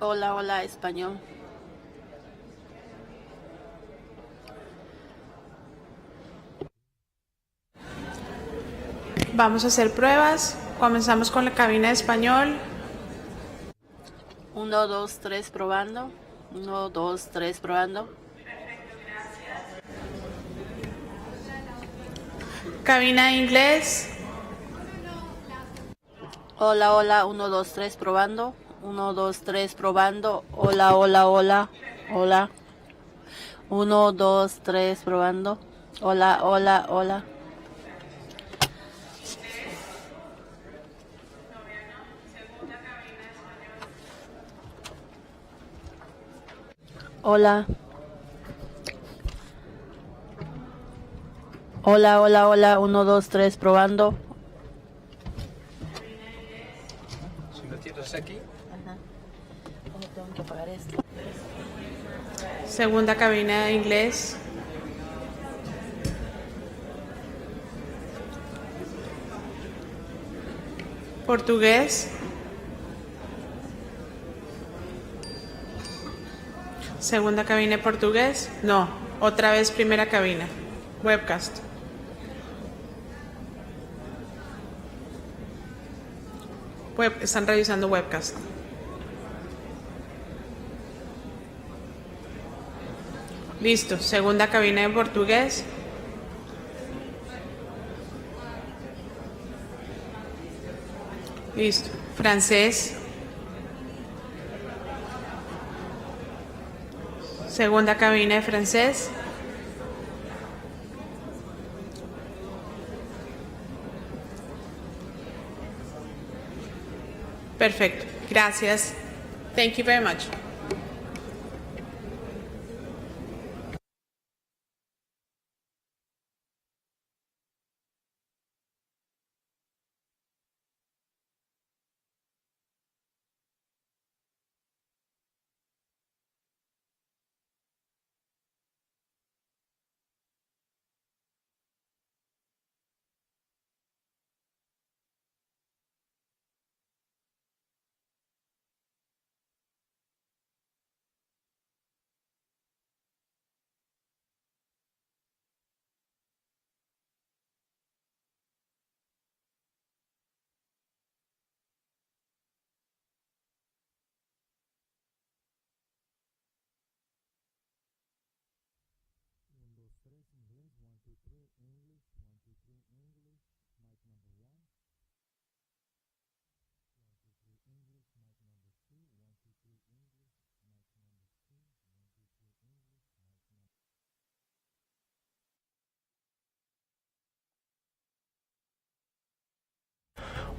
Hola, hola, español. Vamos a hacer pruebas. Comenzamos con la cabina de español. 1, 2, 3, probando. 1, 2, 3, probando. Cabina de inglés. Hola, hola, 1, 2, 3, probando. 1, 2, 3, probando. Hola, hola, hola, hola. 1, 2, 3, probando. Hola, hola, hola. Hola. Hola, hola, hola, 1, 2, 3, probando. Si lo tienes aquí. Ajá. ¿Cómo tengo que apagar esto? Segunda cabina de inglés. Portugués. Segunda cabina de portugués. No, otra vez primera cabina. Webcast. Están revisando webcast. Listo. Segunda cabina de portugués. Listo. Francés. Segunda cabina de francés. Perfecto. Gracias. Thank you very much.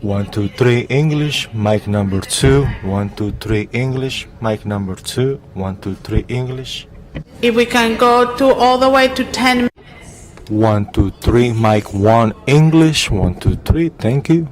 One, two, three, English, mic number two. One, two, three, English, mic number two. One, two, three, English. If we can go to all the way to 10. One, two, three, mic one, English. One, two, three, thank you.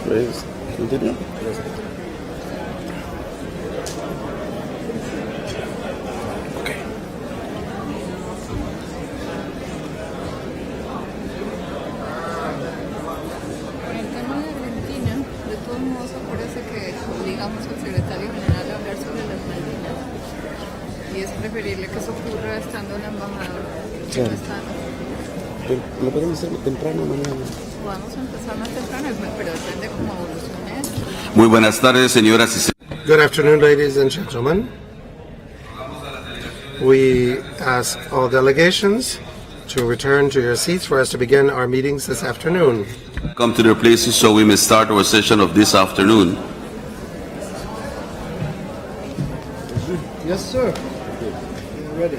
Please continue. Con el tema de Argentina, de todos modos, acuérdese que obligamos al secretario general a hablar sobre las Malvinas. Y es preferible que eso ocurra estando en la embajada que no estando. ¿Lo podemos hacer temprano mañana? Podemos empezar más temprano, pero depende cómo evolucione esto. Muy buenas tardes, señoras y señores. Good afternoon, ladies and gentlemen. We ask all delegations to return to your seats for us to begin our meetings this afternoon. Come to their places so we may start our session of this afternoon. Yes, sir. Ready.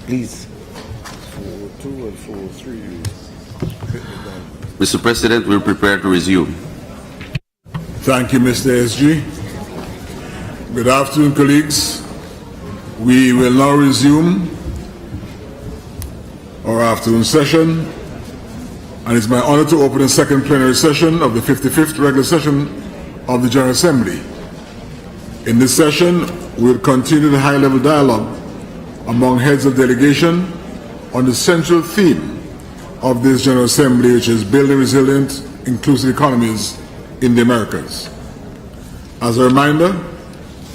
Please. 4-2 and 4-3. Mr. President, we're prepared to resume. Thank you, Mr. SG. Good afternoon, colleagues. We will now resume our afternoon session, and it's my honor to open the second plenary session of the 55th regular session of the General Assembly. In this session, we'll continue the high-level dialogue among heads of delegation on the central theme of this General Assembly, which is building resilient, inclusive economies in the Americas. As a reminder,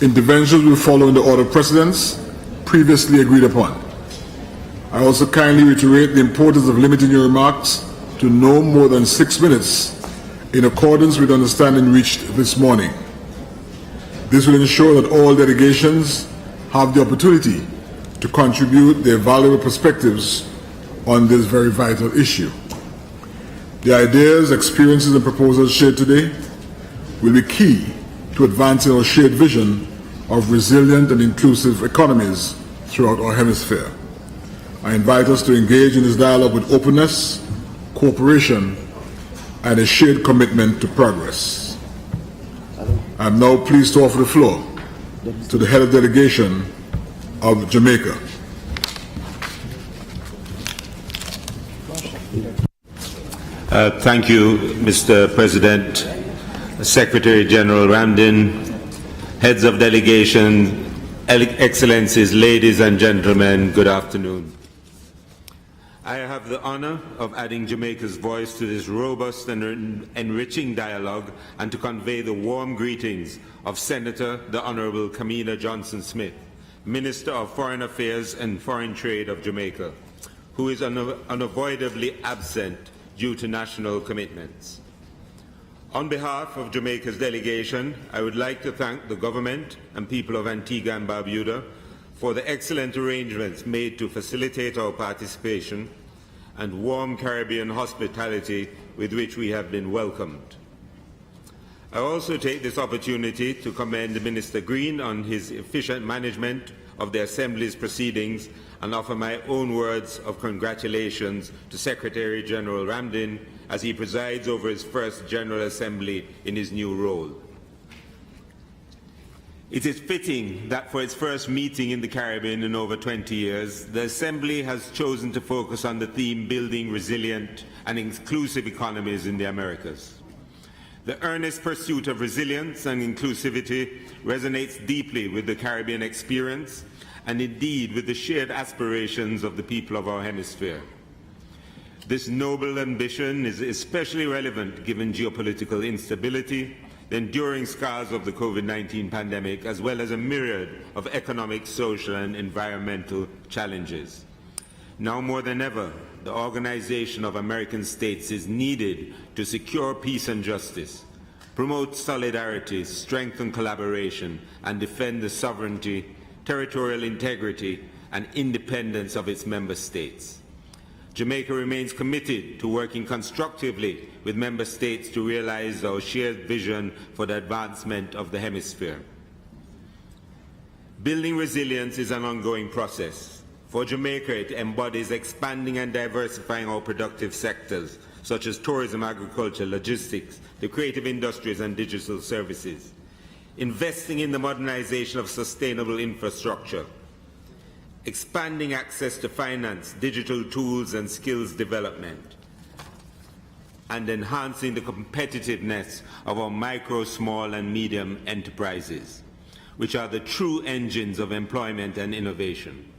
interventions will follow in the order of precedence previously agreed upon. I also kindly reiterate the importance of limiting your remarks to no more than 6 minutes in accordance with the understanding reached this morning. This will ensure that all delegations have the opportunity to contribute their valuable perspectives on this very vital issue. The ideas, experiences, and proposals shared today will be key to advancing our shared vision of resilient and inclusive economies throughout our hemisphere. I invite us to engage in this dialogue with openness, cooperation, and a shared commitment to progress. I am now pleased to offer the floor to the head of delegation of Jamaica. Thank you, Mr. President, Secretary General Ramdin, heads of delegation, excellencies, ladies and gentlemen, good afternoon. I have the honor of adding Jamaica's voice to this robust and enriching dialogue and to convey the warm greetings of Senator the Honorable Kamina Johnson-Smith, Minister of Foreign Affairs and Foreign Trade of Jamaica, who is unavoidably absent due to national commitments. On behalf of Jamaica's delegation, I would like to thank the government and people of Antigua and Barbuda for the excellent arrangements made to facilitate our participation and warm Caribbean hospitality with which we have been welcomed. I also take this opportunity to commend Minister Green on his efficient management of the Assembly's proceedings and offer my own words of congratulations to Secretary General Ramdin as he presides over his first General Assembly in his new role. It is fitting that for its first meeting in the Caribbean in over 20 years, the Assembly has chosen to focus on the theme building resilient and inclusive economies in the Americas. The earnest pursuit of resilience and inclusivity resonates deeply with the Caribbean experience and indeed with the shared aspirations of the people of our hemisphere. This noble ambition is especially relevant given geopolitical instability, the enduring scars of the COVID-19 pandemic, as well as a myriad of economic, social, and environmental challenges. Now more than ever, the Organization of American States is needed to secure peace and justice, promote solidarity, strengthen collaboration, and defend the sovereignty, territorial integrity, and independence of its member states. Jamaica remains committed to working constructively with member states to realize our shared vision for the advancement of the hemisphere. Building resilience is an ongoing process. For Jamaica, it embodies expanding and diversifying our productive sectors, such as tourism, agriculture, logistics, the creative industries, and digital services. investing in the modernization of sustainable infrastructure, expanding access to finance, digital tools and skills development, and enhancing the competitiveness of our micro, small and medium enterprises, which are the true engines of employment and innovation.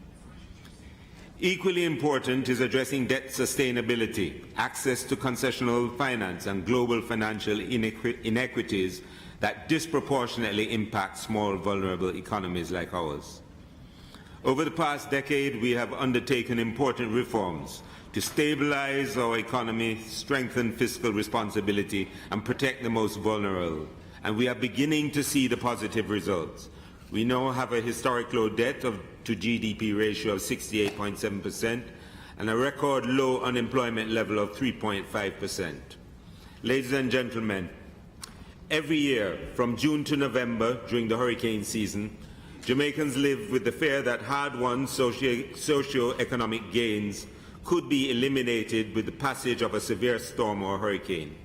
Equally important is addressing debt sustainability, access to concessional finance and global financial inequities that disproportionately impact small, vulnerable economies like ours. Over the past decade, we have undertaken important reforms to stabilize our economy, strengthen fiscal responsibility, and protect the most vulnerable. And we are beginning to see the positive results. We now have a historic low debt to GDP ratio of 68.7% and a record low unemployment level of 3.5%. Ladies and gentlemen, every year from June to November during the hurricane season, Jamaicans live with the fear that hard-won socio-economic gains could be eliminated with the passage of a severe storm or hurricane.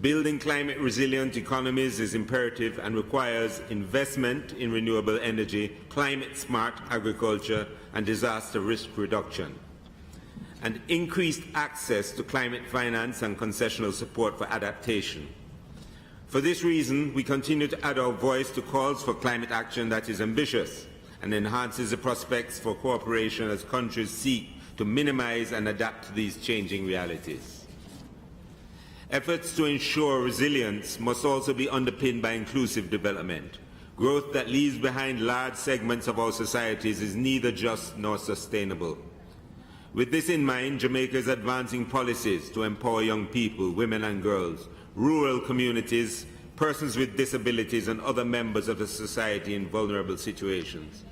Building climate-resilient economies is imperative and requires investment in renewable energy, climate-smart agriculture, and disaster risk reduction, and increased access to climate finance and concessional support for adaptation. For this reason, we continue to add our voice to calls for climate action that is ambitious and enhances the prospects for cooperation as countries seek to minimize and adapt to these changing realities. Efforts to ensure resilience must also be underpinned by inclusive development. Growth that leaves behind large segments of our societies is neither just nor sustainable. With this in mind, Jamaica is advancing policies to empower young people, women and girls, rural communities, persons with disabilities and other members of the society in vulnerable situations.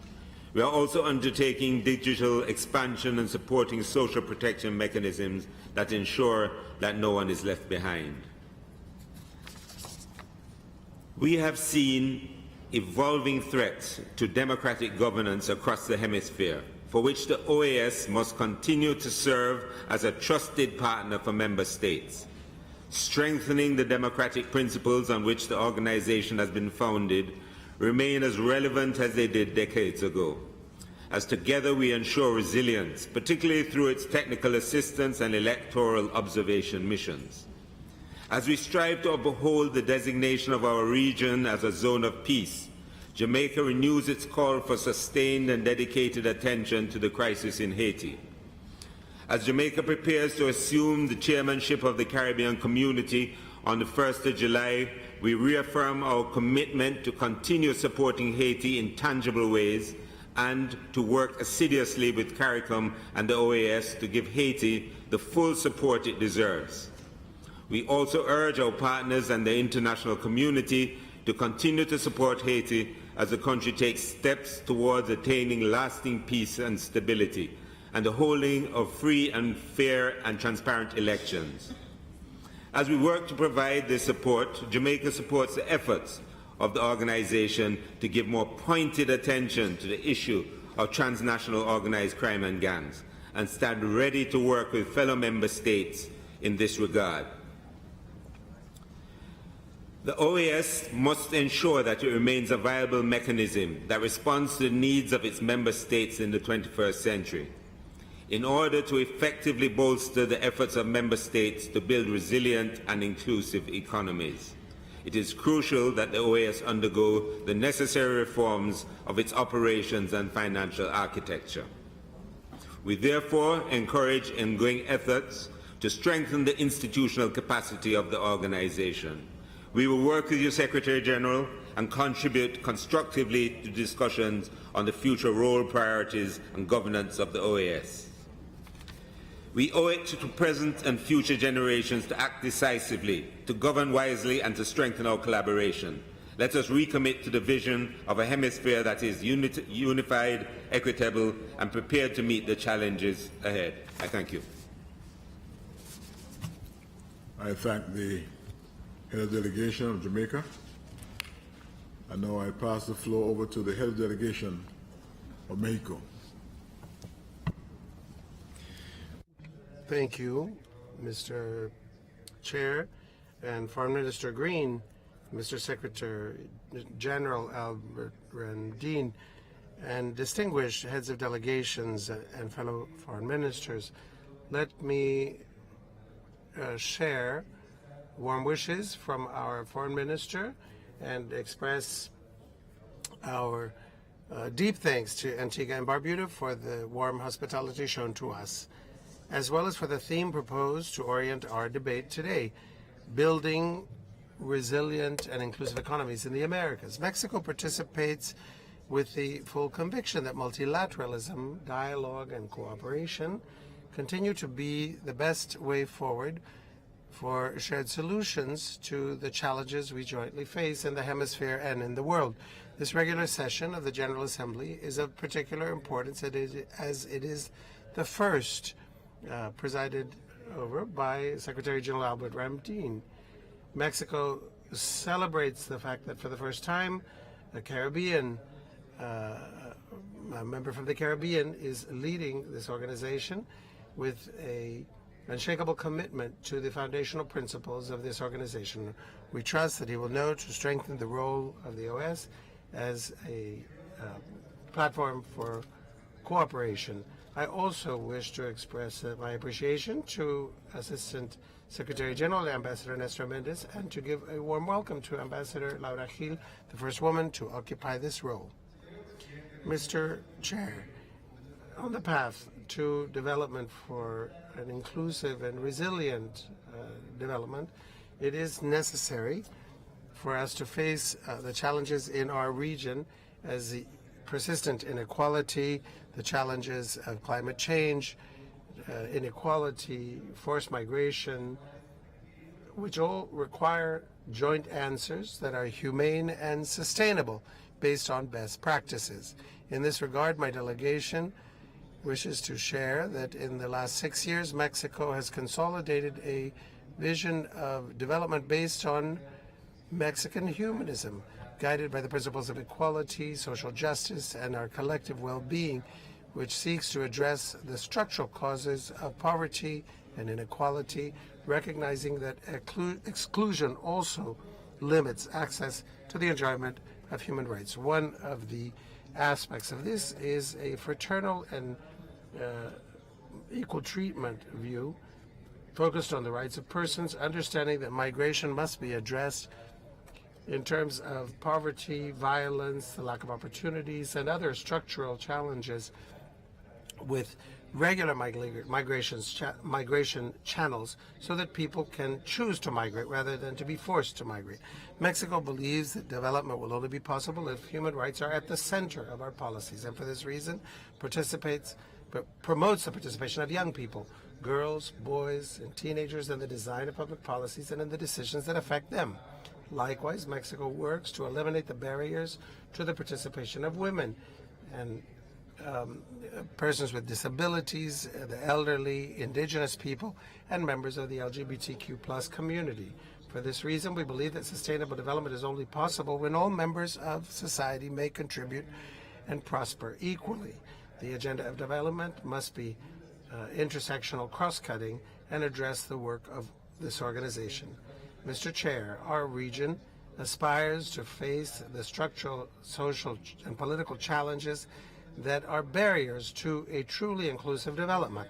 We are also undertaking digital expansion and supporting social protection mechanisms that ensure that no one is left behind. We have seen evolving threats to democratic governance across the hemisphere, for which the OAS must continue to serve as a trusted partner for member states. Strengthening the democratic principles on which the organization has been founded remain as relevant as they did decades ago, as together we ensure resilience, particularly through its technical assistance and electoral observation missions. As we strive to uphold the designation of our region as a zone of peace, Jamaica renews its call for sustained and dedicated attention to the crisis in Haiti. As Jamaica prepares to assume the chairmanship of the Caribbean Community on the 1st of July, we reaffirm our commitment to continue supporting Haiti in tangible ways and to work assiduously with CARICOM and the OAS to give Haiti the full support it deserves. We also urge our partners and the international community to continue to support Haiti as the country takes steps towards attaining lasting peace and stability and the holding of free and fair and transparent elections. As we work to provide this support, Jamaica supports the efforts of the organization to give more pointed attention to the issue of transnational organized crime and gangs and stand ready to work with fellow member states in this regard. The OAS must ensure that it remains a viable mechanism that responds to the needs of its member states in the 21st century. In order to effectively bolster the efforts of member states to build resilient and inclusive economies, it is crucial that the OAS undergo the necessary reforms of its operations and financial architecture. We therefore encourage ongoing efforts to strengthen the institutional capacity of the organization. We will work with you, Secretary General, and contribute constructively to discussions on the future role, priorities, and governance of the OAS. We owe it to present and future generations to act decisively, to govern wisely, and to strengthen our collaboration. Let us recommit to the vision of a hemisphere that is unified, equitable, and prepared to meet the challenges ahead. I thank you. I thank the head of delegation of Jamaica. And now I pass the floor over to the head of delegation of Mexico. Thank you, Mr. Chair. And Foreign Minister Green, Mr. Secretary General Albert Rendine, and distinguished heads of delegations and fellow foreign ministers, let me share warm wishes from our foreign minister and express our deep thanks to Antigua and Barbuda for the warm hospitality shown to us, as well as for the theme proposed to orient our debate today, building resilient and inclusive economies in the Americas. Mexico participates with the full conviction that multilateralism, dialogue, and cooperation continue to be the best way forward for shared solutions to the challenges we jointly face in the hemisphere and in the world. This regular session of the General Assembly is of particular importance as it is the first presided over by Secretary General Albert Rendine. Mexico celebrates the fact that for the first time, a member from the Caribbean is leading this organization with a unshakable commitment to the foundational principles of this organization. We trust that he will know to strengthen the role of the OAS as a platform for cooperation. I also wish to express my appreciation to Assistant Secretary General Ambassador Nestor Mendez and to give a warm welcome to Ambassador Laura Gil, the first woman to occupy this role. Mr. Chair, on the path to development for an inclusive and resilient development, it is necessary for us to face the challenges in our region as the persistent inequality, the challenges of climate change, inequality, forced migration, which all require joint answers that are humane and sustainable based on best practices. In this regard, my delegation wishes to share that in the last 6 years, Mexico has consolidated a vision of development based on Mexican humanism, guided by the principles of equality, social justice, and our collective well-being, which seeks to address the structural causes of poverty and inequality, recognizing that exclusion also limits access to the enjoyment of human rights. One of the aspects of this is a fraternal and equal treatment view focused on the rights of persons, understanding that migration must be addressed in terms of poverty, violence, the lack of opportunities, and other structural challenges with regular migration channels so that people can choose to migrate rather than to be forced to migrate. Mexico believes that development will only be possible if human rights are at the center of our policies, and for this reason promotes the participation of young people, girls, boys, and teenagers in the design of public policies and in the decisions that affect them. Likewise, Mexico works to eliminate the barriers to the participation of women and persons with disabilities, the elderly, indigenous people, and members of the LGBTQ+ community. For this reason, we believe that sustainable development is only possible when all members of society may contribute and prosper equally. The agenda of development must be intersectional, cross-cutting, and address the work of this organization. Mr. Chair, our region aspires to face the structural, social, and political challenges that are barriers to a truly inclusive development.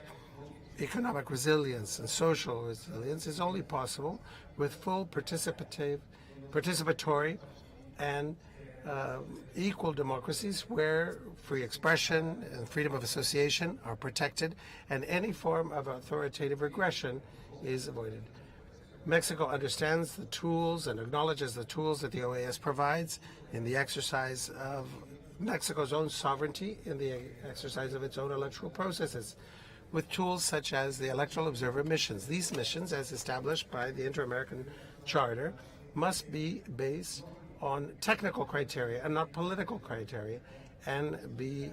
Economic resilience and social resilience is only possible with full participatory and equal democracies where free expression and freedom of association are protected and any form of authoritative regression is avoided. Mexico understands the tools and acknowledges the tools that the OAS provides in the exercise of Mexico's own sovereignty, in the exercise of its own electoral processes, with tools such as the electoral observer missions. These missions, as established by the Inter-American Charter, must be based on technical criteria and not political criteria, and be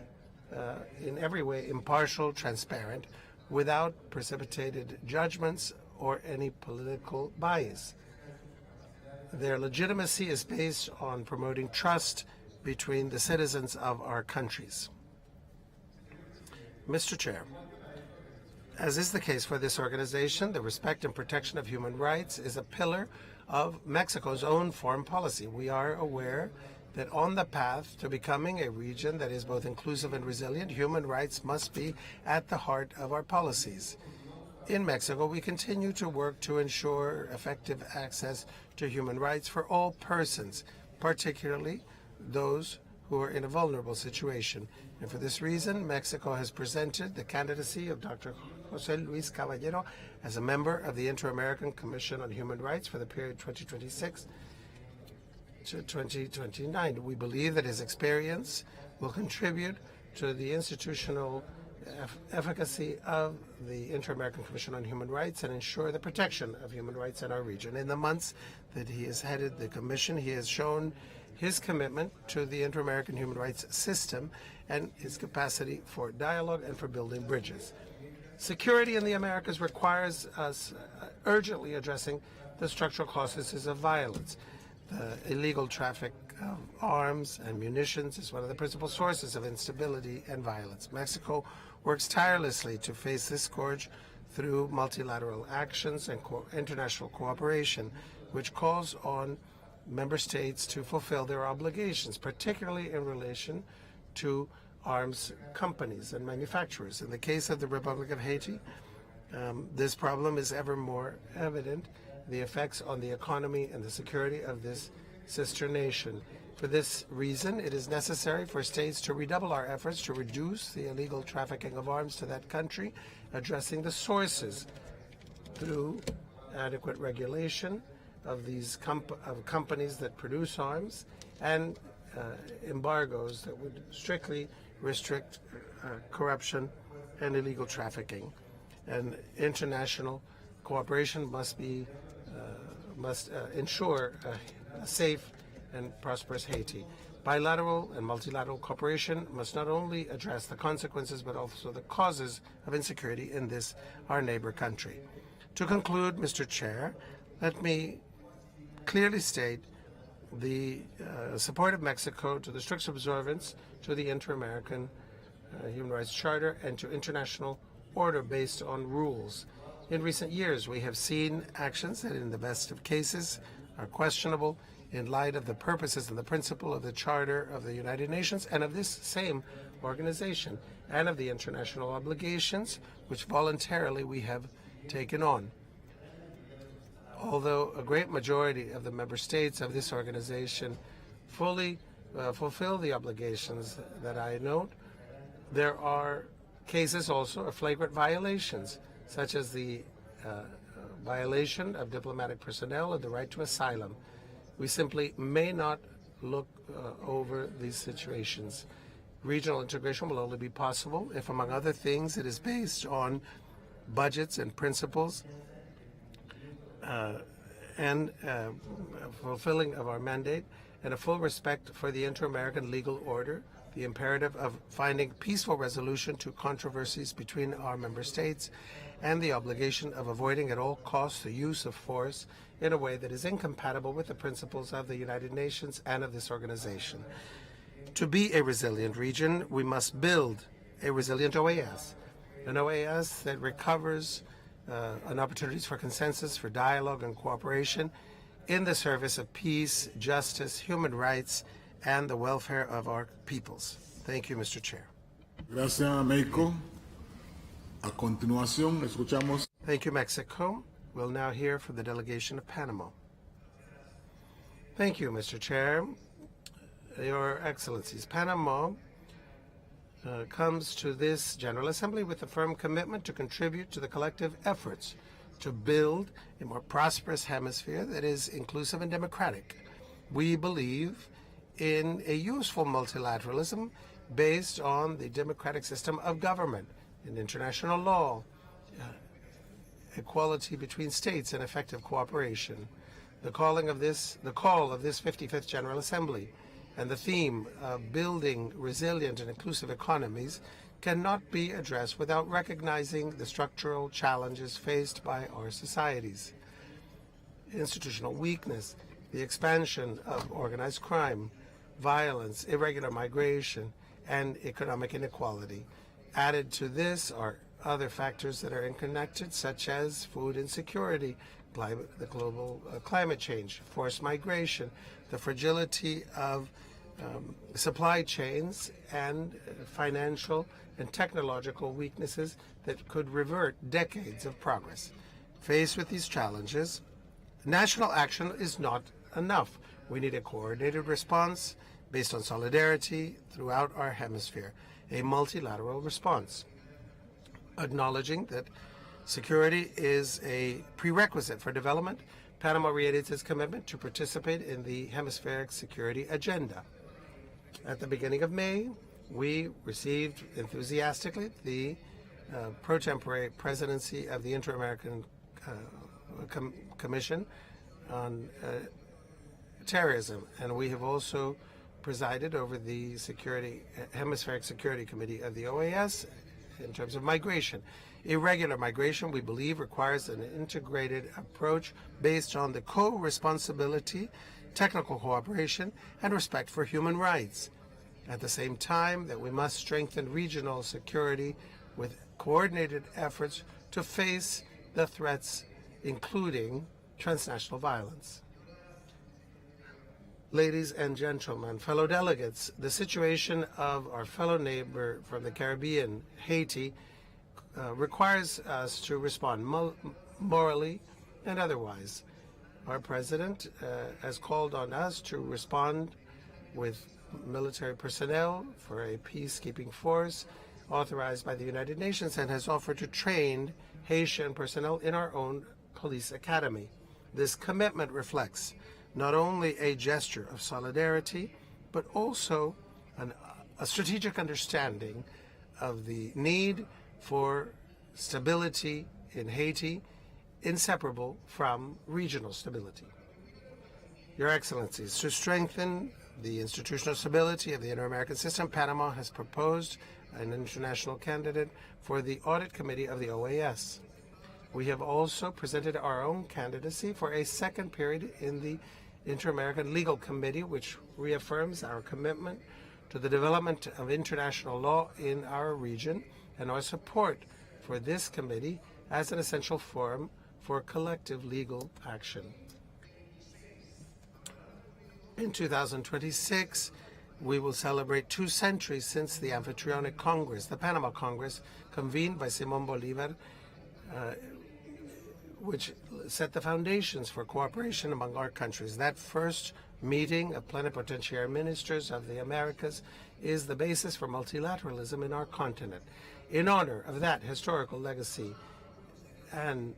in every way impartial, transparent, without precipitated judgments or any political bias. Their legitimacy is based on promoting trust between the citizens of our countries. Mr. Chair, as is the case for this organization, the respect and protection of human rights is a pillar of Mexico's own foreign policy. We are aware that on the path to becoming a region that is both inclusive and resilient, human rights must be at the heart of our policies. In Mexico, we continue to work to ensure effective access to human rights for all persons, particularly those who are in a vulnerable situation. And for this reason, Mexico has presented the candidacy of Dr. José Luis Caballero as a member of the Inter-American Commission on Human Rights for the period 2026 to 2029. We believe that his experience will contribute to the institutional efficacy of the Inter-American Commission on Human Rights and ensure the protection of human rights in our region. In the months that he has headed the Commission, he has shown his commitment to the Inter-American human rights system and his capacity for dialogue and for building bridges. Security in the Americas requires us urgently addressing the structural causes of violence. The illegal traffic of arms and munitions is one of the principal sources of instability and violence. Mexico works tirelessly to face this scourge through multilateral actions and international cooperation, which calls on member states to fulfill their obligations, particularly in relation to arms companies and manufacturers. In the case of the Republic of Haiti, this problem is ever more evident, the effects on the economy and the security of this sister nation. For this reason, it is necessary for states to redouble our efforts to reduce the illegal trafficking of arms to that country, addressing the sources through adequate regulation of these companies that produce arms and embargoes that would strictly restrict corruption and illegal trafficking. And international cooperation must ensure a safe and prosperous Haiti. Bilateral and multilateral cooperation must not only address the consequences but also the causes of insecurity in this, our neighbor country. To conclude, Mr. Chair, let me clearly state the support of Mexico to the strict observance to the Inter-American Human Rights Charter and to international order based on rules. In recent years, we have seen actions that in the best of cases are questionable in light of the purposes and the principle of the Charter of the United Nations and of this same organization and of the international obligations which voluntarily we have taken on. Although a great majority of the member states of this organization fully fulfill the obligations that I note, there are cases also of flagrant violations, such as the violation of diplomatic personnel and the right to asylum. We simply may not look over these situations. Regional integration will only be possible if, among other things, it is based on budgets and principles and fulfilling of our mandate and a full respect for the inter-American legal order, the imperative of finding peaceful resolution to controversies between our member states, and the obligation of avoiding at all costs the use of force in a way that is incompatible with the principles of the United Nations and of this organization. To be a resilient region, we must build a resilient OAS, an OAS that recovers on opportunities for consensus, for dialogue and cooperation in the service of peace, justice, human rights, and the welfare of our peoples. Thank you, Mr. Chair. Gracias, México. A continuación, escuchamos. Thank you, Mexico. We'll now hear from the delegation of Panama. Thank you, Mr. Chair. Your Excellencies, Panama comes to this General Assembly with a firm commitment to contribute to the collective efforts to build a more prosperous hemisphere that is inclusive and democratic. We believe in a useful multilateralism based on the democratic system of government, in international law, equality between states, and effective cooperation. The call of this 55th General Assembly and the theme of building resilient and inclusive economies cannot be addressed without recognizing the structural challenges faced by our societies. Institutional weakness, the expansion of organized crime, violence, irregular migration, and economic inequality. Added to this are other factors that are interconnected, such as food insecurity, the global climate change, forced migration, the fragility of supply chains, and financial and technological weaknesses that could revert decades of progress. Faced with these challenges, national action is not enough. We need a coordinated response based on solidarity throughout our hemisphere, a multilateral response, acknowledging that security is a prerequisite for development. Panama reiterates its commitment to participate in the hemispheric security agenda. At the beginning of May, we received enthusiastically the pro tempore presidency of the Inter-American Commission on Terrorism, and we have also presided over the Hemispheric Security Committee of the OAS in terms of migration. Irregular migration, we believe, requires an integrated approach based on the co-responsibility, technical cooperation, and respect for human rights. At the same time, that we must strengthen regional security with coordinated efforts to face the threats, including transnational violence. Ladies and gentlemen, fellow delegates, the situation of our fellow neighbor from the Caribbean, Haiti, requires us to respond morally and otherwise. Our president has called on us to respond with military personnel for a peacekeeping force authorized by the United Nations and has offered to train Haitian personnel in our own police academy. This commitment reflects not only a gesture of solidarity, but also a strategic understanding of the need for stability in Haiti, inseparable from regional stability. Your Excellencies, to strengthen the institutional stability of the Inter-American system, Panama has proposed an international candidate for the Audit Committee of the OAS. We have also presented our own candidacy for a second period in the Inter-American Legal Committee, which reaffirms our commitment to the development of international law in our region and our support for this committee as an essential forum for collective legal action. In 2026, we will celebrate 2 centuries since the Amphitrionic Congress, the Panama Congress, convened by Simón Bolívar, which set the foundations for cooperation among our countries. That first meeting of plenipotentiary ministers of the Americas is the basis for multilateralism in our continent. In honor of that historical legacy and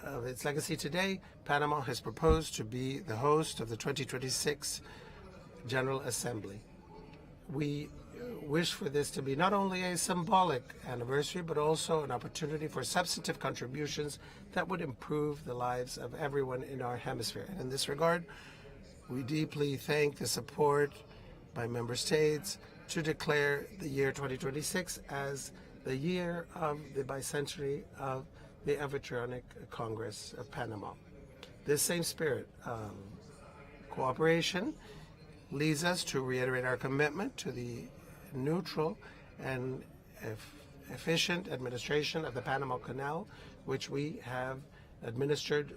of its legacy today, Panama has proposed to be the host of the 2026 General Assembly. We wish for this to be not only a symbolic anniversary, but also an opportunity for substantive contributions that would improve the lives of everyone in our hemisphere. And in this regard, we deeply thank the support by member states to declare the year 2026 as the year of the bicentenary of the Amphitrionic Congress of Panama. This same spirit of cooperation leads us to reiterate our commitment to the neutral and efficient administration of the Panama Canal, which we have administered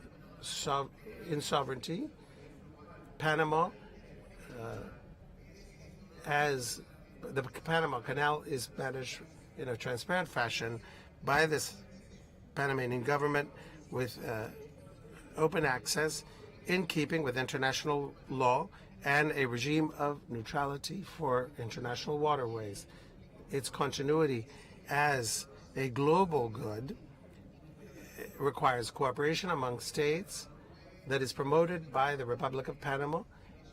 in sovereignty. Panama, as the Panama Canal is managed in a transparent fashion by this Panamanian government with open access in keeping with international law and a regime of neutrality for international waterways. Its continuity as a global good requires cooperation among states that is promoted by the Republic of Panama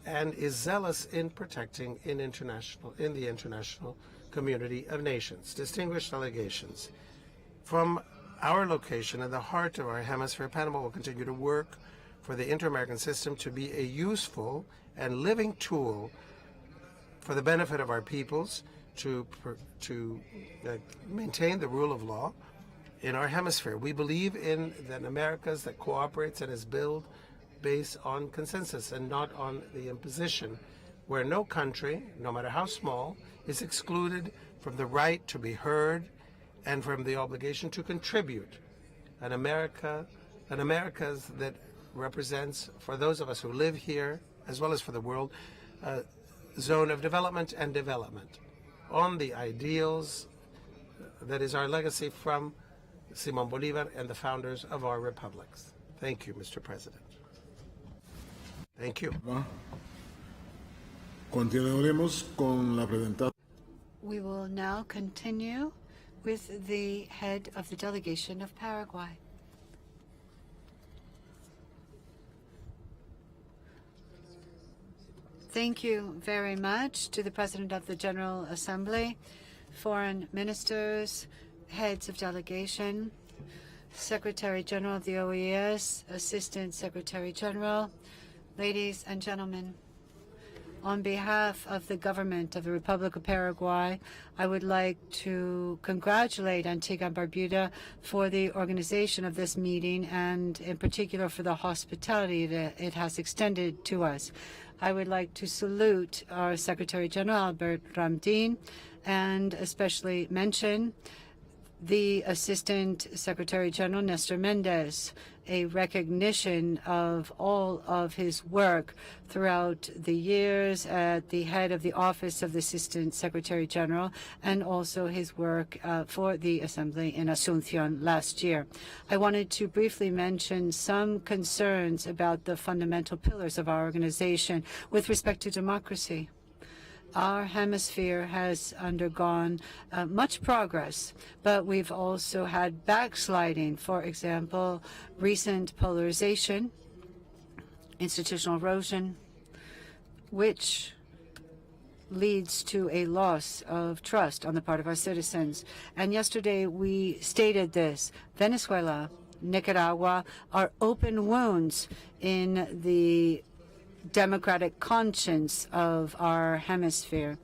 and is zealous in protecting in the international community of nations. Distinguished delegations, from our location in the heart of our hemisphere, Panama will continue to work for the Inter-American system to be a useful and living tool for the benefit of our peoples to maintain the rule of law in our hemisphere. We believe in the Americas that cooperates and is built based on consensus and not on the imposition, where no country, no matter how small, is excluded from the right to be heard and from the obligation to contribute. An America an Americas that represents, for those of us who live here, as well as for the world, a zone of development and development on the ideals that is our legacy from Simón Bolívar and the founders of our republics. Thank you, Mr. President. Thank you. Continuaremos con la presentación. We will now continue with the head of the delegation of Paraguay. Thank you very much to the President of the General Assembly, foreign ministers, heads of delegation, Secretary General of the OAS, Assistant Secretary General, ladies and gentlemen. On behalf of the government of the Republic of Paraguay, I would like to congratulate Antigua and Barbuda for the organization of this meeting and in particular for the hospitality that it has extended to us. I would like to salute our Secretary General, Albert Ramdin, and especially mention the Assistant Secretary General, Nestor Mendez, a recognition of all of his work throughout the years at the head of the Office of the Assistant Secretary General, and also his work for the Assembly in Asunción last year. I wanted to briefly mention some concerns about the fundamental pillars of our organization with respect to democracy. Our hemisphere has undergone much progress, but we've also had backsliding. For example, recent polarization, institutional erosion, which leads to a loss of trust on the part of our citizens. And yesterday we stated this: Venezuela, Nicaragua are open wounds in the democratic conscience of our hemisphere.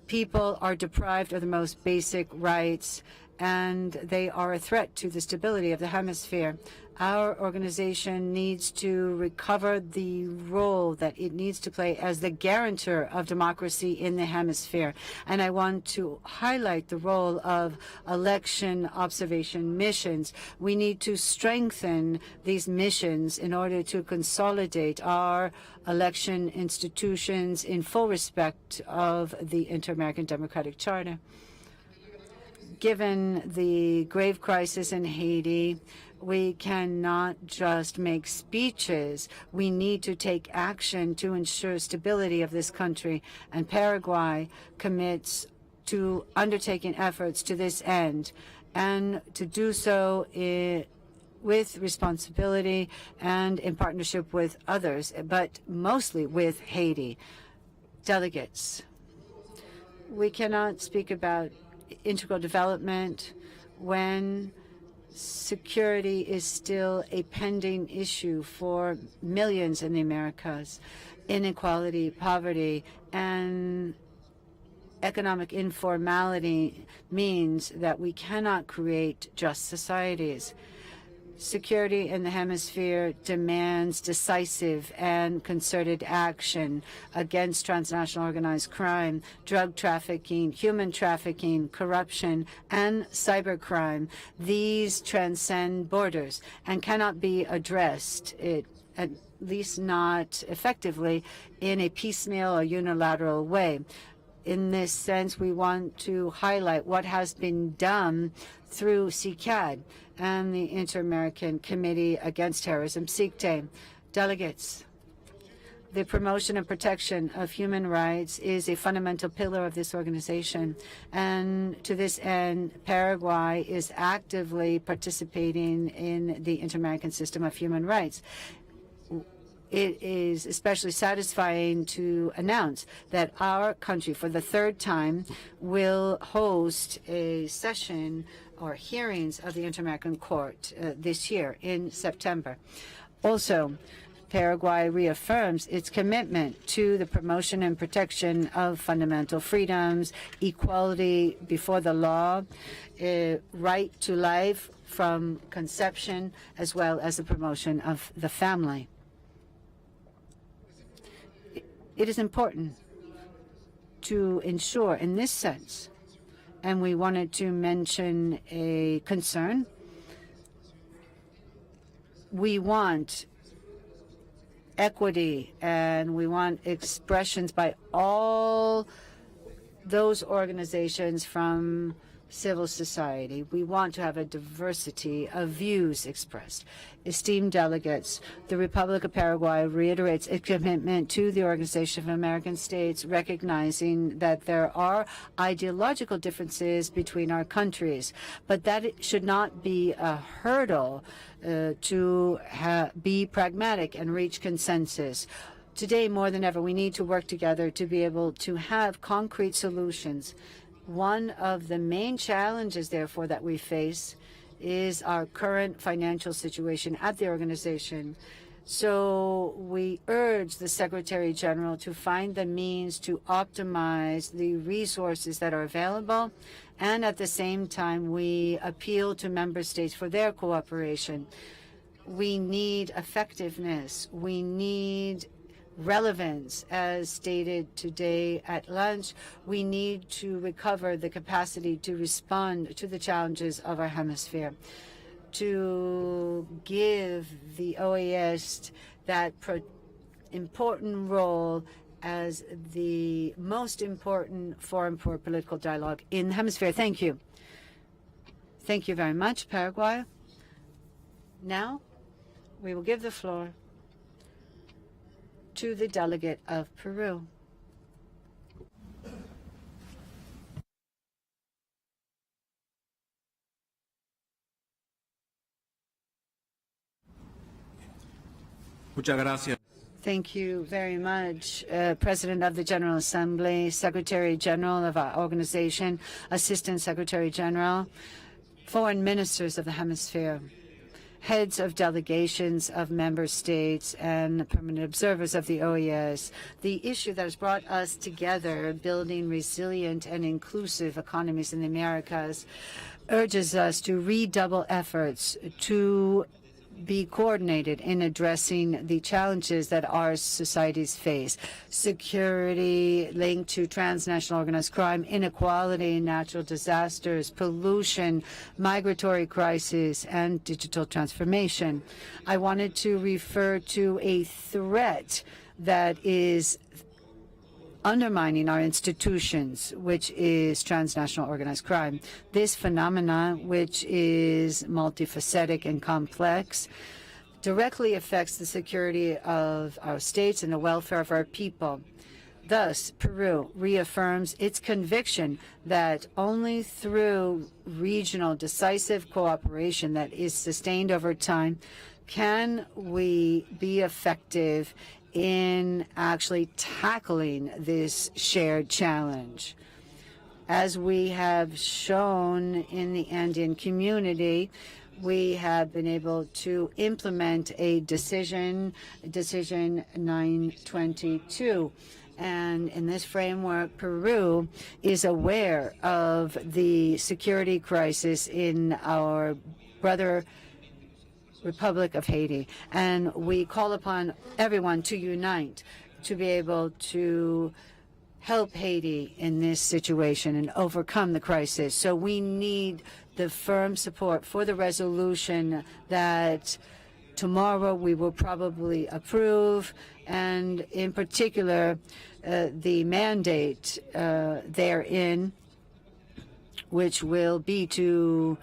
People are deprived of the most basic rights, and they are a threat to the stability of the hemisphere. Our organization needs to recover the role that it needs to play as the guarantor of democracy in the hemisphere. And I want to highlight the role of election observation missions. We need to strengthen these missions in order to consolidate our election institutions in full respect of the Inter-American Democratic Charter. Given the grave crisis in Haiti, we cannot just make speeches. We need to take action to ensure stability of this country, and Paraguay commits to undertaking efforts to this end, and to do so with responsibility and in partnership with others, but mostly with Haiti. Delegates, we cannot speak about integral development when security is still a pending issue for millions in the Americas. Inequality, poverty, and economic informality means that we cannot create just societies. Security in the hemisphere demands decisive and concerted action against transnational organized crime, drug trafficking, human trafficking, corruption, and cybercrime. These transcend borders and cannot be addressed, at least not effectively, in a piecemeal or unilateral way. In this sense, we want to highlight what has been done through CICAD and the Inter-American Committee Against Terrorism, CICTE. Delegates, the promotion and protection of human rights is a fundamental pillar of this organization. And to this end, Paraguay is actively participating in the Inter-American System of Human Rights. It is especially satisfying to announce that our country, for the third time, will host a session or hearings of the Inter-American Court this year in September. Also, Paraguay reaffirms its commitment to the promotion and protection of fundamental freedoms, equality before the law, right to life from conception, as well as the promotion of the family. It is important to ensure in this sense, and we wanted to mention a concern We want equity, and we want expressions by all those organizations from civil society. We want to have a diversity of views expressed. Esteemed delegates, the Republic of Paraguay reiterates its commitment to the Organization of American States, recognizing that there are ideological differences between our countries, but that it should not be a hurdle to be pragmatic and reach consensus. Today, more than ever, we need to work together to be able to have concrete solutions. One of the main challenges, therefore, that we face is our current financial situation at the organization. So we urge the Secretary General to find the means to optimize the resources that are available, and at the same time, we appeal to member states for their cooperation. We need effectiveness. We need relevance, as stated today at lunch. We need to recover the capacity to respond to the challenges of our hemisphere, to give the OAS that important role as the most important forum for political dialogue in the hemisphere. Thank you. Thank you very much, Paraguay. Now, we will give the floor to the delegate of Peru. Muchas gracias. Thank you very much, President of the General Assembly, Secretary General of our organization, Assistant Secretary General, foreign ministers of the hemisphere, heads of delegations of member states, and permanent observers of the OAS. The issue that has brought us together, building resilient and inclusive economies in the Americas, urges us to redouble efforts to be coordinated in addressing the challenges that our societies face. Security linked to transnational organized crime, inequality, natural disasters, pollution, migratory crisis, and digital transformation. I wanted to refer to a threat that is undermining our institutions, which is transnational organized crime. This phenomenon, which is multifaceted and complex, directly affects the security of our states and the welfare of our people. Thus, Peru reaffirms its conviction that only through regional decisive cooperation that is sustained over time can we be effective in actually tackling this shared challenge. As we have shown in the Andean community, we have been able to implement a decision 922. And in this framework, Peru is aware of the security crisis in our brother Republic of Haiti, and we call upon everyone to unite to be able to help Haiti in this situation and overcome the crisis. So we need the firm support for the resolution that tomorrow we will probably approve, and in particular the mandate therein, which will be to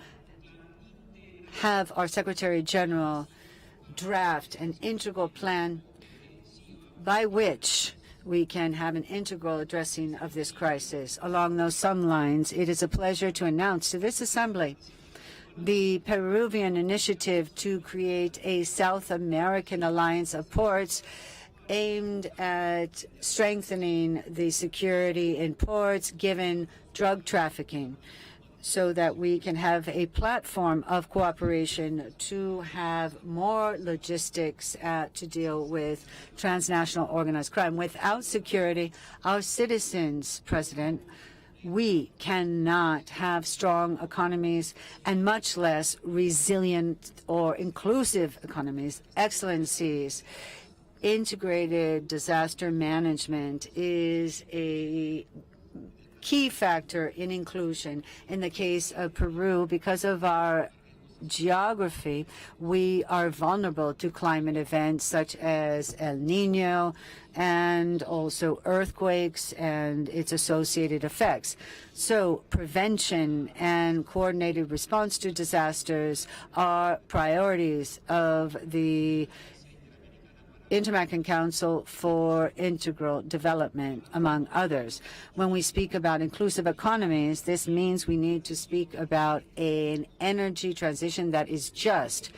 have our Secretary General draft an integral plan by which we can have an integral addressing of this crisis. Along those some lines, it is a pleasure to announce to this Assembly the Peruvian initiative to create a South American alliance of ports aimed at strengthening the security in ports given drug trafficking, so that we can have a platform of cooperation to have more logistics to deal with transnational organized crime. Without security, our citizens, President, we cannot have strong economies and much less resilient or inclusive economies. Excellencies, integrated disaster management is a key factor in inclusion. In the case of Peru, because of our geography, we are vulnerable to climate events such as El Nino and also earthquakes and its associated effects. So prevention and coordinated response to disasters are priorities of the Inter-American Council for Integral Development, among others. When we speak about inclusive economies, this means we need to speak about an energy transition that is just.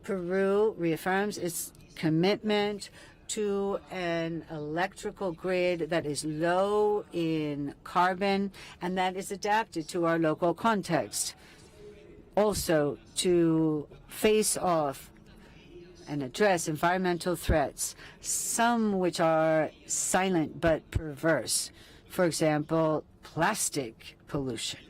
Peru reaffirms its commitment to an electrical grid that is low in carbon and that is adapted to our local context. Also, to face off and address environmental threats, some which are silent but perverse. For example, plastic pollution.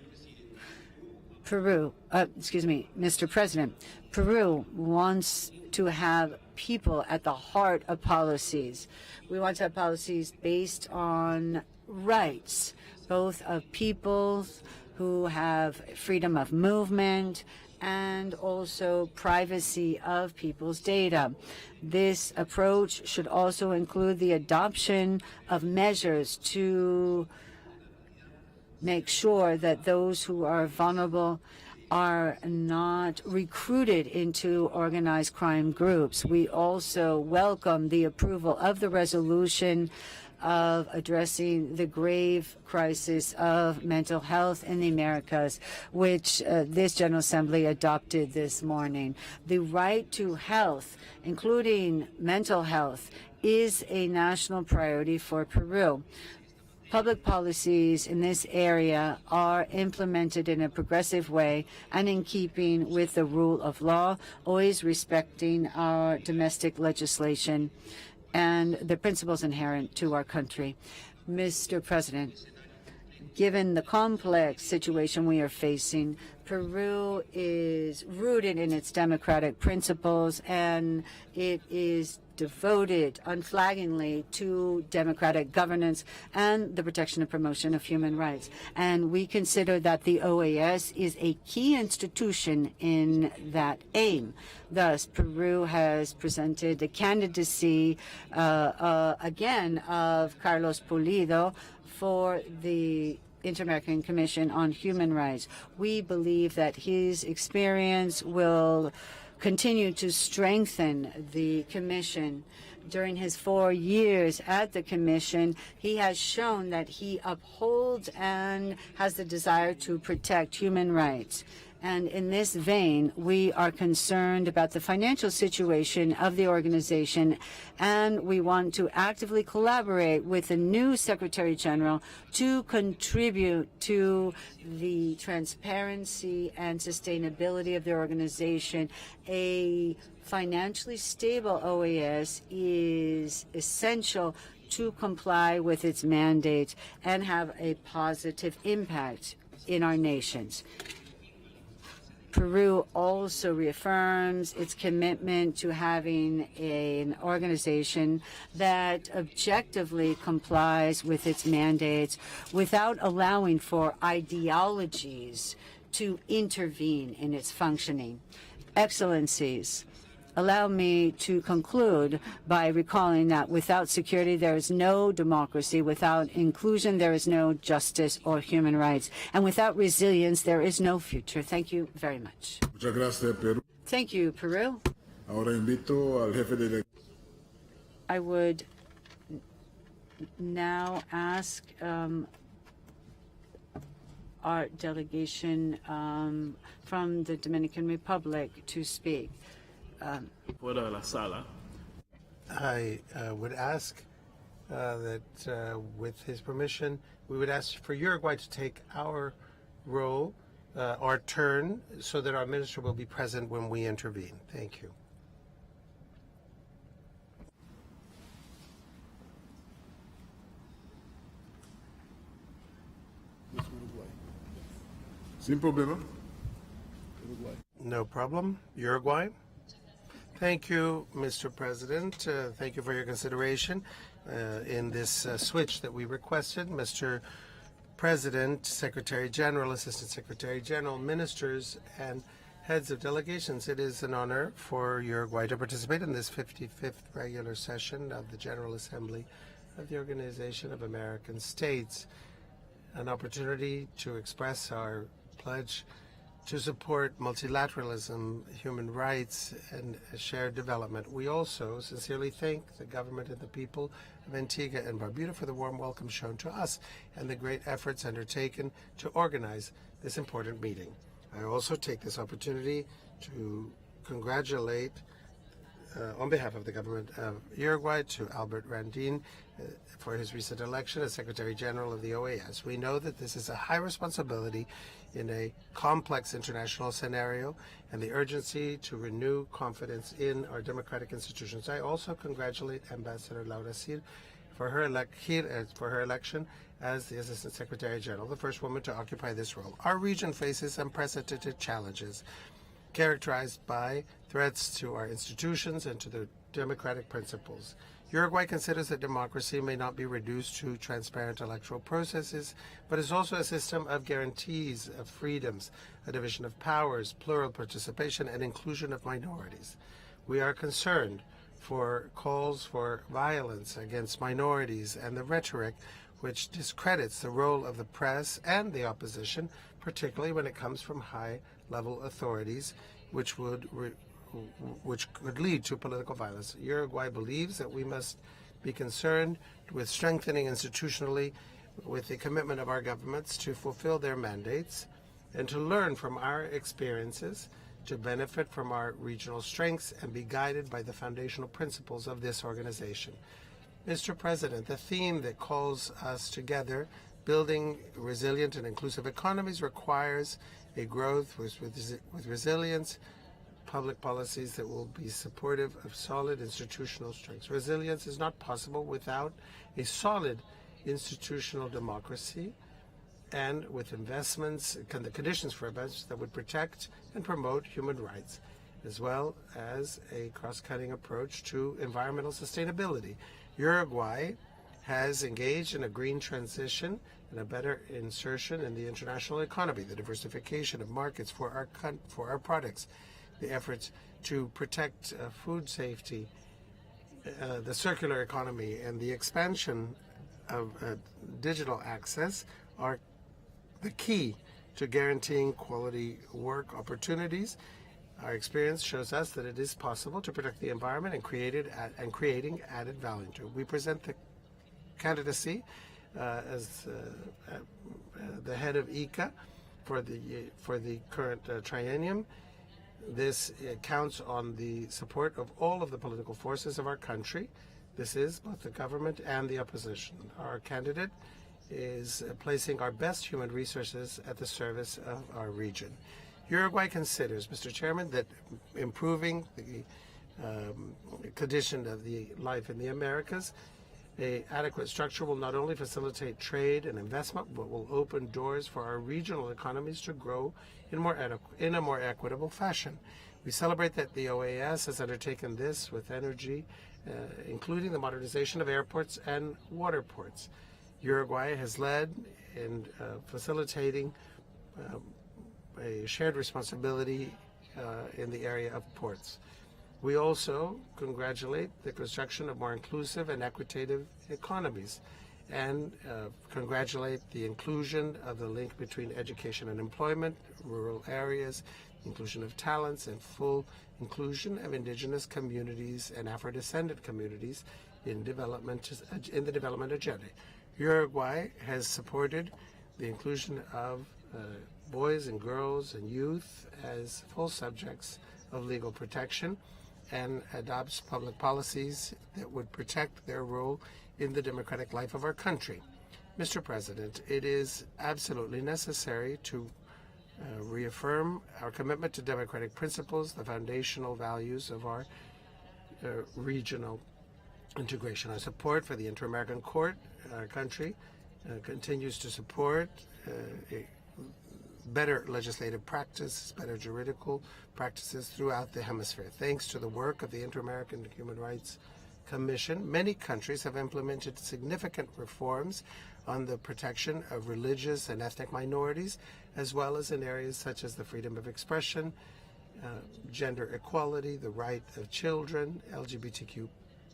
Mr. President, Peru wants to have people at the heart of policies. We want to have policies based on rights, both of peoples who have freedom of movement and also privacy of people's data. This approach should also include the adoption of measures to make sure that those who are vulnerable are not recruited into organized crime groups. We also welcome the approval of the resolution of addressing the grave crisis of mental health in the Americas, which this General Assembly adopted this morning. The right to health, including mental health, is a national priority for Peru. Public policies in this area are implemented in a progressive way and in keeping with the rule of law, always respecting our domestic legislation and the principles inherent to our country. Mr. President, given the complex situation we are facing, Peru is rooted in its democratic principles and it is devoted unflaggingly to democratic governance and the protection and promotion of human rights. And we consider that the OAS is a key institution in that aim. Thus, Peru has presented the candidacy again of Carlos Pulido for the Inter-American Commission on Human Rights. We believe that his experience will continue to strengthen the Commission. During his 4 years at the Commission, he has shown that he upholds and has the desire to protect human rights. And in this vein, we are concerned about the financial situation of the organization, and we want to actively collaborate with the new Secretary General to contribute to the transparency and sustainability of the organization. A financially stable OAS is essential to comply with its mandates and have a positive impact in our nations. Peru also reaffirms its commitment to having an organization that objectively complies with its mandates without allowing for ideologies to intervene in its functioning. Excellencies, allow me to conclude by recalling that without security, there is no democracy. Without inclusion, there is no justice or human rights. And without resilience, there is no future. Thank you very much. Muchas gracias, Peru. Thank you, Peru. Ahora invito al jefe de I would now ask our delegation from the Dominican Republic to speak. Fuera de la sala. I would ask that, with his permission, we would ask for Uruguay to take our role, our turn, so that our minister will be present when we intervene. Thank you. Sin problema. No problem. Uruguay. Thank you, Mr. President. Thank you for your consideration in this switch that we requested. Mr. President, Secretary General, Assistant Secretary General, ministers, and Heads of delegations, it is an honor for Uruguay to participate in this 55th regular session of the General Assembly of the Organization of American States, an opportunity to express our pledge to support multilateralism, human rights, and shared development. We also sincerely thank the government and the people of Antigua and Barbuda for the warm welcome shown to us and the great efforts undertaken to organize this important meeting. I also take this opportunity to congratulate, on behalf of the government of Uruguay, to Albert Randin for his recent election as Secretary General of the OAS. We know that this is a high responsibility in a complex international scenario and the urgency to renew confidence in our democratic institutions. I also congratulate Ambassador Laura Cid for her election as the Assistant Secretary General, the first woman to occupy this role. Our region faces unprecedented challenges characterized by threats to our institutions and to the democratic principles. Uruguay considers that democracy may not be reduced to transparent electoral processes, but is also a system of guarantees of freedoms, a division of powers, plural participation, and inclusion of minorities. We are concerned for calls for violence against minorities and the rhetoric which discredits the role of the press and the opposition, particularly when it comes from high-level authorities, which could lead to political violence. Uruguay believes that we must be concerned with strengthening institutionally with the commitment of our governments to fulfill their mandates and to learn from our experiences, to benefit from our regional strengths and be guided by the foundational principles of this organization. Mr. President, the theme that calls us together, building resilient and inclusive economies, requires a growth with resilience, public policies that will be supportive of solid institutional strengths. Resilience is not possible without a solid institutional democracy and with investments, the conditions for investments that would protect and promote human rights, as well as a cross-cutting approach to environmental sustainability. Uruguay has engaged in a green transition and a better insertion in the international economy, the diversification of markets for our products, the efforts to protect food safety, the circular economy, and the expansion of digital access are the key to guaranteeing quality work opportunities. Our experience shows us that it is possible to protect the environment and creating added value to it. We present the candidacy as the head of ICA for the current triennium. This counts on the support of all of the political forces of our country. This is both the government and the opposition. Our candidate is placing our best human resources at the service of our region. Uruguay considers, Mr. Chairman, that improving the condition of the life in the Americas, an adequate structure will not only facilitate trade and investment, but will open doors for our regional economies to grow in a more equitable fashion. We celebrate that the OAS has undertaken this with energy, including the modernization of airports and water ports. Uruguay has led in facilitating a shared responsibility in the area of ports. We also congratulate the construction of more inclusive and equitable economies and congratulate the inclusion of the link between education and employment, rural areas, inclusion of talents, and full inclusion of indigenous communities and Afro-descendant communities in the development agenda. Uruguay has supported the inclusion of boys and girls and youth as full subjects of legal protection and adopts public policies that would protect their role in the democratic life of our country. Mr. President, it is absolutely necessary to reaffirm our commitment to democratic principles, the foundational values of our regional integration. Our support for the Inter-American Court, our country, continues to support better legislative practice, better juridical practices throughout the hemisphere. Thanks to the work of the Inter-American Human Rights Commission, many countries have implemented significant reforms on the protection of religious and ethnic minorities, as well as in areas such as the freedom of expression, gender equality, the right of children, LGBTQ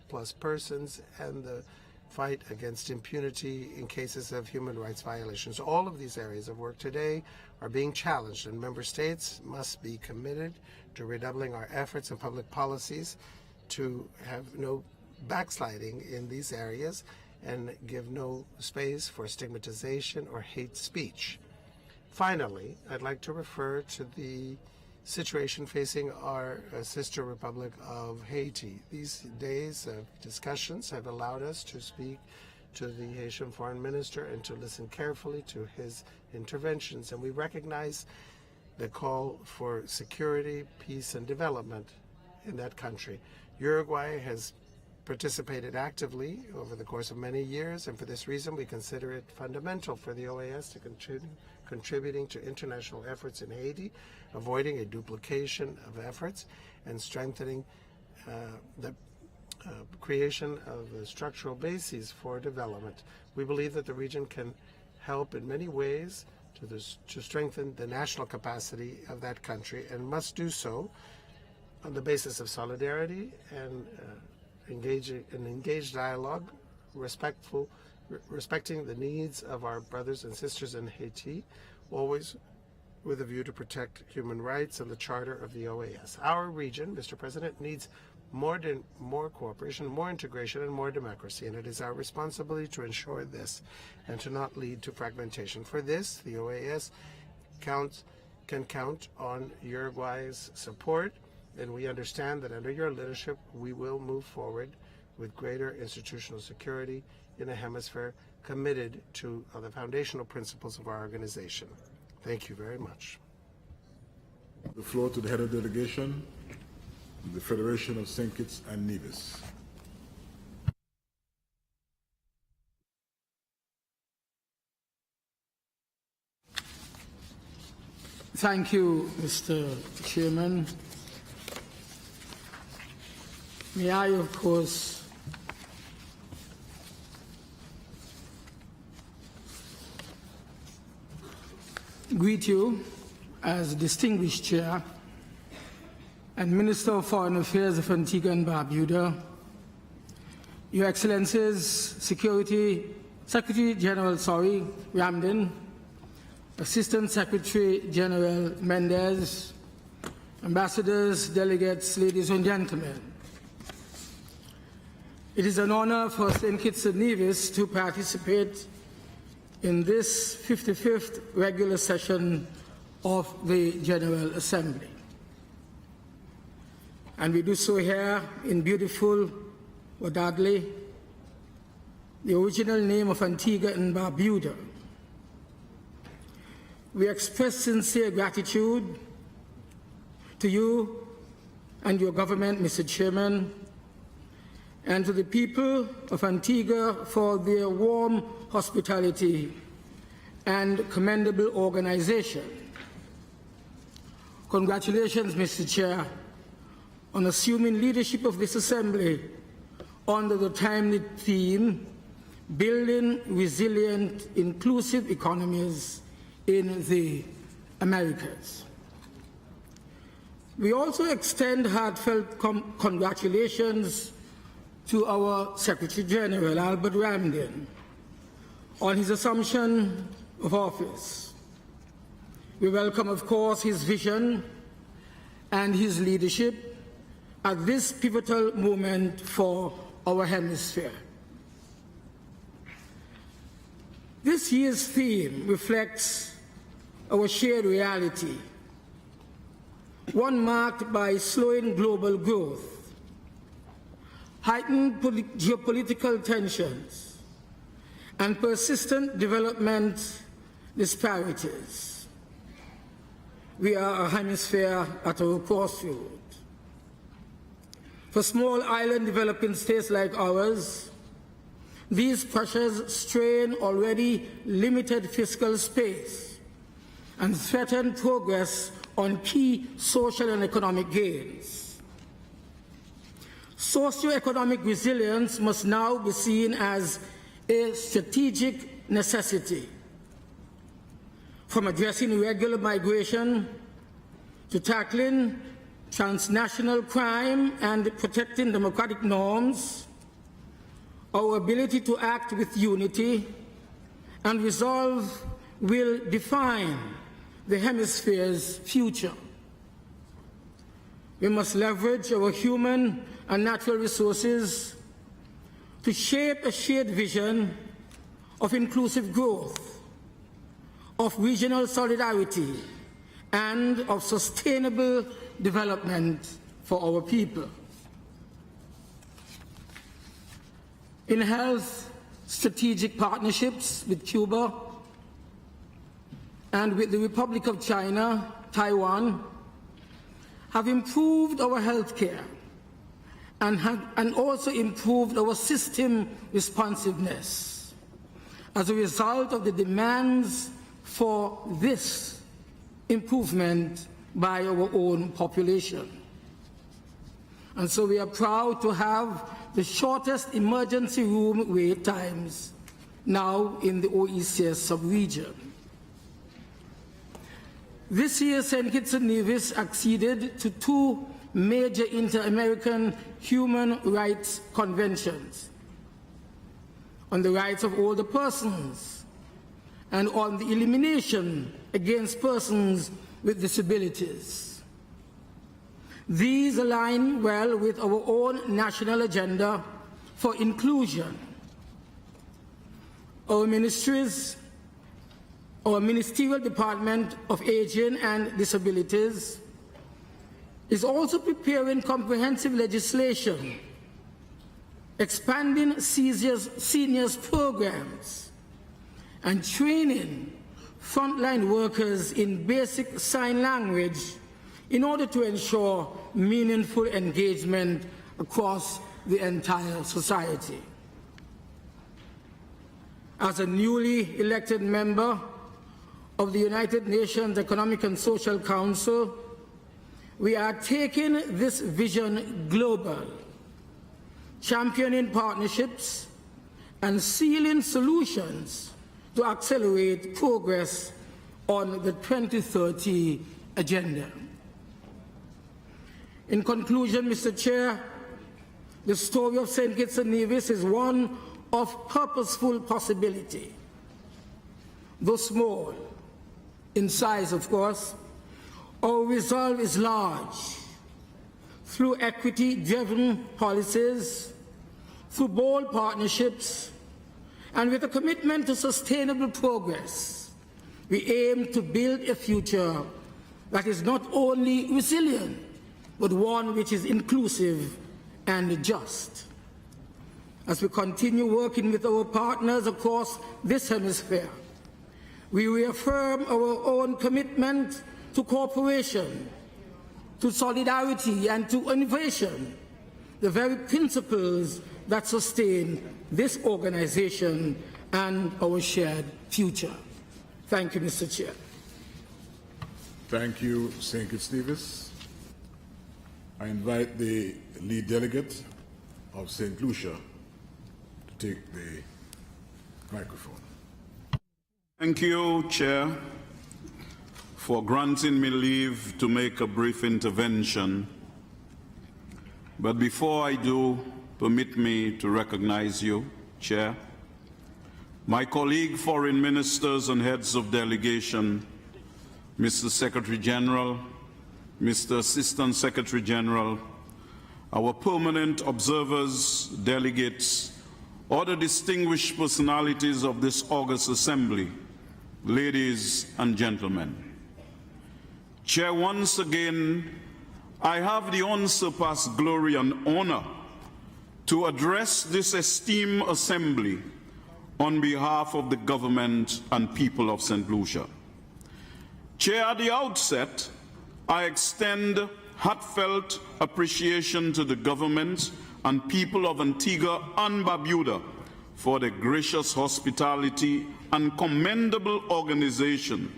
plus persons, and the fight against impunity in cases of human rights violations. All of these areas of work today are being challenged, and member states must be committed to redoubling our efforts and public policies to have no backsliding in these areas and give no space for stigmatization or hate speech. Finally, I'd like to refer to the situation facing our sister republic of Haiti. These days of discussions have allowed us to speak to the Haitian foreign minister and to listen carefully to his interventions. And we recognize the call for security, peace, and development in that country. Uruguay has participated actively over the course of many years, and for this reason we consider it fundamental for the OAS to contributing to international efforts in Haiti, avoiding a duplication of efforts, and strengthening the creation of the structural bases for development. We believe that the region can help in many ways to strengthen the national capacity of that country, and must do so on the basis of solidarity and engaged dialogue, respecting the needs of our brothers and sisters in Haiti, always with a view to protect human rights and the charter of the OAS. Our region, Mr. President, needs more cooperation, more integration, and more democracy, and it is our responsibility to ensure this and to not lead to fragmentation. For this, the OAS can count on Uruguay's support, and we understand that under your leadership, we will move forward with greater institutional security in a hemisphere committed to the foundational principles of our organization. Thank you very much. The floor to the head of delegation, the Federation of St. Kitts and Nevis. Thank you, Mr. Chairman. May I, of course, greet you as distinguished chair and Minister of Foreign Affairs of Antigua and Barbuda, Your Excellencies, Secretary General Ramdin, Assistant Secretary General Mendez, ambassadors, delegates, ladies and gentlemen. It is an honor for St. Kitts and Nevis to participate in this 55th regular session of the General Assembly. And we do so here in beautiful Wadadli, the original name of Antigua and Barbuda. We express sincere gratitude to you and your government, Mr. Chairman, and to the people of Antigua for their warm hospitality and commendable organization. Congratulations, Mr. Chair, on assuming leadership of this Assembly under the timely theme, Building Resilient, Inclusive Economies in the Americas. We also extend heartfelt congratulations to our Secretary General, Albert Ramdin, on his assumption of office. We welcome, of course, his vision and his leadership at this pivotal moment for our hemisphere. This year's theme reflects our shared reality, one marked by slowing global growth, heightened geopolitical tensions, and persistent development disparities. We are a hemisphere at a crossroad. For small island developing states like ours, these pressures strain already limited fiscal space and threaten progress on key social and economic gains. Socioeconomic resilience must now be seen as a strategic necessity, from addressing irregular migration to tackling transnational crime and protecting democratic norms, our ability to act with unity and resolve will define the hemisphere's future. We must leverage our human and natural resources to shape a shared vision of inclusive growth, of regional solidarity, and of sustainable development for our people. In health, strategic partnerships with Cuba and with the Republic of China, Taiwan, have improved our health care and also improved our system responsiveness as a result of the demands for this improvement by our own population. And so we are proud to have the shortest emergency room wait times now in the OECS sub-region. This year, St. Kitts and Nevis acceded to 2 major inter-American human rights conventions on the rights of older persons and on the elimination against persons with disabilities. These align well with our own national agenda for inclusion. Our Ministerial Department of Aging and Disabilities is also preparing comprehensive legislation, expanding seniors programs, and training frontline workers in basic sign language in order to ensure meaningful engagement across the entire society. As a newly elected member of the United Nations Economic and Social Council, we are taking this vision global, championing partnerships and sealing solutions to accelerate progress on the 2030 agenda. In conclusion, Mr. Chair, the story of St. Kitts and Nevis is one of purposeful possibility. Though small in size, of course, our resolve is large. Through equity-driven policies, through bold partnerships, and with a commitment to sustainable progress, we aim to build a future that is not only resilient, but one which is inclusive and just. As we continue working with our partners across this hemisphere, we reaffirm our own commitment to cooperation, to solidarity, and to innovation, the very principles that sustain this organization and our shared future. Thank you, Mr. Chair. Thank you, St. Kitts Nevis. I invite the lead delegate of St. Lucia to take the microphone. Thank you, Chair, for granting me leave to make a brief intervention. But before I do, permit me to recognize you, Chair, my colleague foreign ministers and heads of delegation, Mr. Secretary General, Mr. Assistant Secretary General, our permanent observers, delegates, all the distinguished personalities of this August Assembly, ladies and gentlemen. Chair, once again, I have the unsurpassed glory and honor to address this esteemed Assembly on behalf of the government and people of St. Lucia. Chair, at the outset, I extend heartfelt appreciation to the government and people of Antigua and Barbuda for the gracious hospitality and commendable organization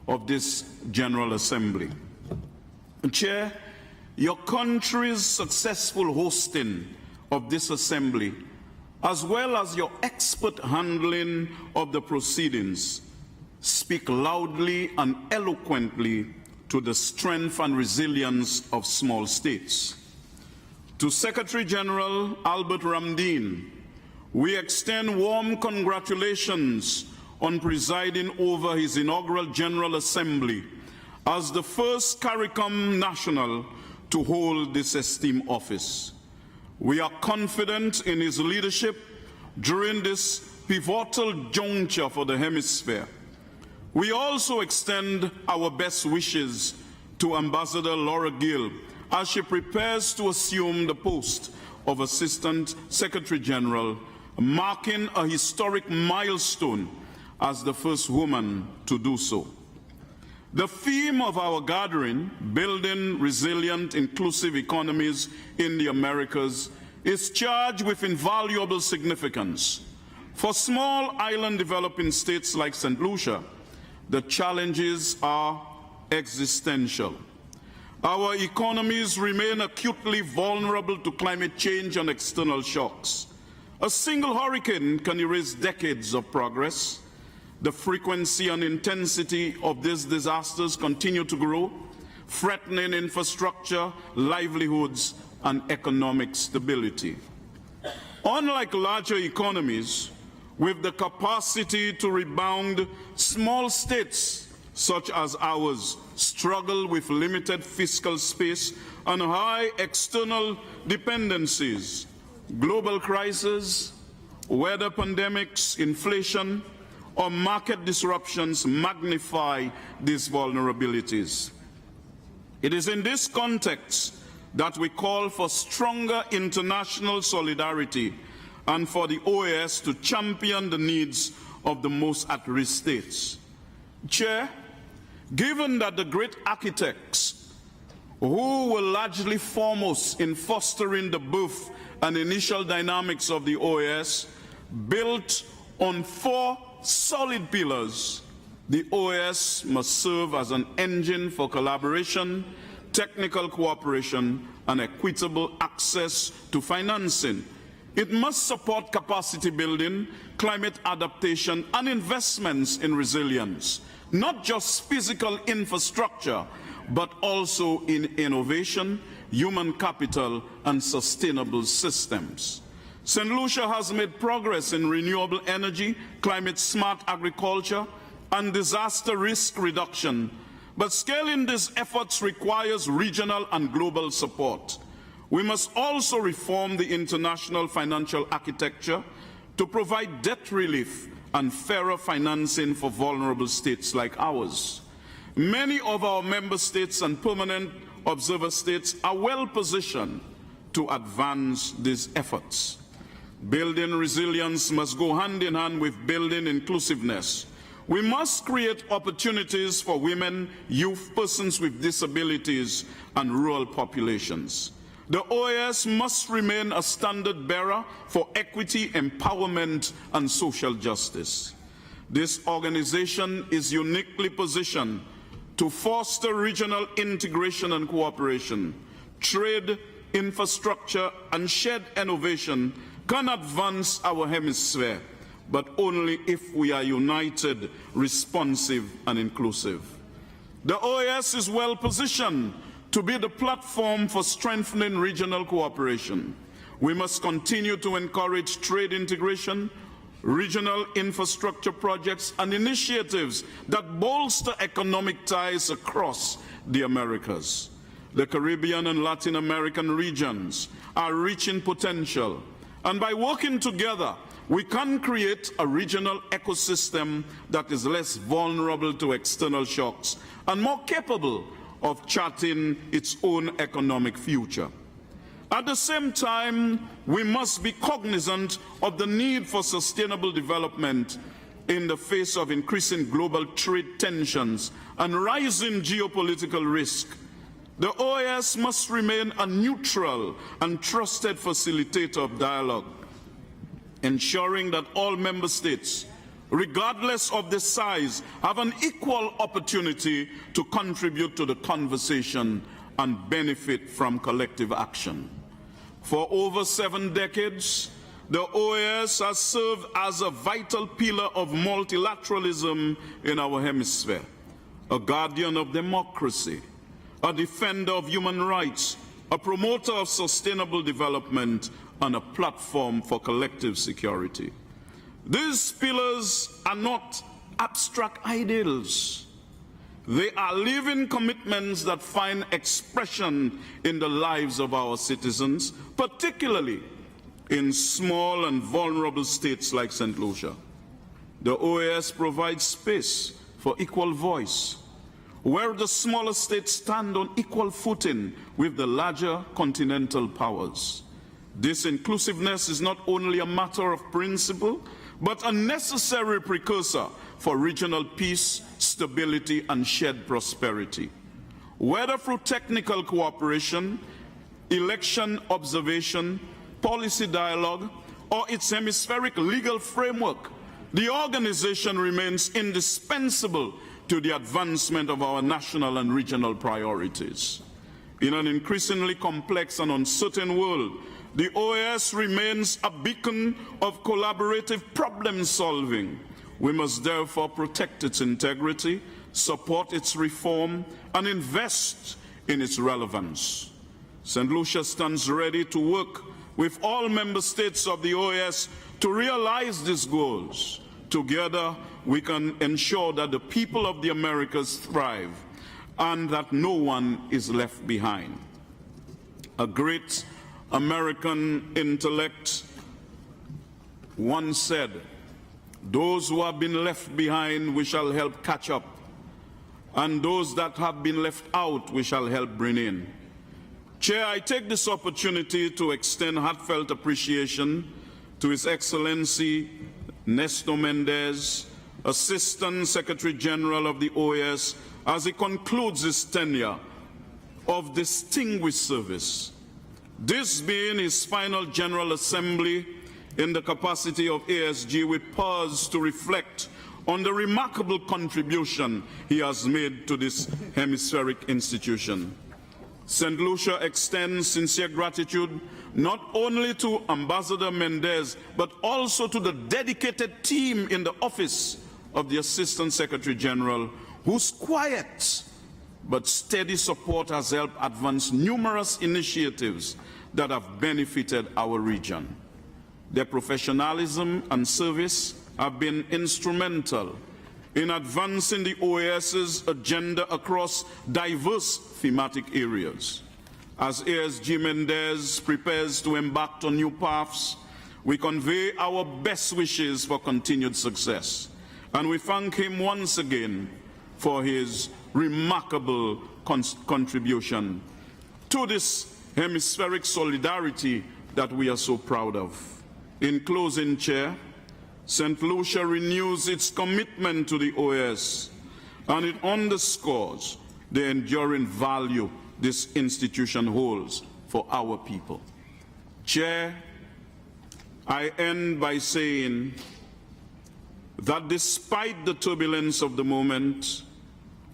of this General Assembly. Chair, your country's successful hosting of this Assembly, as well as your expert handling of the proceedings, speak loudly and eloquently to the strength and resilience of small states. To Secretary General Albert Ramdin, we extend warm congratulations on presiding over his inaugural General Assembly as the first CARICOM national to hold this esteemed office. We are confident in his leadership during this pivotal juncture for the hemisphere. We also extend our best wishes to Ambassador Laura Gill as she prepares to assume the post of Assistant Secretary General, marking a historic milestone as the first woman to do so. The theme of our gathering, Building Resilient, Inclusive Economies in the Americas, is charged with invaluable significance. For small island developing states like St. Lucia, the challenges are existential. Our economies remain acutely vulnerable to climate change and external shocks. A single hurricane can erase decades of progress. The frequency and intensity of these disasters continue to grow, threatening infrastructure, livelihoods, and economic stability. Unlike larger economies with the capacity to rebound, small states such as ours struggle with limited fiscal space and high external dependencies. Global crises, weather pandemics, inflation, or market disruptions magnify these vulnerabilities. It is in this context that we call for stronger international solidarity and for the OAS to champion the needs of the most at-risk states. Chair, given that the great architects who were largely foremost in fostering the birth and initial dynamics of the OAS built on 4 solid pillars, the OAS must serve as an engine for collaboration, technical cooperation, and equitable access to financing. It must support capacity building, climate adaptation, and investments in resilience, not just physical infrastructure, but also in innovation, human capital, and sustainable systems. St. Lucia has made progress in renewable energy, climate-smart agriculture, and disaster risk reduction, but scaling these efforts requires regional and global support. We must also reform the international financial architecture to provide debt relief and fairer financing for vulnerable states like ours. Many of our member states and permanent observer states are well positioned to advance these efforts. Building resilience must go hand in hand with building inclusiveness. We must create opportunities for women, youth, persons with disabilities, and rural populations. The OAS must remain a standard bearer for equity, empowerment, and social justice. This organization is uniquely positioned to foster regional integration and cooperation. Trade, infrastructure, and shared innovation can advance our hemisphere, but only if we are united, responsive, and inclusive. The OAS is well positioned to be the platform for strengthening regional cooperation. We must continue to encourage trade integration, regional infrastructure projects, and initiatives that bolster economic ties across the Americas. The Caribbean and Latin American regions are reaching potential, and by working together, we can create a regional ecosystem that is less vulnerable to external shocks and more capable of charting its own economic future. At the same time, we must be cognizant of the need for sustainable development in the face of increasing global trade tensions and rising geopolitical risk. The OAS must remain a neutral and trusted facilitator of dialogue, ensuring that all member states, regardless of the size, have an equal opportunity to contribute to the conversation and benefit from collective action. For over 7 decades, the OAS has served as a vital pillar of multilateralism in our hemisphere. a guardian of democracy, a defender of human rights, a promoter of sustainable development, and a platform for collective security. These pillars are not abstract ideals. They are living commitments that find expression in the lives of our citizens, particularly in small and vulnerable states like St. Lucia. The OAS provides space for equal voice, where the smaller states stand on equal footing with the larger continental powers. This inclusiveness is not only a matter of principle, but a necessary precursor for regional peace, stability, and shared prosperity. Whether through technical cooperation, election observation, policy dialogue, or its hemispheric legal framework, the organization remains indispensable to the advancement of our national and regional priorities. In an increasingly complex and uncertain world, the OAS remains a beacon of collaborative problem solving. We must therefore protect its integrity, support its reform, and invest in its relevance. St. Lucia stands ready to work with all member states of the OAS to realize these goals. Together, we can ensure that the people of the Americas thrive and that no one is left behind. A great American intellect once said, "Those who have been left behind, we shall help catch up, and those that have been left out, we shall help bring in." Chair, I take this opportunity to extend heartfelt appreciation to His Excellency Nestor Mendez, Assistant Secretary General of the OAS, as he concludes his tenure of distinguished service. This being his final General Assembly in the capacity of ASG, we pause to reflect on the remarkable contribution he has made to this hemispheric institution. St. Lucia extends sincere gratitude not only to Ambassador Mendez, but also to the dedicated team in the office of the Assistant Secretary General, whose quiet but steady support has helped advance numerous initiatives that have benefited our region. Their professionalism and service have been instrumental in advancing the OAS's agenda across diverse thematic areas. As ASG Mendez prepares to embark on new paths, we convey our best wishes for continued success. And we thank him once again for his remarkable contribution to this hemispheric solidarity that we are so proud of. In closing, Chair, St. Lucia renews its commitment to the OAS, and it underscores the enduring value this institution holds for our people. Chair, I end by saying that despite the turbulence of the moment,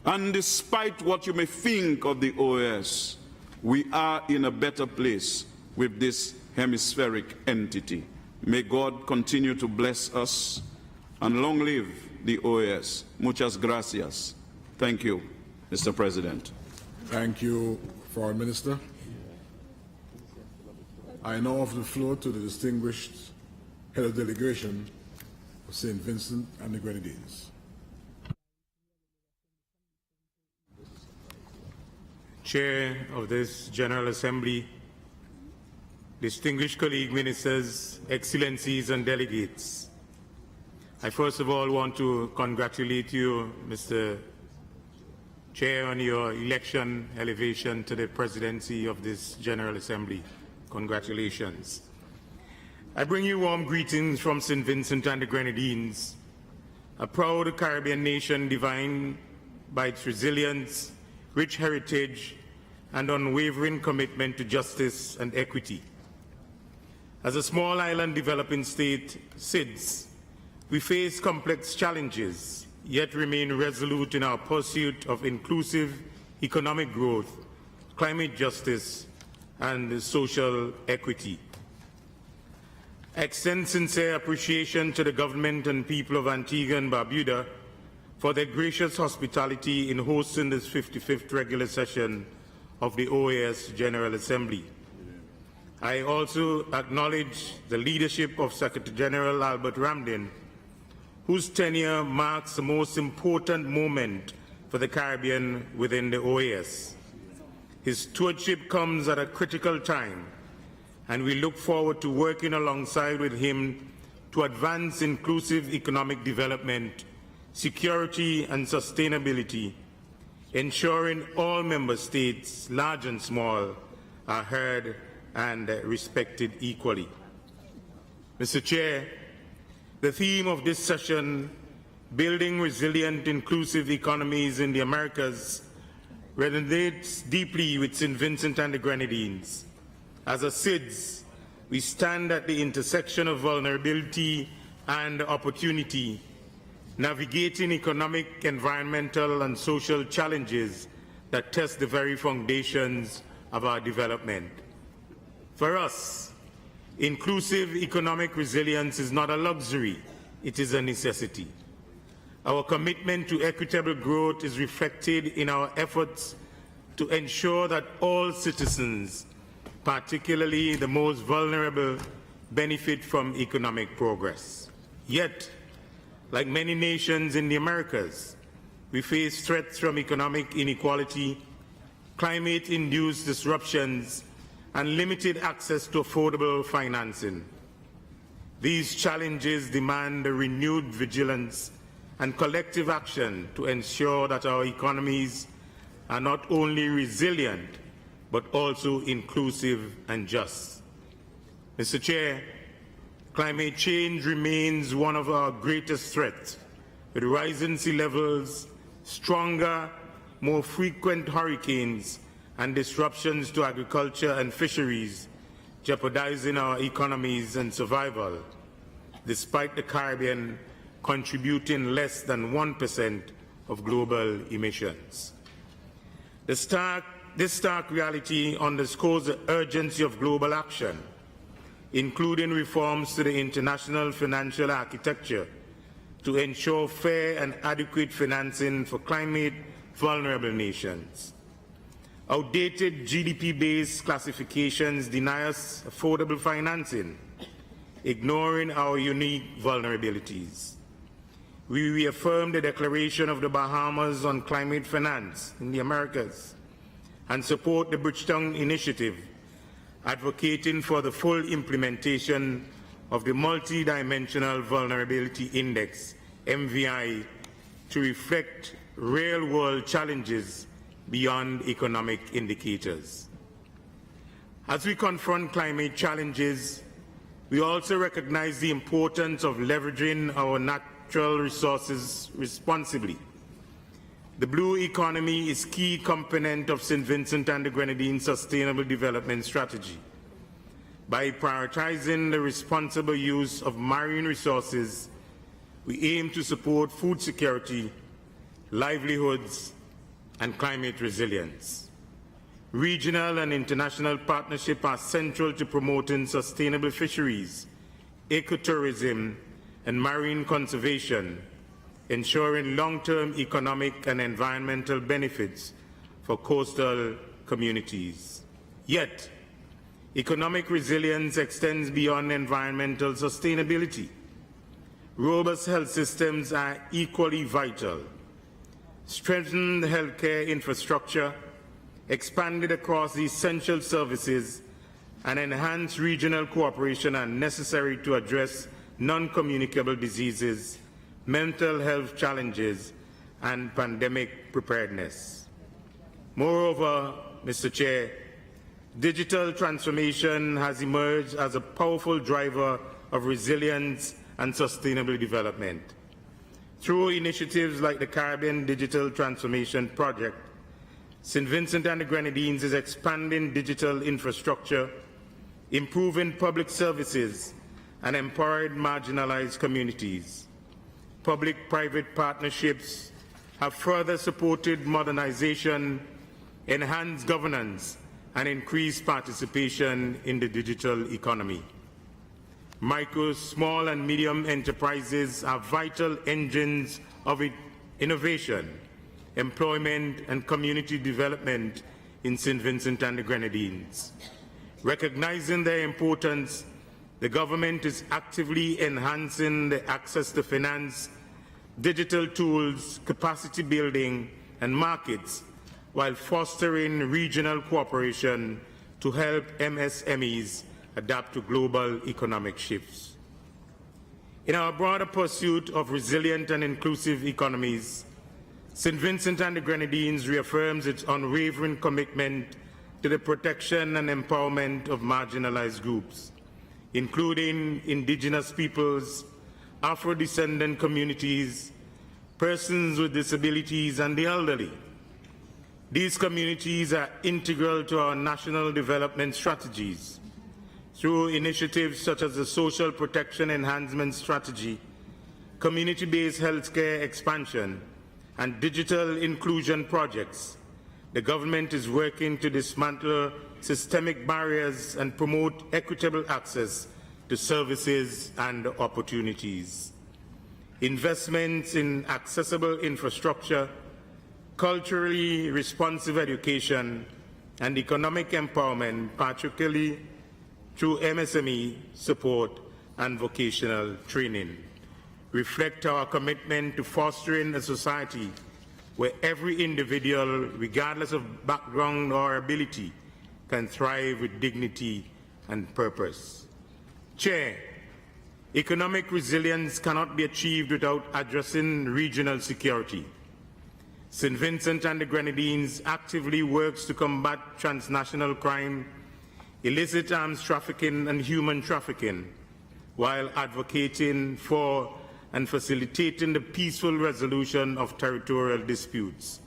and despite what you may think of the OAS, we are in a better place with this hemispheric entity. May God continue to bless us, and long live the OAS. Muchas gracias. Thank you, Mr. President. Thank you, Foreign Minister. I now offer the floor to the distinguished head of delegation of St. Vincent and the Grenadines. Chair of this General Assembly, distinguished colleague ministers, excellencies and delegates, I first of all want to congratulate you, Mr. Chair, on your election elevation to the presidency of this General Assembly. Congratulations. I bring you warm greetings from St. Vincent and the Grenadines, a proud Caribbean nation defined by its resilience, rich heritage, and unwavering commitment to justice and equity. As a small island developing state, SIDS, we face complex challenges, yet remain resolute in our pursuit of inclusive economic growth, climate justice, and social equity. I extend sincere appreciation to the government and people of Antigua and Barbuda for their gracious hospitality in hosting this 55th regular session of the OAS General Assembly. I also acknowledge the leadership of Secretary General Albert Ramdin, whose tenure marks the most important moment for the Caribbean within the OAS. His stewardship comes at a critical time, and we look forward to working alongside with him to advance inclusive economic development, security and sustainability, ensuring all member states, large and small, are heard and respected equally. Mr. Chair, the theme of this session, Building Resilient Inclusive Economies in the Americas, resonates deeply with St. Vincent and the Grenadines. As a SIDS, we stand at the intersection of vulnerability and opportunity, navigating economic, environmental, and social challenges that test the very foundations of our development. For us, inclusive economic resilience is not a luxury, it is a necessity. Our commitment to equitable growth is reflected in our efforts to ensure that all citizens, particularly the most vulnerable, benefit from economic progress. Yet, like many nations in the Americas, we face threats from economic inequality, climate-induced disruptions, and limited access to affordable financing. These challenges demand a renewed vigilance and collective action to ensure that our economies are not only resilient, but also inclusive and just. Mr. Chair, climate change remains one of our greatest threats, with rising sea levels, stronger, more frequent hurricanes, and disruptions to agriculture and fisheries, jeopardizing our economies and survival, despite the Caribbean contributing less than 1% of global emissions. This stark reality underscores the urgency of global action, including reforms to the international financial architecture to ensure fair and adequate financing for climate-vulnerable nations. Outdated GDP-based classifications deny us affordable financing, ignoring our unique vulnerabilities. We reaffirm the Declaration of the Bahamas on Climate Finance in the Americas and support the Bridgetown Initiative, advocating for the full implementation of the Multidimensional Vulnerability Index, MVI, to reflect real-world challenges beyond economic indicators. As we confront climate challenges, we also recognize the importance of leveraging our natural resources responsibly. The blue economy is a key component of St. Vincent and the Grenadines' Sustainable Development Strategy. By prioritizing the responsible use of marine resources, we aim to support food security, livelihoods, and climate resilience. Regional and international partnerships are central to promoting sustainable fisheries, ecotourism, and marine conservation, ensuring long-term economic and environmental benefits for coastal communities. Yet, economic resilience extends beyond environmental sustainability. Robust health systems are equally vital. Strengthened healthcare infrastructure, expanded across the essential services, and enhanced regional cooperation are necessary to address non-communicable diseases, mental health challenges, and pandemic preparedness. Moreover, Mr. Chair, digital transformation has emerged as a powerful driver of resilience and sustainable development. Through initiatives like the Caribbean Digital Transformation Project, St. Vincent and the Grenadines is expanding digital infrastructure, improving public services, and empowering marginalized communities. Public-private partnerships have further supported modernization, enhanced governance, and increased participation in the digital economy. Micro, small, and medium enterprises are vital engines of innovation, employment, and community development in St. Vincent and the Grenadines. Recognizing their importance, the government is actively enhancing the access to finance, digital tools, capacity building, and markets, while fostering regional cooperation to help MSMEs adapt to global economic shifts. In our broader pursuit of resilient and inclusive economies, St. Vincent and the Grenadines reaffirms its unwavering commitment to the protection and empowerment of marginalized groups, including indigenous peoples, Afro-descendant communities, persons with disabilities, and the elderly. These communities are integral to our national development strategies. Through initiatives such as the Social Protection Enhancement Strategy, community-based healthcare expansion, and digital inclusion projects, the government is working to dismantle systemic barriers and promote equitable access to services and opportunities. Investments in accessible infrastructure, culturally responsive education, and economic empowerment, particularly through MSME support and vocational training, reflect our commitment to fostering a society where every individual, regardless of background or ability, can thrive with dignity and purpose. Chair, economic resilience cannot be achieved without addressing regional security. St. Vincent and the Grenadines actively works to combat transnational crime, illicit arms trafficking, and human trafficking, while advocating for and facilitating the peaceful resolution of territorial disputes.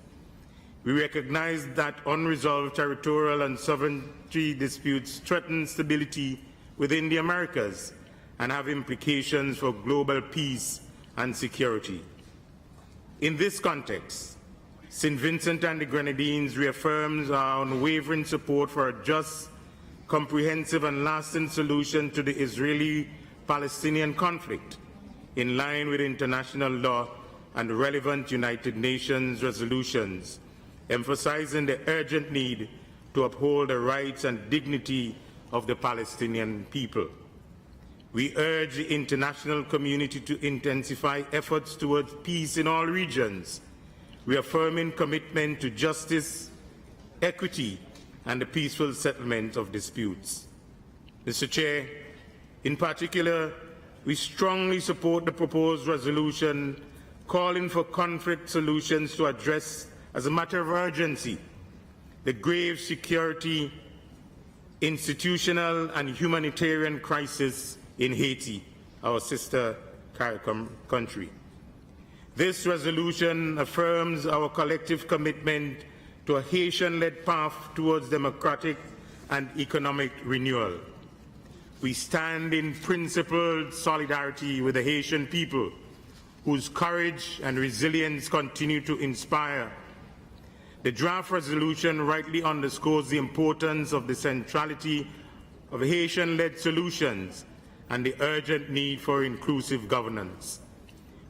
We recognize that unresolved territorial and sovereignty disputes threaten stability within the Americas and have implications for global peace and security. In this context, St. Vincent and the Grenadines reaffirms our unwavering support for a just, comprehensive, and lasting solution to the Israeli-Palestinian conflict, in line with international law and relevant United Nations resolutions, emphasizing the urgent need to uphold the rights and dignity of the Palestinian people. We urge the international community to intensify efforts towards peace in all regions, reaffirming commitment to justice, equity, and the peaceful settlement of disputes. Mr. Chair, in particular, we strongly support the proposed resolution calling for conflict solutions to address, as a matter of urgency, the grave security, institutional, and humanitarian crisis in Haiti, our sister CARICOM country. This resolution affirms our collective commitment to a Haitian-led path towards democratic and economic renewal. We stand in principled solidarity with the Haitian people, whose courage and resilience continue to inspire. The draft resolution rightly underscores the importance of the centrality of Haitian-led solutions and the urgent need for inclusive governance.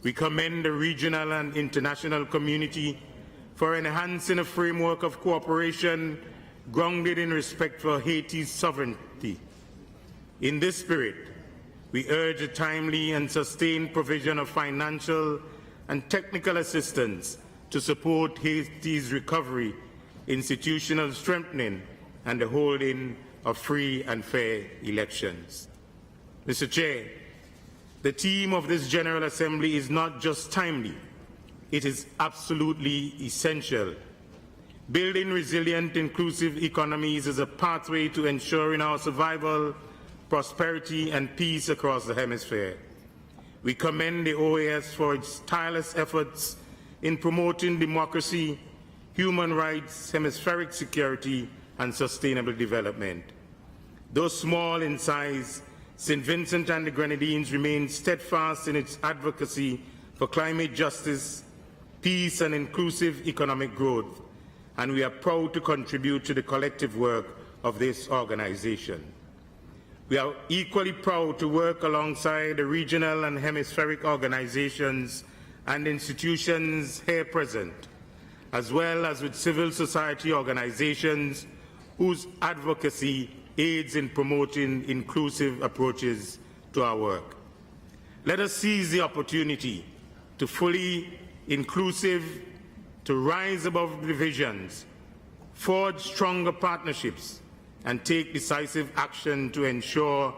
We commend the regional and international community for enhancing a framework of cooperation grounded in respect for Haiti's sovereignty. In this spirit, we urge a timely and sustained provision of financial and technical assistance to support Haiti's recovery, institutional strengthening, and the holding of free and fair elections. Mr. Chair, the theme of this General Assembly is not just timely, it is absolutely essential. Building resilient, inclusive economies is a pathway to ensuring our survival, prosperity, and peace across the hemisphere. We commend the OAS for its tireless efforts in promoting democracy, human rights, hemispheric security, and sustainable development. Though small in size, St. Vincent and the Grenadines remain steadfast in its advocacy for climate justice, peace, and inclusive economic growth, and we are proud to contribute to the collective work of this organization. We are equally proud to work alongside the regional and hemispheric organizations and institutions here present, as well as with civil society organizations whose advocacy aids in promoting inclusive approaches to our work. Let us seize the opportunity to fully inclusive, to rise above divisions, forge stronger partnerships, and take decisive action to ensure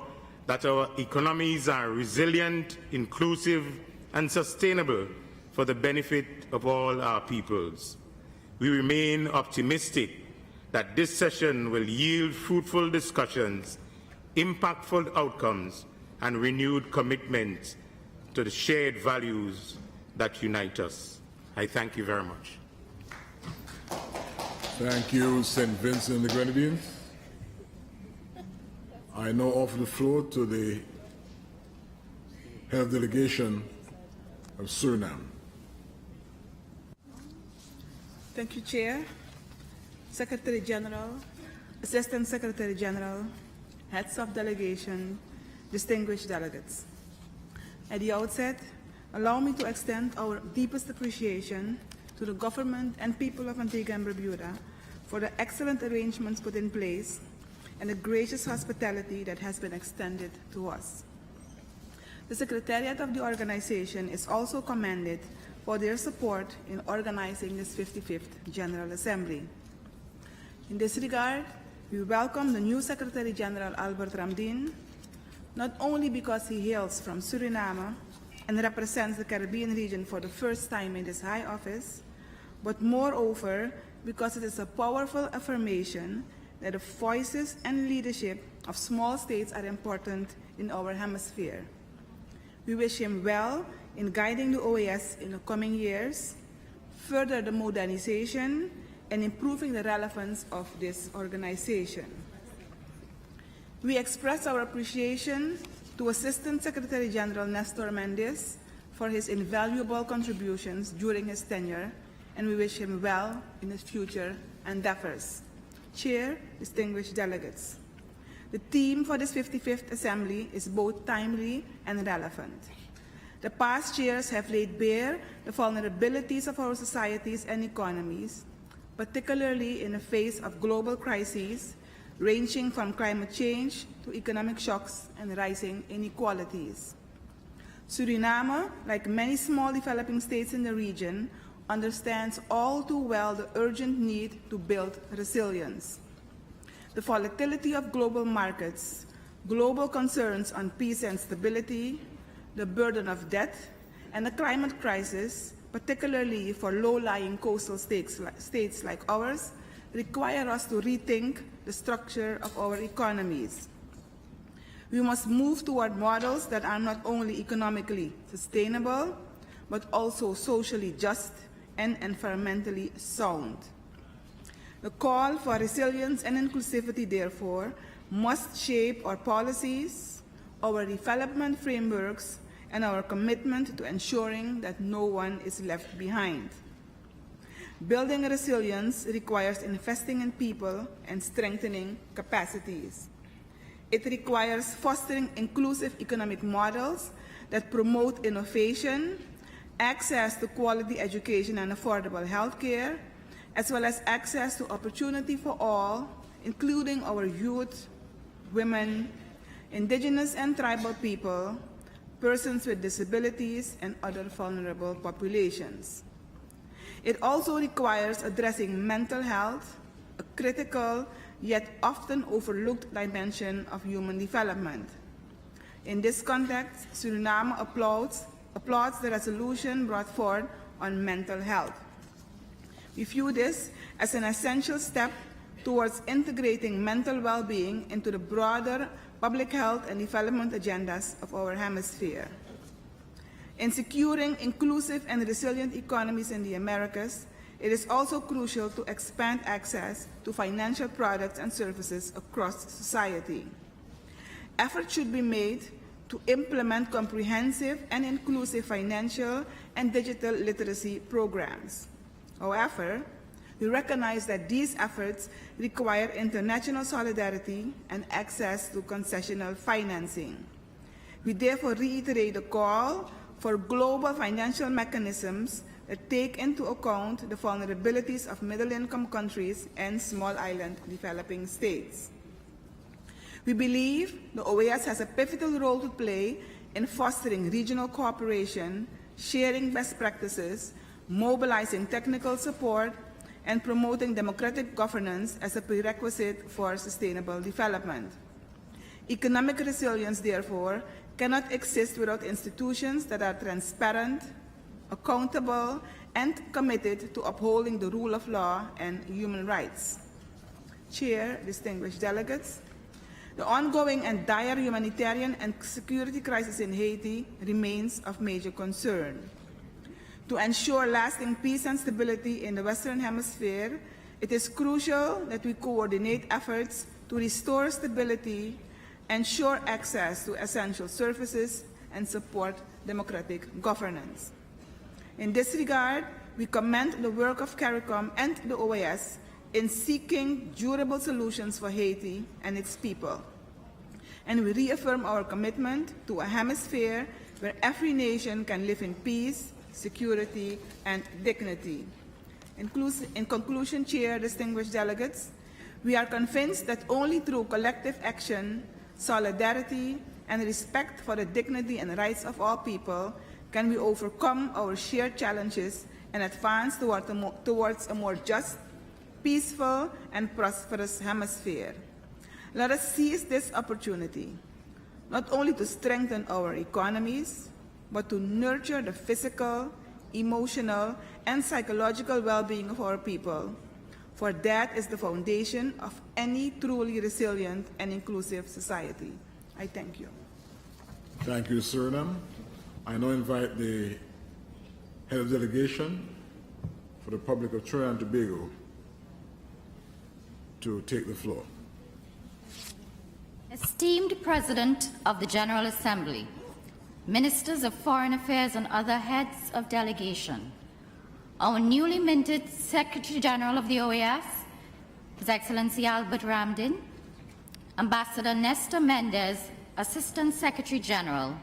that our economies are resilient, inclusive, and sustainable for the benefit of all our peoples. We remain optimistic that this session will yield fruitful discussions, impactful outcomes, and renewed commitment to the shared values that unite us. I thank you very much. Thank you, St. Vincent and the Grenadines. I now offer the floor to the head of delegation of Suriname. Thank you, Chair, Secretary General, Assistant Secretary General, heads of delegation, distinguished delegates. At the outset, allow me to extend our deepest appreciation to the government and people of Antigua and Barbuda for the excellent arrangements put in place and the gracious hospitality that has been extended to us. The Secretariat of the organization is also commended for their support in organizing this 55th General Assembly. In this regard, we welcome the new Secretary General Albert Ramdin, not only because he hails from Suriname and represents the Caribbean region for the first time in this high office, but moreover because it is a powerful affirmation that the voices and leadership of small states are important in our hemisphere. We wish him well in guiding the OAS in the coming years, further the modernization and improving the relevance of this organization. We express our appreciation to Assistant Secretary General Nestor Mendes for his invaluable contributions during his tenure, and we wish him well in his future endeavors. Chair, distinguished delegates, the theme for this 55th Assembly is both timely and relevant. The past years have laid bare the vulnerabilities of our societies and economies, particularly in the face of global crises ranging from climate change to economic shocks and rising inequalities. Suriname, like many small developing states in the region, understands all too well the urgent need to build resilience. The volatility of global markets, global concerns on peace and stability, the burden of debt, and the climate crisis, particularly for low-lying coastal states like ours, require us to rethink the structure of our economies. We must move toward models that are not only economically sustainable, but also socially just and environmentally sound. The call for resilience and inclusivity, therefore, must shape our policies, our development frameworks, and our commitment to ensuring that no one is left behind. Building resilience requires investing in people and strengthening capacities. It requires fostering inclusive economic models that promote innovation, access to quality education and affordable health care, as well as access to opportunity for all, including our youth, women, indigenous and tribal people, persons with disabilities, and other vulnerable populations. It also requires addressing mental health, a critical yet often overlooked dimension of human development. In this context, Suriname applauds the resolution brought forth on mental health. We view this as an essential step towards integrating mental well-being into the broader public health and development agendas of our hemisphere. In securing inclusive and resilient economies in the Americas, it is also crucial to expand access to financial products and services across society. Efforts should be made to implement comprehensive and inclusive financial and digital literacy programs. However, we recognize that these efforts require international solidarity and access to concessional financing. We therefore reiterate the call for global financial mechanisms that take into account the vulnerabilities of middle-income countries and small island developing states. We believe the OAS has a pivotal role to play in fostering regional cooperation, sharing best practices, mobilizing technical support, and promoting democratic governance as a prerequisite for sustainable development. Economic resilience, therefore, cannot exist without institutions that are transparent, accountable, and committed to upholding the rule of law and human rights. Chair, distinguished delegates, the ongoing and dire humanitarian and security crisis in Haiti remains of major concern. To ensure lasting peace and stability in the Western Hemisphere, it is crucial that we coordinate efforts to restore stability, ensure access to essential services, and support democratic governance. In this regard, we commend the work of CARICOM and the OAS in seeking durable solutions for Haiti and its people. And we reaffirm our commitment to a hemisphere where every nation can live in peace, security, and dignity. In conclusion, Chair, distinguished delegates, we are convinced that only through collective action, solidarity, and respect for the dignity and rights of all people can we overcome our shared challenges and advance towards a more just, peaceful, and prosperous hemisphere. Let us seize this opportunity, not only to strengthen our economies, but to nurture the physical, emotional, and psychological well-being of our people, for that is the foundation of any truly resilient and inclusive society. I thank you. Thank you, Suriname. I now invite the head of delegation for the Republic of Trinidad and Tobago to take the floor. Esteemed President of the General Assembly, Ministers of Foreign Affairs and other heads of delegation, our newly minted Secretary General of the OAS, His Excellency Albert Ramdin, Ambassador Nestor Mendez, Assistant Secretary General,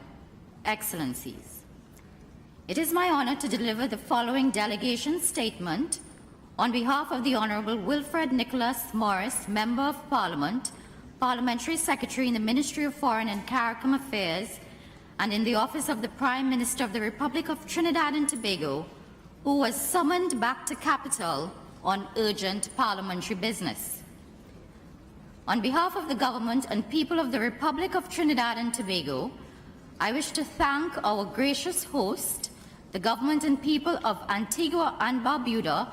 Excellencies. It is my honor to deliver the following delegation statement on behalf of the Honorable Wilfred Nicholas Morris, Member of Parliament, Parliamentary Secretary in the Ministry of Foreign and CARICOM Affairs, and in the Office of the Prime Minister of the Republic of Trinidad and Tobago, who was summoned back to Capital on urgent parliamentary business. On behalf of the government and people of the Republic of Trinidad and Tobago, I wish to thank our gracious host, the government and people of Antigua and Barbuda,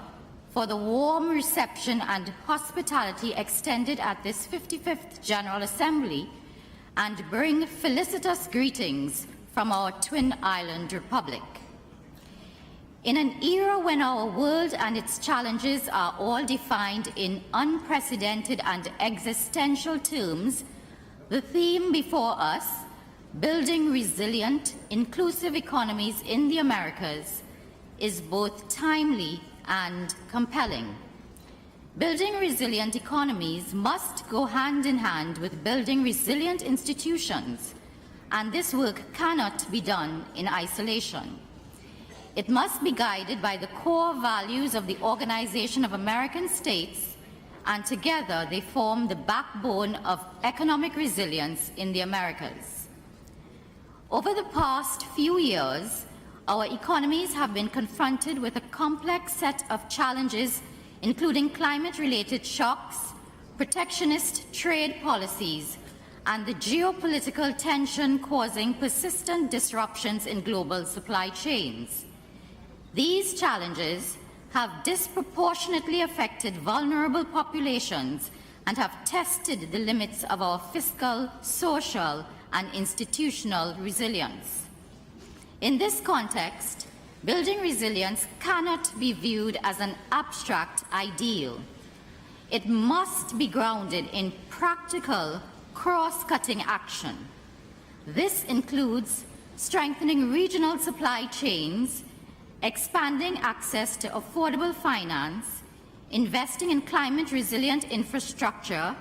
for the warm reception and hospitality extended at this 55th General Assembly, and bring felicitous greetings from our twin island republic. In an era when our world and its challenges are all defined in unprecedented and existential terms, the theme before us, building resilient, inclusive economies in the Americas, is both timely and compelling. Building resilient economies must go hand in hand with building resilient institutions, and this work cannot be done in isolation. It must be guided by the core values of the Organization of American States, and together they form the backbone of economic resilience in the Americas. Over the past few years, our economies have been confronted with a complex set of challenges, including climate-related shocks, protectionist trade policies, and the geopolitical tension causing persistent disruptions in global supply chains. These challenges have disproportionately affected vulnerable populations and have tested the limits of our fiscal, social, and institutional resilience. In this context, building resilience cannot be viewed as an abstract ideal. It must be grounded in practical, cross-cutting action. This includes strengthening regional supply chains, expanding access to affordable finance, investing in climate-resilient infrastructure,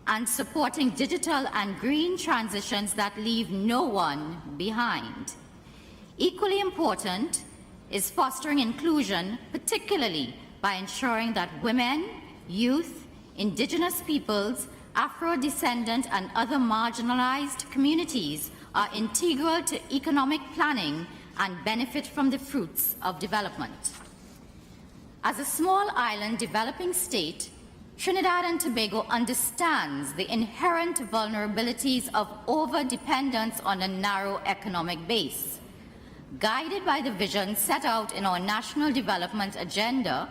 and supporting digital and green transitions that leave no one behind. Equally important is fostering inclusion, particularly by ensuring that women, youth, indigenous peoples, Afro-descendant and other marginalized communities are integral to economic planning and benefit from the fruits of development. As a small island developing state, Trinidad and Tobago understands the inherent vulnerabilities of over-dependence on a narrow economic base. Guided by the vision set out in our National Development Agenda,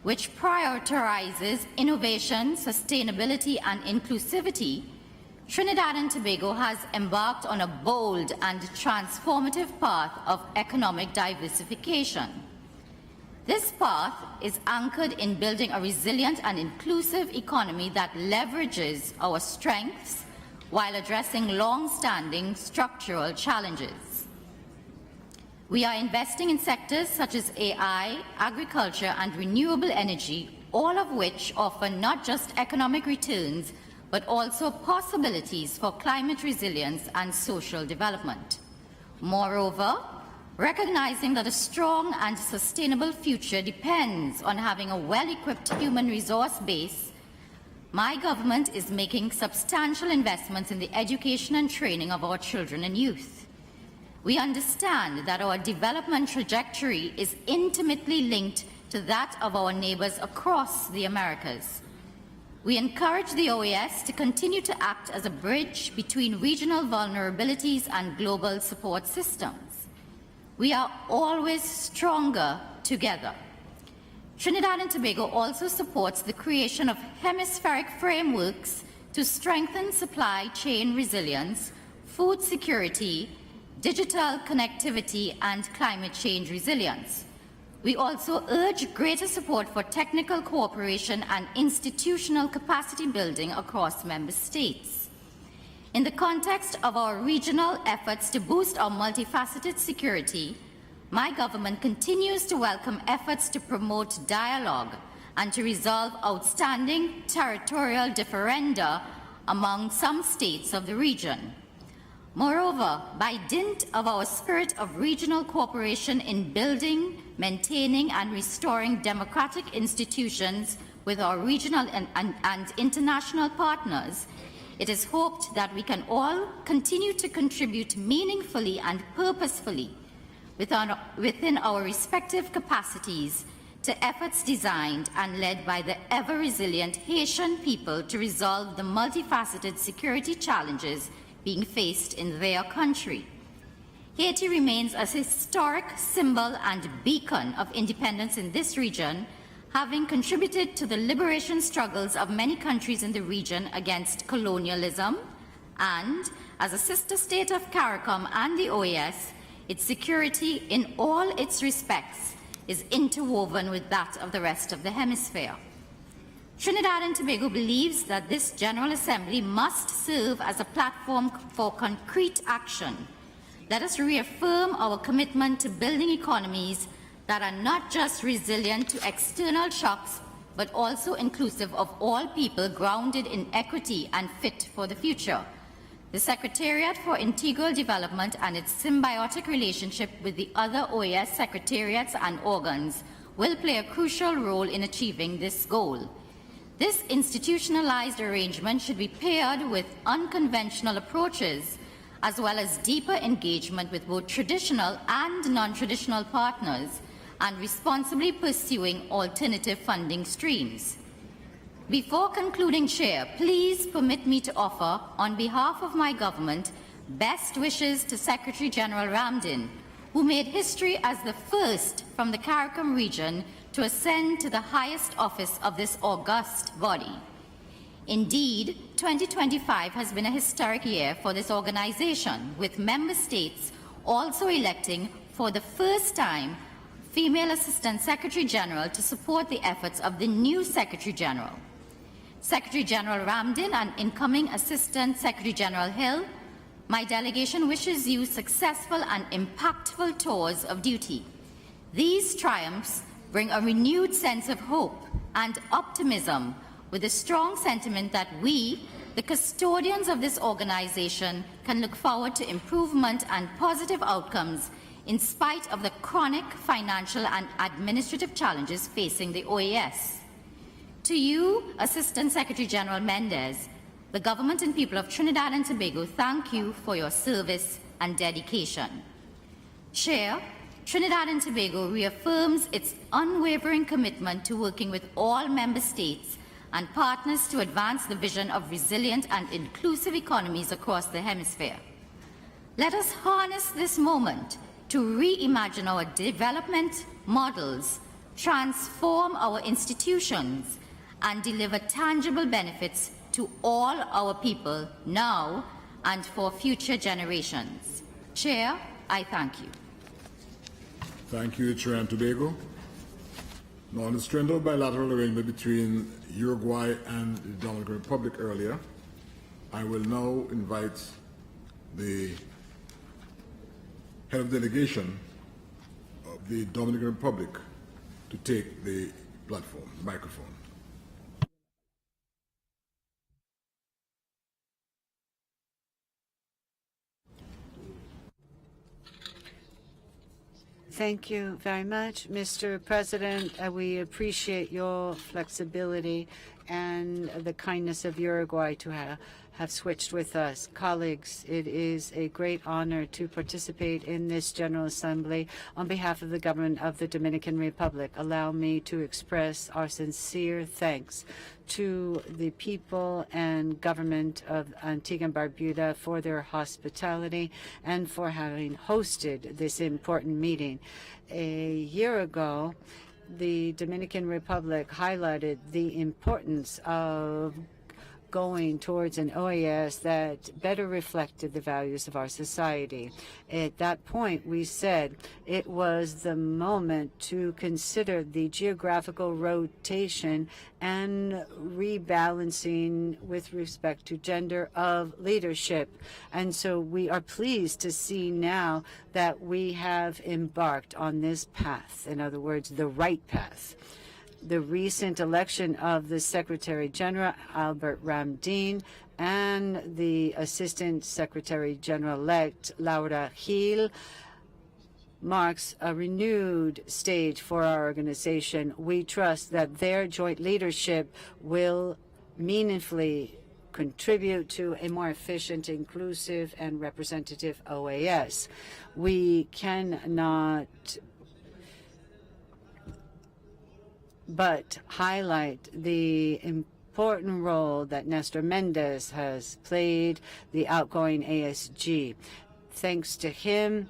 which prioritizes innovation, sustainability, and inclusivity, Trinidad and Tobago has embarked on a bold and transformative path of economic diversification. This path is anchored in building a resilient and inclusive economy that leverages our strengths while addressing long-standing structural challenges. We are investing in sectors such as AI, agriculture, and renewable energy, all of which offer not just economic returns, but also possibilities for climate resilience and social development. Moreover, recognizing that a strong and sustainable future depends on having a well-equipped human resource base, my government is making substantial investments in the education and training of our children and youth. We understand that our development trajectory is intimately linked to that of our neighbors across the Americas. We encourage the OAS to continue to act as a bridge between regional vulnerabilities and global support systems. We are always stronger together. Trinidad and Tobago also supports the creation of hemispheric frameworks to strengthen supply chain resilience, food security, digital connectivity, and climate change resilience. We also urge greater support for technical cooperation and institutional capacity building across member states. In the context of our regional efforts to boost our multifaceted security, my government continues to welcome efforts to promote dialogue and to resolve outstanding territorial differenda among some states of the region. Moreover, by dint of our spirit of regional cooperation in building, maintaining, and restoring democratic institutions with our regional and international partners, it is hoped that we can all continue to contribute meaningfully and purposefully within our respective capacities to efforts designed and led by the ever-resilient Haitian people to resolve the multifaceted security challenges being faced in their country. Haiti remains a historic symbol and beacon of independence in this region, having contributed to the liberation struggles of many countries in the region against colonialism, and, as a sister state of CARICOM and the OAS, its security in all its respects is interwoven with that of the rest of the hemisphere. Trinidad and Tobago believes that this General Assembly must serve as a platform for concrete action. Let us reaffirm our commitment to building economies that are not just resilient to external shocks, but also inclusive of all people, grounded in equity and fit for the future. The Secretariat for Integral Development and its symbiotic relationship with the other OAS secretariats and organs will play a crucial role in achieving this goal. This institutionalized arrangement should be paired with unconventional approaches, as well as deeper engagement with both traditional and non-traditional partners, and responsibly pursuing alternative funding streams. Before concluding, Chair, please permit me to offer, on behalf of my government, best wishes to Secretary General Ramdin, who made history as the first from the CARICOM region to ascend to the highest office of this august body. Indeed, 2025 has been a historic year for this organization, with member states also electing for the first time female Assistant Secretary General to support the efforts of the new Secretary General. Secretary General Ramdin and incoming Assistant Secretary General Hill, my delegation wishes you successful and impactful tours of duty. These triumphs bring a renewed sense of hope and optimism, with a strong sentiment that we, the custodians of this organization, can look forward to improvement and positive outcomes in spite of the chronic financial and administrative challenges facing the OAS. To you, Assistant Secretary General Mendez, the government and people of Trinidad and Tobago thank you for your service and dedication. Chair, Trinidad and Tobago reaffirms its unwavering commitment to working with all member states and partners to advance the vision of resilient and inclusive economies across the hemisphere. Let us harness this moment to reimagine our development models, transform our institutions, and deliver tangible benefits to all our people now and for future generations. Chair, I thank you. Thank you, Trinidad and Tobago. Now, on the strength of bilateral arrangement between Uruguay and the Dominican Republic earlier, I will now invite the head of delegation of the Dominican Republic to take the platform, microphone. Thank you very much, Mr. President. We appreciate your flexibility and the kindness of Uruguay to have switched with us. Colleagues, it is a great honor to participate in this General Assembly on behalf of the government of the Dominican Republic. Allow me to express our sincere thanks to the people and government of Antigua and Barbuda for their hospitality and for having hosted this important meeting. A year ago, the Dominican Republic highlighted the importance of going towards an OAS that better reflected the values of our society. At that point, we said it was the moment to consider the geographical rotation and rebalancing with respect to gender of leadership. And so we are pleased to see now that we have embarked on this path, in other words, the right path. The recent election of the Secretary General, Albert Ramdin, and the Assistant Secretary General-elect, Laura Gil, marks a renewed stage for our organization. We trust that their joint leadership will meaningfully contribute to a more efficient, inclusive, and representative OAS. We cannot but highlight the important role that Nestor Mendez has played, the outgoing ASG. Thanks to him,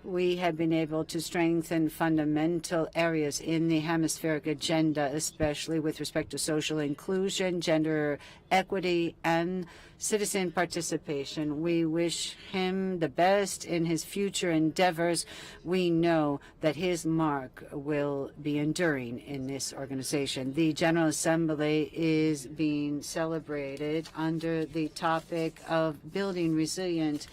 we have been able to strengthen fundamental areas in the hemispheric agenda, especially with respect to social inclusion, gender equity, and citizen participation. We wish him the best in his future endeavors. We know that his mark will be enduring in this organization. The General Assembly is being celebrated under the topic of building resilient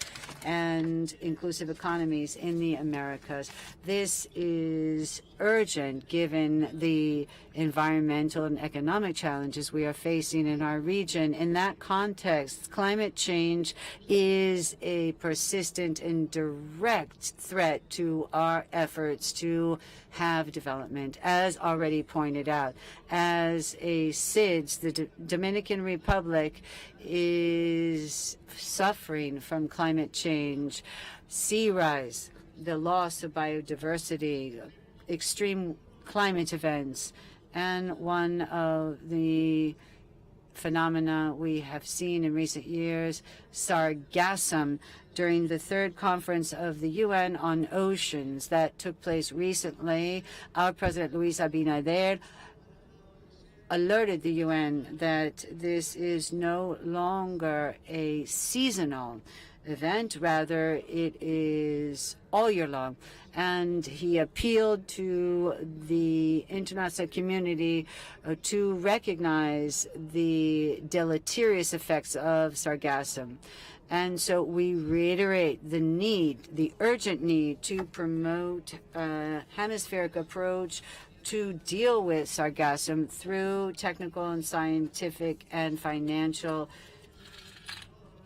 and inclusive economies in the Americas. This is urgent given the environmental and economic challenges we are facing in our region. In that context, climate change is a persistent and direct threat to our efforts to have development, as already pointed out. As a SIDS, the Dominican Republic is suffering from climate change, sea rise, the loss of biodiversity, extreme climate events, and one of the phenomena we have seen in recent years, sargassum, during the third conference of the UN on oceans that took place recently. Our President Luis Abinader alerted the UN that this is no longer a seasonal event, rather it is all year long. And he appealed to the international community to recognize the deleterious effects of sargassum. And so we reiterate the need, the urgent need to promote a hemispheric approach to deal with sargassum through technical and scientific and financial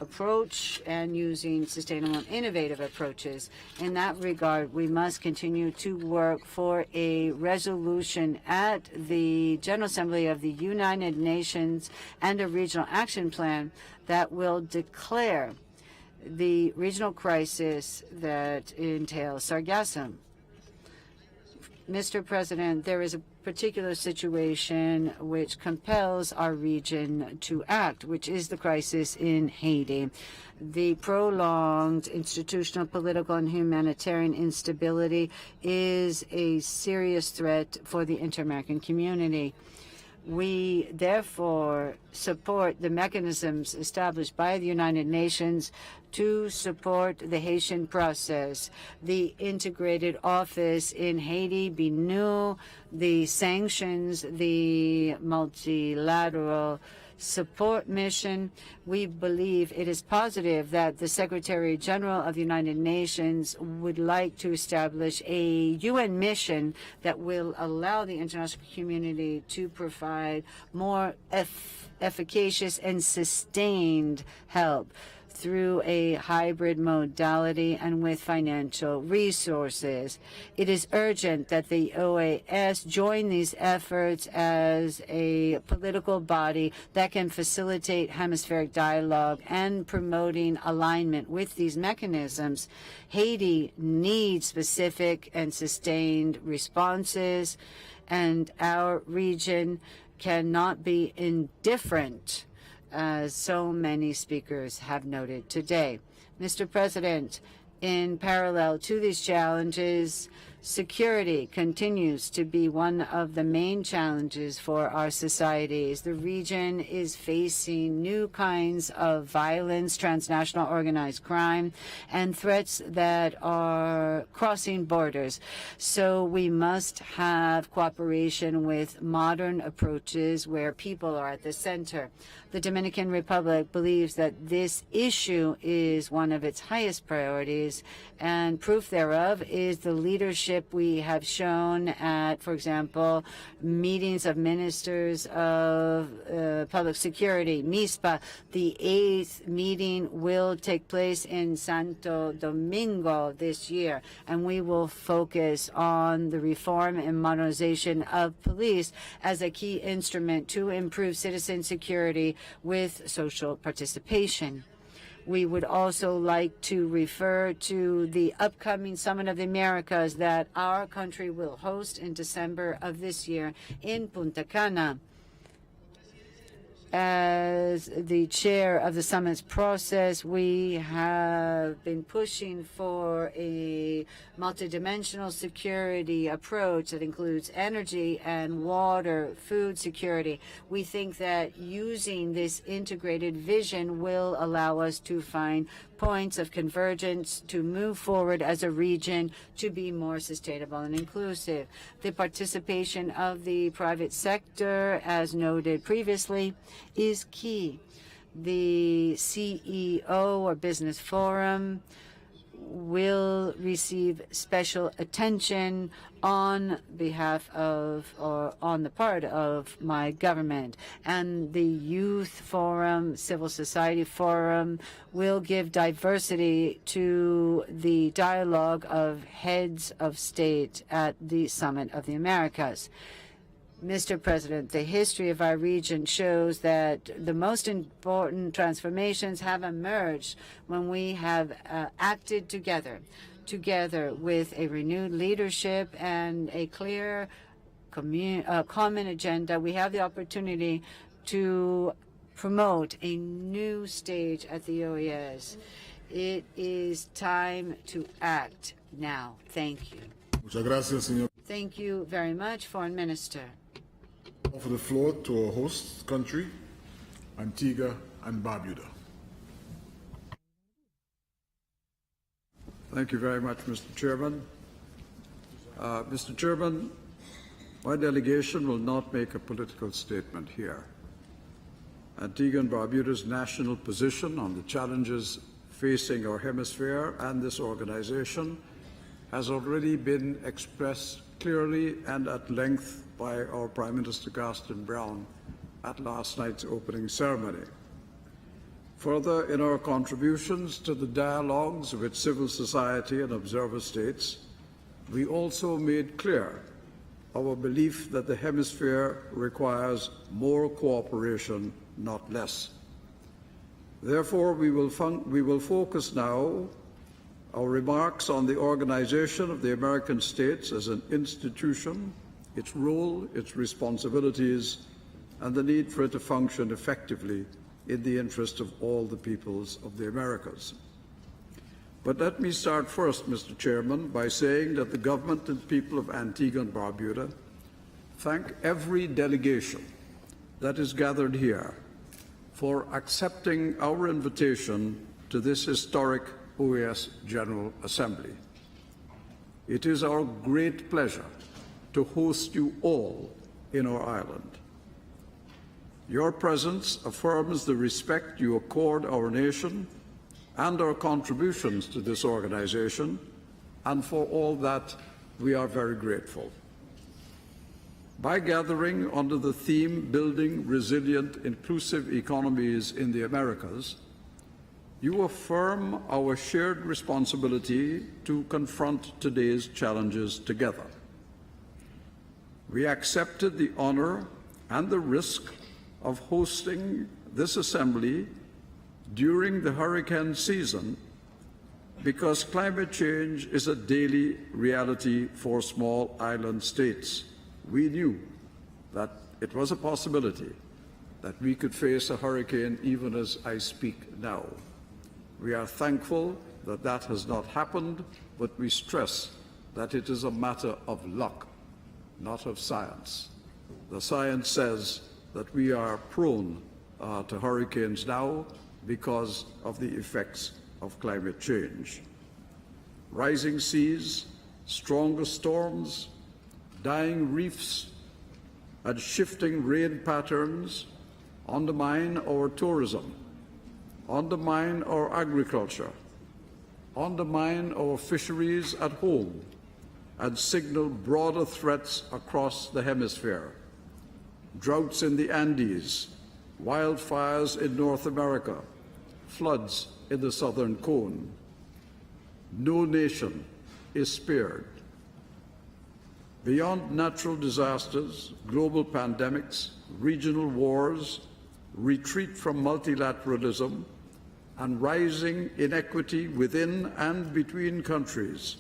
approach and using sustainable and innovative approaches. In that regard, we must continue to work for a resolution at the General Assembly of the United Nations and a regional action plan that will declare the regional crisis that entails sargassum. Mr. President, there is a particular situation which compels our region to act, which is the crisis in Haiti. The prolonged institutional, political, and humanitarian instability is a serious threat for the inter-American community. We therefore support the mechanisms established by the United Nations to support the Haitian process, the integrated office in Haiti, BNU, the sanctions, the multilateral support mission. We believe it is positive that the Secretary General of the United Nations would like to establish a UN mission that will allow the international community to provide more efficacious and sustained help through a hybrid modality and with financial resources. It is urgent that the OAS join these efforts as a political body that can facilitate hemispheric dialogue and promoting alignment with these mechanisms. Haiti needs specific and sustained responses, and our region cannot be indifferent, as so many speakers have noted today. Mr. President, in parallel to these challenges, security continues to be one of the main challenges for our societies. The region is facing new kinds of violence, transnational organized crime, and threats that are crossing borders. So we must have cooperation with modern approaches where people are at the center. The Dominican Republic believes that this issue is one of its highest priorities, and proof thereof is the leadership we have shown at, for example, meetings of ministers of public security, MISPA. The 8th meeting will take place in Santo Domingo this year, and we will focus on the reform and modernization of police as a key instrument to improve citizen security with social participation. We would also like to refer to the upcoming Summit of the Americas that our country will host in December of this year in Punta Cana. As the chair of the summit's process, we have been pushing for a multidimensional security approach that includes energy and water, food security. We think that using this integrated vision will allow us to find points of convergence to move forward as a region to be more sustainable and inclusive. The participation of the private sector, as noted previously, is key. The CEO or Business Forum will receive special attention on behalf of or on the part of my government, and the Youth Forum, Civil Society Forum will give diversity to the dialogue of heads of state at the Summit of the Americas. Mr. President, the history of our region shows that the most important transformations have emerged when we have acted together with a renewed leadership and a clear common agenda. We have the opportunity to promote a new stage at the OAS. It is time to act now. Thank you. Muchas gracias, señor. Thank you very much, Foreign Minister. Offer the floor to our host country, Antigua and Barbuda. Thank you very much, Mr. Chairman. Mr. Chairman, my delegation will not make a political statement here. Antigua and Barbuda's national position on the challenges facing our hemisphere and this organization has already been expressed clearly and at length by our Prime Minister Gaston Brown at last night's opening ceremony. Further, in our contributions to the dialogues with civil society and observer states, we also made clear our belief that the Hemisphere requires more cooperation, not less. Therefore, we will focus now our remarks on the Organization of the American States as an institution, its role, its responsibilities, and the need for it to function effectively in the interest of all the peoples of the Americas. But let me start first, Mr. Chairman, by saying that the government and people of Antigua and Barbuda thank every delegation that is gathered here for accepting our invitation to this historic OAS General Assembly. It is our great pleasure to host you all in our island. Your presence affirms the respect you accord our nation and our contributions to this organization, and for all that, we are very grateful. By gathering under the theme Building Resilient, Inclusive Economies in the Americas, you affirm our shared responsibility to confront today's challenges together. We accepted the honor and the risk of hosting this assembly during the hurricane season because climate change is a daily reality for small island states. We knew that it was a possibility that we could face a hurricane even as I speak now. We are thankful that that has not happened, but we stress that it is a matter of luck, not of science. The science says that we are prone to hurricanes now because of the effects of climate change. Rising seas, stronger storms, dying reefs, and shifting rain patterns undermine our tourism, undermine our agriculture, undermine our fisheries at home, and signal broader threats across the hemisphere. Droughts in the Andes, wildfires in North America, floods in the southern cone. No nation is spared. Beyond natural disasters, global pandemics, regional wars, retreat from multilateralism, and rising inequity within and between countries,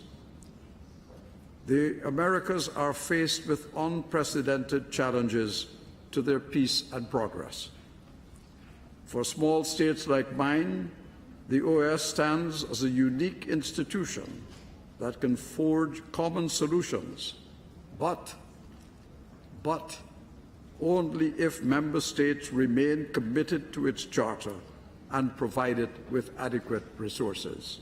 the Americas are faced with unprecedented challenges to their peace and progress. For small states like mine, the OAS stands as a unique institution that can forge common solutions, but only if member states remain committed to its charter and provide it with adequate resources.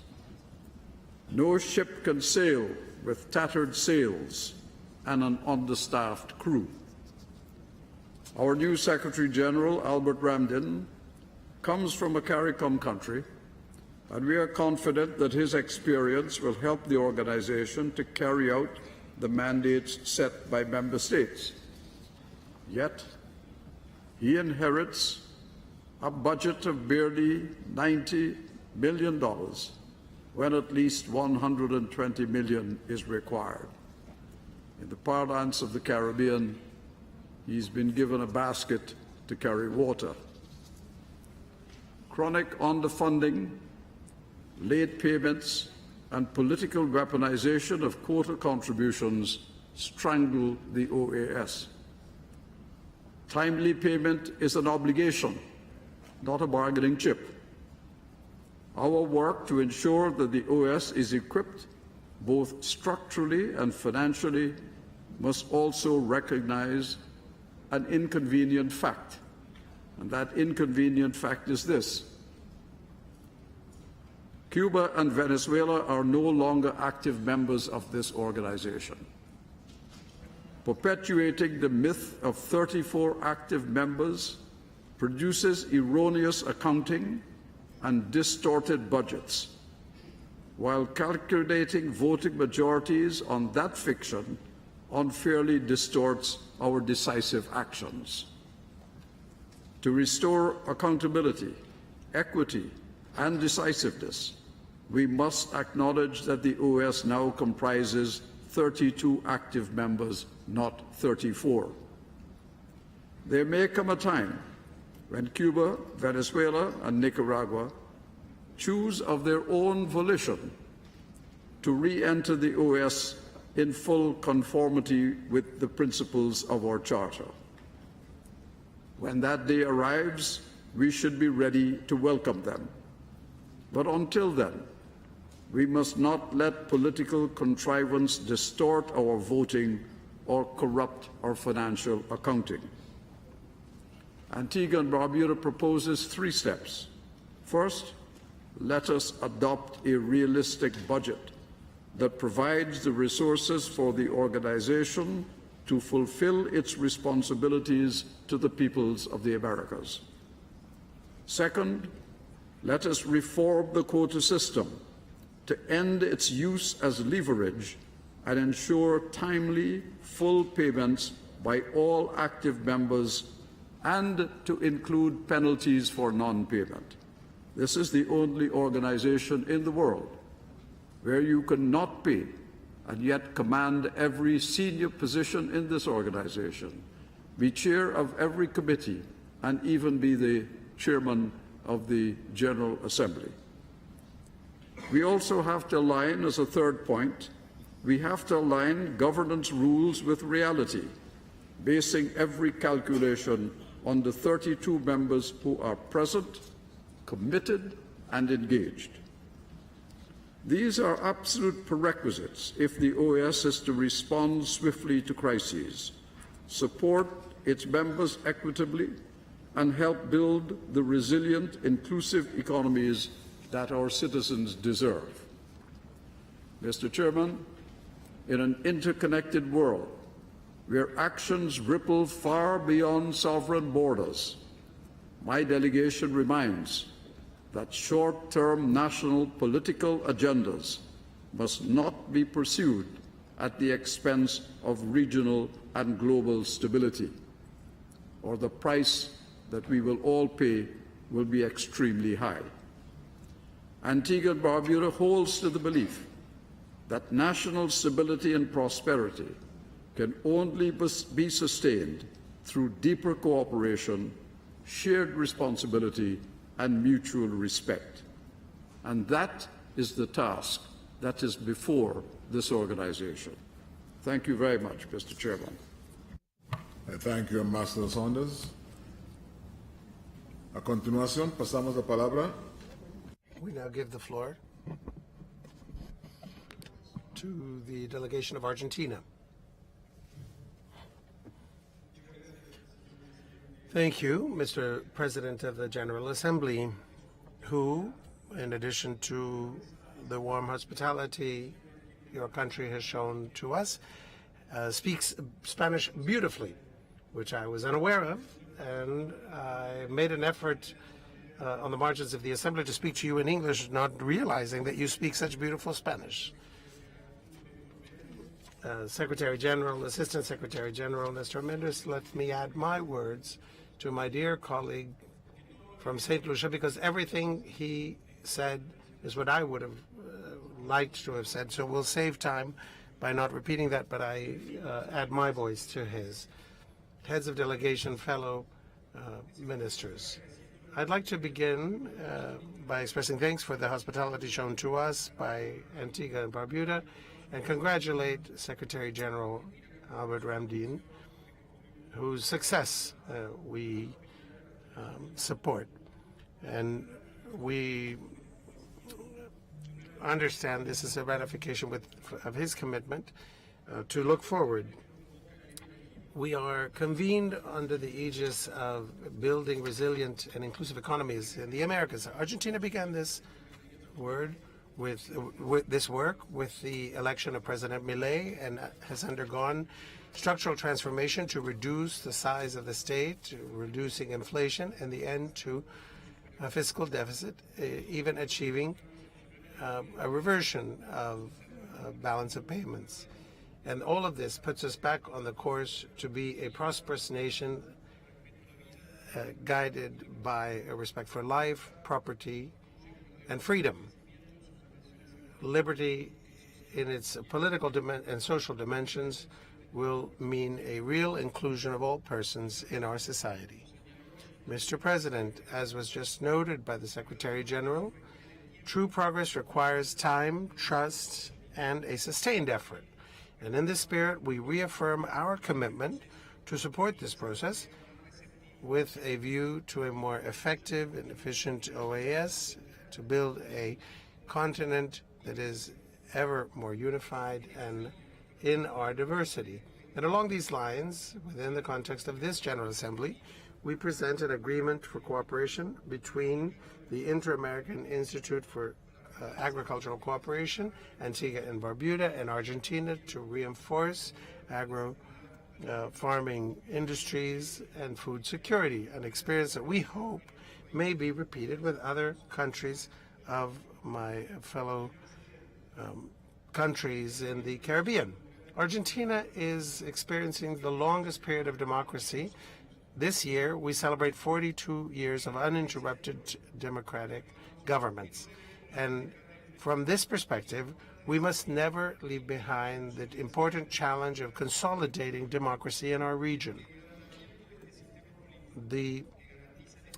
No ship can sail with tattered sails and an understaffed crew. Our new Secretary General, Albert Ramdin, comes from a CARICOM country, and we are confident that his experience will help the organization to carry out the mandates set by member states. Yet, he inherits a budget of barely $90 million when at least $120 million is required. In the parlance of the Caribbean, he's been given a basket to carry water. Chronic underfunding, late payments, and political weaponization of quota contributions strangle the OAS. Timely payment is an obligation, not a bargaining chip. Our work to ensure that the OAS is equipped both structurally and financially must also recognize an inconvenient fact, and that inconvenient fact is this: Cuba and Venezuela are no longer active members of this organization. Perpetuating the myth of 34 active members produces erroneous accounting and distorted budgets, while calculating voting majorities on that fiction unfairly distorts our decisive actions. To restore accountability, equity, and decisiveness, we must acknowledge that the OAS now comprises 32 active members, not 34. There may come a time when Cuba, Venezuela, and Nicaragua choose of their own volition to re-enter the OAS in full conformity with the principles of our Charter. When that day arrives, we should be ready to welcome them. But until then, we must not let political contrivance distort our voting or corrupt our financial accounting. Antigua and Barbuda proposes 3 steps. First, let us adopt a realistic budget that provides the resources for the organization to fulfill its responsibilities to the peoples of the Americas. Second, let us reform the quota system to end its use as leverage and ensure timely, full payments by all active members and to include penalties for non-payment. This is the only organization in the world where you cannot pay and yet command every senior position in this organization, be chair of every committee, and even be the chairman of the General Assembly. We also have to align, as a third point, we have to align governance rules with reality, basing every calculation on the 32 members who are present, committed, and engaged. These are absolute prerequisites if the OAS is to respond swiftly to crises, support its members equitably, and help build the resilient, inclusive economies that our citizens deserve. Mr. Chairman, in an interconnected world where actions ripple far beyond sovereign borders, my delegation reminds that short-term national political agendas must not be pursued at the expense of regional and global stability, or the price that we will all pay will be extremely high. Antigua and Barbuda holds to the belief that national stability and prosperity can only be sustained through deeper cooperation, shared responsibility, and mutual respect. And that is the task that is before this organization. Thank you very much, Mr. Chairman. Thank you, Ambassador Saunders. A continuación, pasamos la palabra. We now give the floor to the delegation of Argentina. Thank you, Mr. President of the General Assembly, who, in addition to the warm hospitality your country has shown to us, speaks Spanish beautifully, which I was unaware of, and I made an effort on the margins of the Assembly to speak to you in English, not realizing that you speak such beautiful Spanish. Secretary General, Assistant Secretary General, Mr. Mendes, let me add my words to my dear colleague from St. Lucia, because everything he said is what I would have liked to have said. So we'll save time by not repeating that, but I add my voice to his. Heads of delegation, fellow ministers. I'd like to begin by expressing thanks for the hospitality shown to us by Antigua and Barbuda, and congratulate Secretary General Albert Ramdin, whose success we support. And we understand this is a ratification of his commitment to look forward. We are convened under the aegis of building resilient and inclusive economies in the Americas. Argentina began this work with the election of President Milei, and has undergone structural transformation to reduce the size of the state, reducing inflation, and the end to a fiscal deficit, even achieving a reversion of balance of payments. And all of this puts us back on the course to be a prosperous nation guided by a respect for life, property, and freedom. Liberty in its political and social dimensions will mean a real inclusion of all persons in our society. Mr. President, as was just noted by the Secretary General, true progress requires time, trust, and a sustained effort. And in this spirit, we reaffirm our commitment to support this process with a view to a more effective and efficient OAS, to build a continent that is ever more unified and in our diversity. And along these lines, within the context of this General Assembly, we present an agreement for cooperation between the Inter-American Institute for Agricultural Cooperation, Antigua and Barbuda, and Argentina to reinforce farming industries and food security, an experience that we hope may be repeated with other countries of my fellow countries in the Caribbean. Argentina is experiencing the longest period of democracy. This year, we celebrate 42 years of uninterrupted democratic governments. And from this perspective, we must never leave behind the important challenge of consolidating democracy in our region. The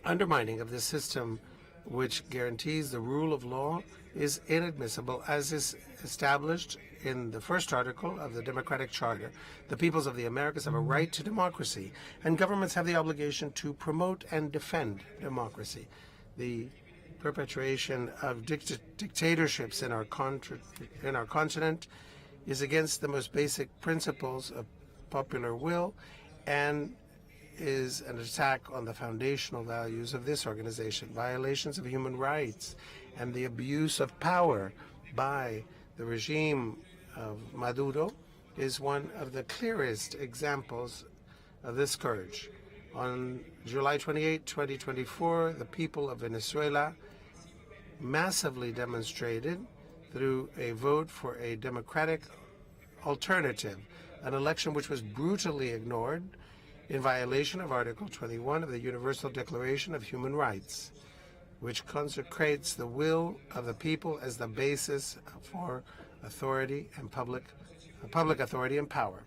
undermining of this system, which guarantees the rule of law, is inadmissible, as is established in the first article of the Democratic Charter. The peoples of the Americas have a right to democracy, and governments have the obligation to promote and defend democracy. The perpetuation of dictatorships in our continent is against the most basic principles of popular will and is an attack on the foundational values of this organization. Violations of human rights and the abuse of power by the regime of Maduro is one of the clearest examples of this scourge. On July 28, 2024, the people of Venezuela massively demonstrated through a vote for a democratic alternative, an election which was brutally ignored in violation of Article 21 of the Universal Declaration of Human Rights, which consecrates the will of the people as the basis for authority and public authority and power.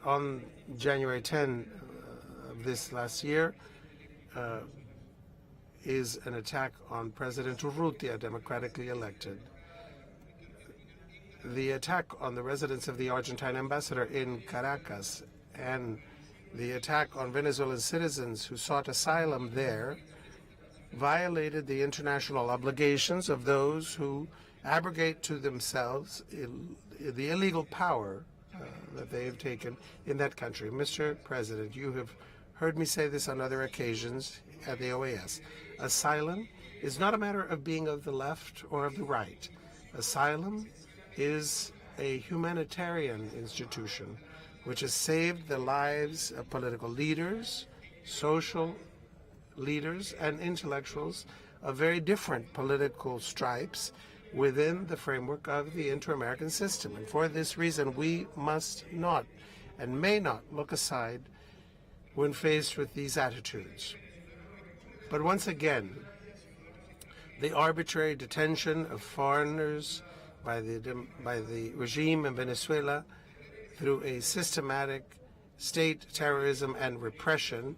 On January 10 of this last year, is an attack on President Urrutia, democratically elected. The attack on the residence of the Argentine ambassador in Caracas and the attack on Venezuelan citizens who sought asylum there violated the international obligations of those who abrogate to themselves the illegal power that they have taken in that country. Mr. President, you have heard me say this on other occasions at the OAS. Asylum is not a matter of being of the left or of the right. Asylum is a humanitarian institution which has saved the lives of political leaders, social leaders, and intellectuals of very different political stripes within the framework of the inter-American system. And for this reason, we must not and may not look aside when faced with these attitudes. But once again, the arbitrary detention of foreigners by the regime in Venezuela through a systematic state terrorism and repression,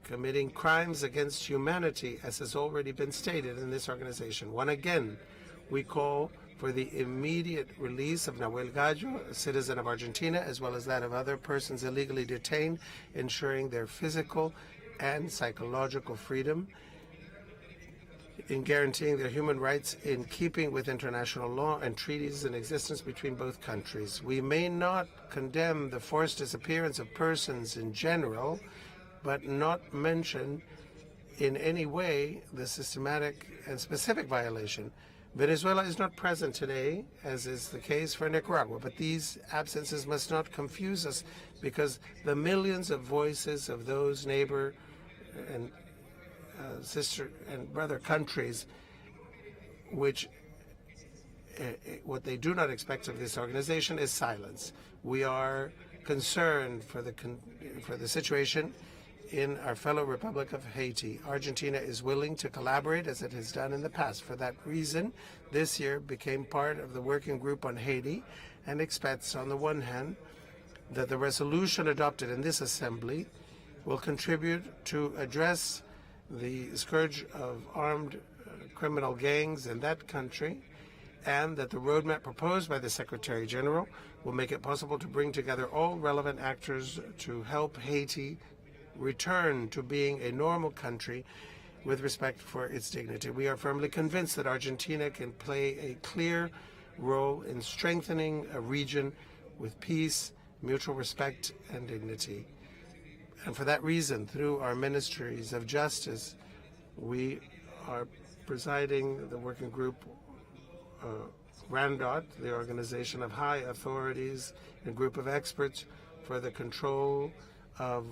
committing crimes against humanity, as has already been stated in this organization. Once again, we call for the immediate release of Nahuel Gallo, a citizen of Argentina, as well as that of other persons illegally detained, ensuring their physical and psychological freedom, in guaranteeing their human rights in keeping with international law and treaties in existence between both countries. We may not condemn the forced disappearance of persons in general, but not mention in any way the systematic and specific violation. Venezuela is not present today, as is the case for Nicaragua, but these absences must not confuse us, because the millions of voices of those neighbor and sister and brother countries, which what they do not expect of this organization is silence. We are concerned for the situation in our fellow Republic of Haiti. Argentina is willing to collaborate as it has done in the past. For that reason, this year became part of the working group on Haiti and expects, on the one hand, that the resolution adopted in this assembly will contribute to address the scourge of armed criminal gangs in that country, and that the roadmap proposed by the Secretary General will make it possible to bring together all relevant actors to help Haiti return to being a normal country with respect for its dignity. We are firmly convinced that Argentina can play a clear role in strengthening a region with peace, mutual respect, and dignity. And for that reason, through our ministries of justice, we are presiding the working group RANDOT, the Organization of High Authorities, a group of experts for the control of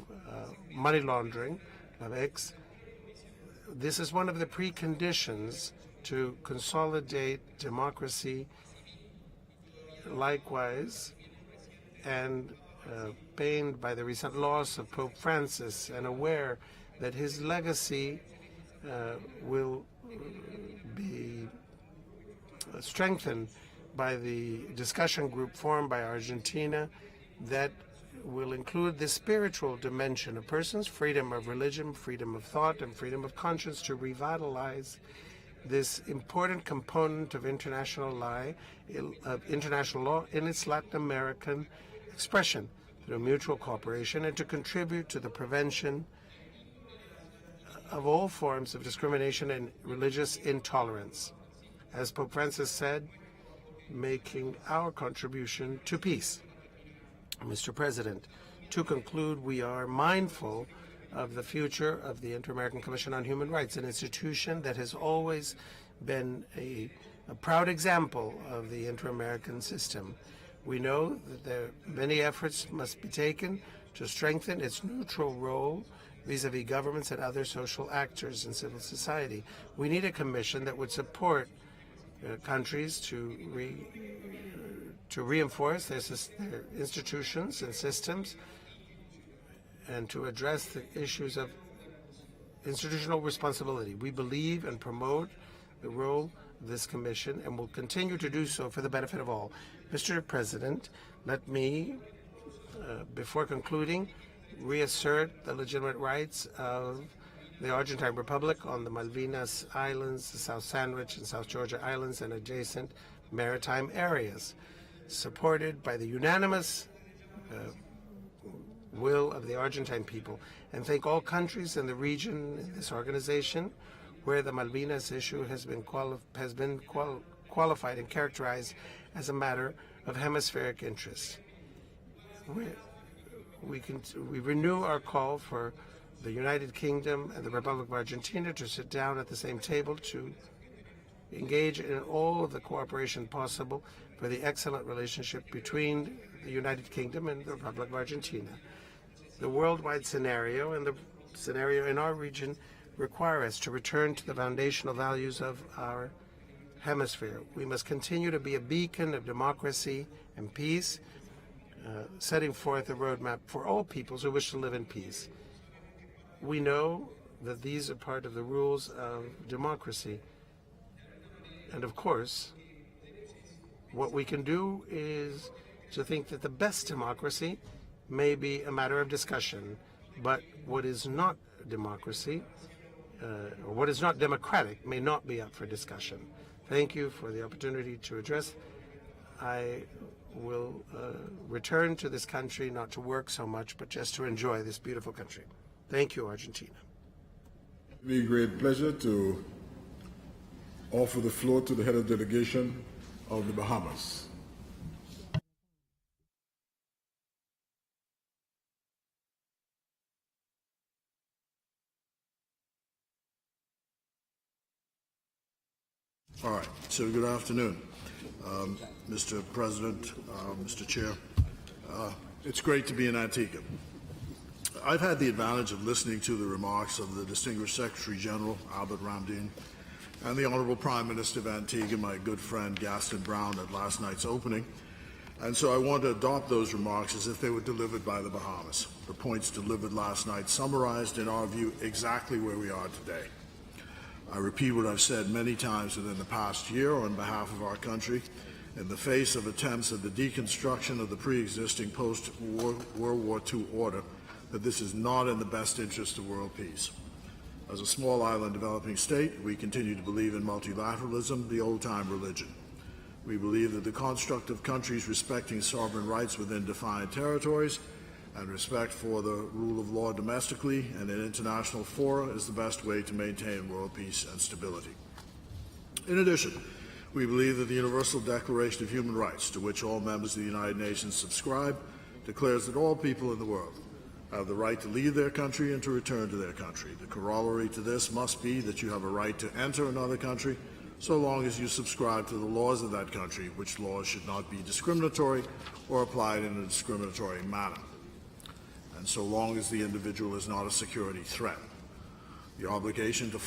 money laundering, (LAVEX). This is one of the preconditions to consolidate democracy. Likewise, and pained by the recent loss of Pope Francis and aware that his legacy will be strengthened by the discussion group formed by Argentina that will include the spiritual dimension of persons, freedom of religion, freedom of thought, and freedom of conscience, to revitalize this important component of international law in its Latin American expression through mutual cooperation, and to contribute to the prevention of all forms of discrimination and religious intolerance. As Pope Francis said, making our contribution to peace. Mr. President, to conclude, we are mindful of the future of the Inter-American Commission on Human Rights, an institution that has always been a proud example of the inter-American system. We know that many efforts must be taken to strengthen its neutral role vis-à-vis governments and other social actors in civil society. We need a commission that would support countries to reinforce their institutions and systems, and to address the issues of institutional responsibility. We believe and promote the role of this commission and will continue to do so for the benefit of all. Mr. President, let me, before concluding, reassert the legitimate rights of the Argentine Republic on the Malvinas Islands, the South Sandwich and South Georgia Islands, and adjacent maritime areas, supported by the unanimous will of the Argentine people, and thank all countries in the region in this organization where the Malvinas issue has been qualified and characterized as a matter of hemispheric interest. We renew our call for the United Kingdom and the Republic of Argentina to sit down at the same table to engage in all of the cooperation possible for the excellent relationship between the United Kingdom and the Republic of Argentina. The worldwide scenario and the scenario in our region require us to return to the foundational values of our hemisphere. We must continue to be a beacon of democracy and peace, setting forth a roadmap for all peoples who wish to live in peace. We know that these are part of the rules of democracy. And of course, what we can do is to think that the best democracy may be a matter of discussion, but what is not democracy, or what is not democratic, may not be up for discussion. Thank you for the opportunity to address. I will return to this country not to work so much, but just to enjoy this beautiful country. Thank you, Argentina. It will be a great pleasure to offer the floor to the head of delegation of the Bahamas. All right, so good afternoon, Mr. President, Mr. Chair. It's great to be in Antigua. I've had the advantage of listening to the remarks of the distinguished Secretary General, Albert Ramdin, and the Honorable Prime Minister of Antigua, my good friend Gaston Brown, at last night's opening. And so I want to adopt those remarks as if they were delivered by the Bahamas. The points delivered last night summarized, in our view, exactly where we are today. I repeat what I've said many times within the past year on behalf of our country. In the face of attempts at the deconstruction of the pre-existing post-World War II order, that this is not in the best interest of world peace. As a small island developing state, we continue to believe in multilateralism, the old-time religion. We believe that the construct of countries respecting sovereign rights within defined territories and respect for the rule of law domestically and in international fora is the best way to maintain world peace and stability. In addition, we believe that the Universal Declaration of Human Rights, to which all members of the United Nations subscribe, declares that all people in the world have the right to leave their country and to return to their country. The corollary to this must be that you have a right to enter another country so long as you subscribe to the laws of that country, which laws should not be discriminatory or applied in a discriminatory manner, and so long as the individual is not a security threat. The obligation to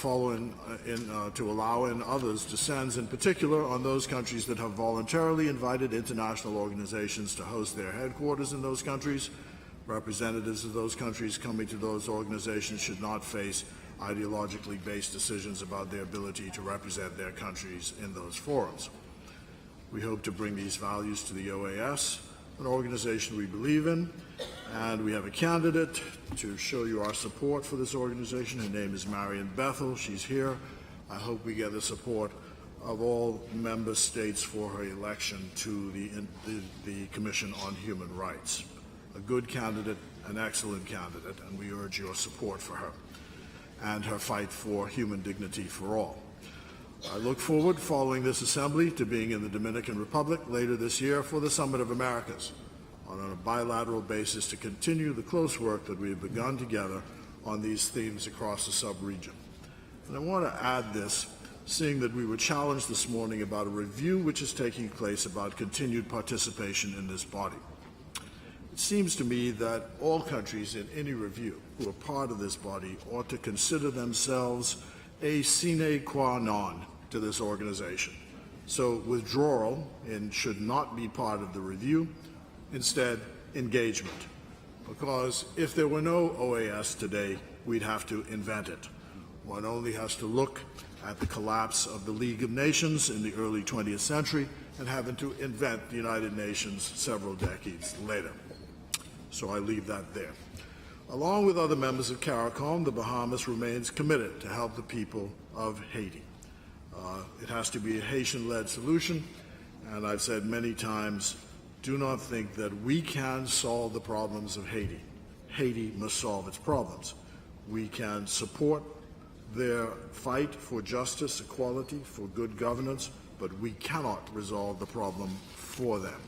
to allow in others descends in particular on those countries that have voluntarily invited international organizations to host their headquarters in those countries. Representatives of those countries coming to those organizations should not face ideologically based decisions about their ability to represent their countries in those forums. We hope to bring these values to the OAS, an organization we believe in, and we have a candidate to show you our support for this organization. Her name is Marion Bethel. She's here. I hope we get the support of all member states for her election to the Commission on Human Rights. A good candidate, an excellent candidate, and we urge your support for her and her fight for human dignity for all. I look forward, following this assembly, to being in the Dominican Republic later this year for the Summit of Americas on a bilateral basis to continue the close work that we have begun together on these themes across the sub-region. And I want to add this, seeing that we were challenged this morning about a review which is taking place about continued participation in this body. It seems to me that all countries in any review who are part of this body ought to consider themselves a sine qua non to this organization. So withdrawal should not be part of the review, instead engagement. Because if there were no OAS today, we'd have to invent it. One only has to look at the collapse of the League of Nations in the early 20th century and having to invent the United Nations several decades later. So I leave that there. Along with other members of CARICOM, the Bahamas remains committed to help the people of Haiti. It has to be a Haitian-led solution, and I've said many times, do not think that we can solve the problems of Haiti. Haiti must solve its problems. We can support their fight for justice, equality, for good governance, but we cannot resolve the problem for them.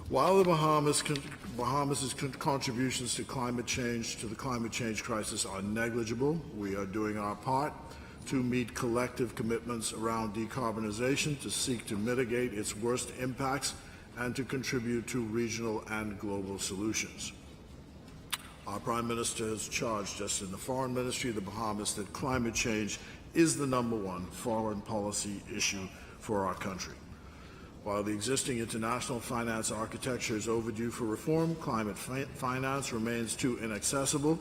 While the Bahamas' contributions to climate change, to the climate change crisis, are negligible, we are doing our part to meet collective commitments around decarbonization, to seek to mitigate its worst impacts, and to contribute to regional and global solutions. Our Prime Minister has charged us in the Foreign Ministry of the Bahamas that climate change is the #1 foreign policy issue for our country. While the existing international finance architecture is overdue for reform, climate finance remains too inaccessible,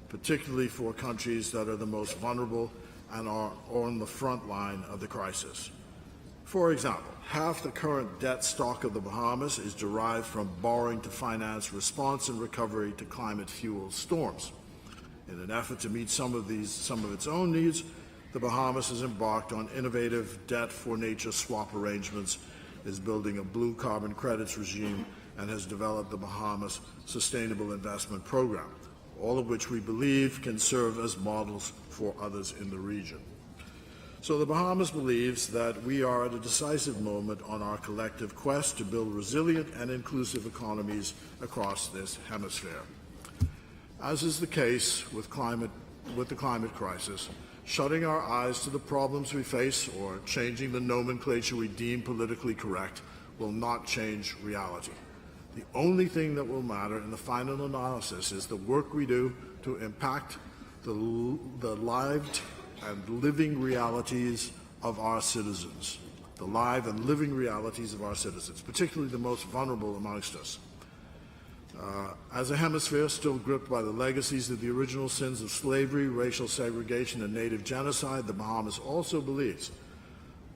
particularly for countries that are the most vulnerable and are on the front line of the crisis. For example, half the current debt stock of the Bahamas is derived from borrowing to finance response and recovery to climate-fueled storms. In an effort to meet some of its own needs, the Bahamas has embarked on innovative debt-for-nature swap arrangements, is building a blue carbon credits regime, and has developed the Bahamas Sustainable Investment Program, all of which we believe can serve as models for others in the region. So the Bahamas believes that we are at a decisive moment on our collective quest to build resilient and inclusive economies across this hemisphere. As is the case with the climate crisis, shutting our eyes to the problems we face or changing the nomenclature we deem politically correct will not change reality. The only thing that will matter in the final analysis is the work we do to impact the lived and living realities of our citizens. the live and living realities of our citizens, particularly the most vulnerable amongst us. As a hemisphere still gripped by the legacies of the original sins of slavery, racial segregation, and native genocide, the Bahamas also believes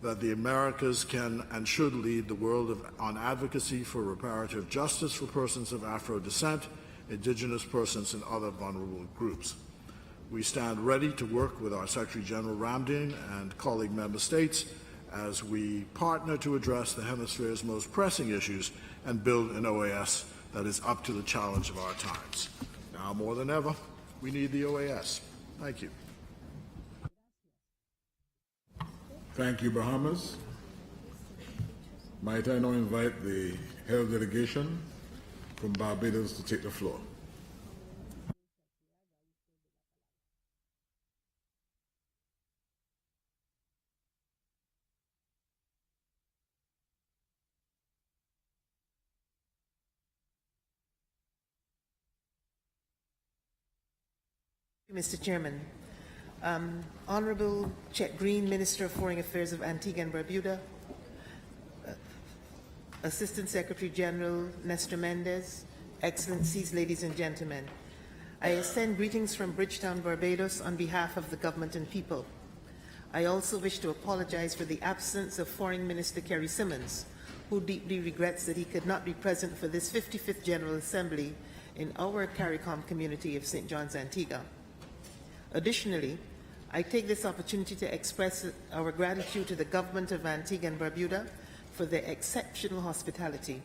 that the Americas can and should lead the world on advocacy for reparative justice for persons of Afro descent, indigenous persons, and other vulnerable groups. We stand ready to work with our Secretary General Ramdin and colleague member states as we partner to address the hemisphere's most pressing issues and build an OAS that is up to the challenge of our times. Now more than ever, we need the OAS. Thank you. Thank you, Bahamas. Might I now invite the head of delegation from Barbados to take the floor. Mr. Chairman, Honorable Chet Green, Minister of Foreign Affairs of Antigua and Barbuda, Assistant Secretary General Nestor Mendez, Excellencies, ladies and gentlemen, I extend greetings from Bridgetown, Barbados on behalf of the government and people. I also wish to apologize for the absence of Foreign Minister Kerry Simmons, who deeply regrets that he could not be present for this 55th General Assembly in our CARICOM community of St. John's, Antigua. Additionally, I take this opportunity to express our gratitude to the government of Antigua and Barbuda for their exceptional hospitality.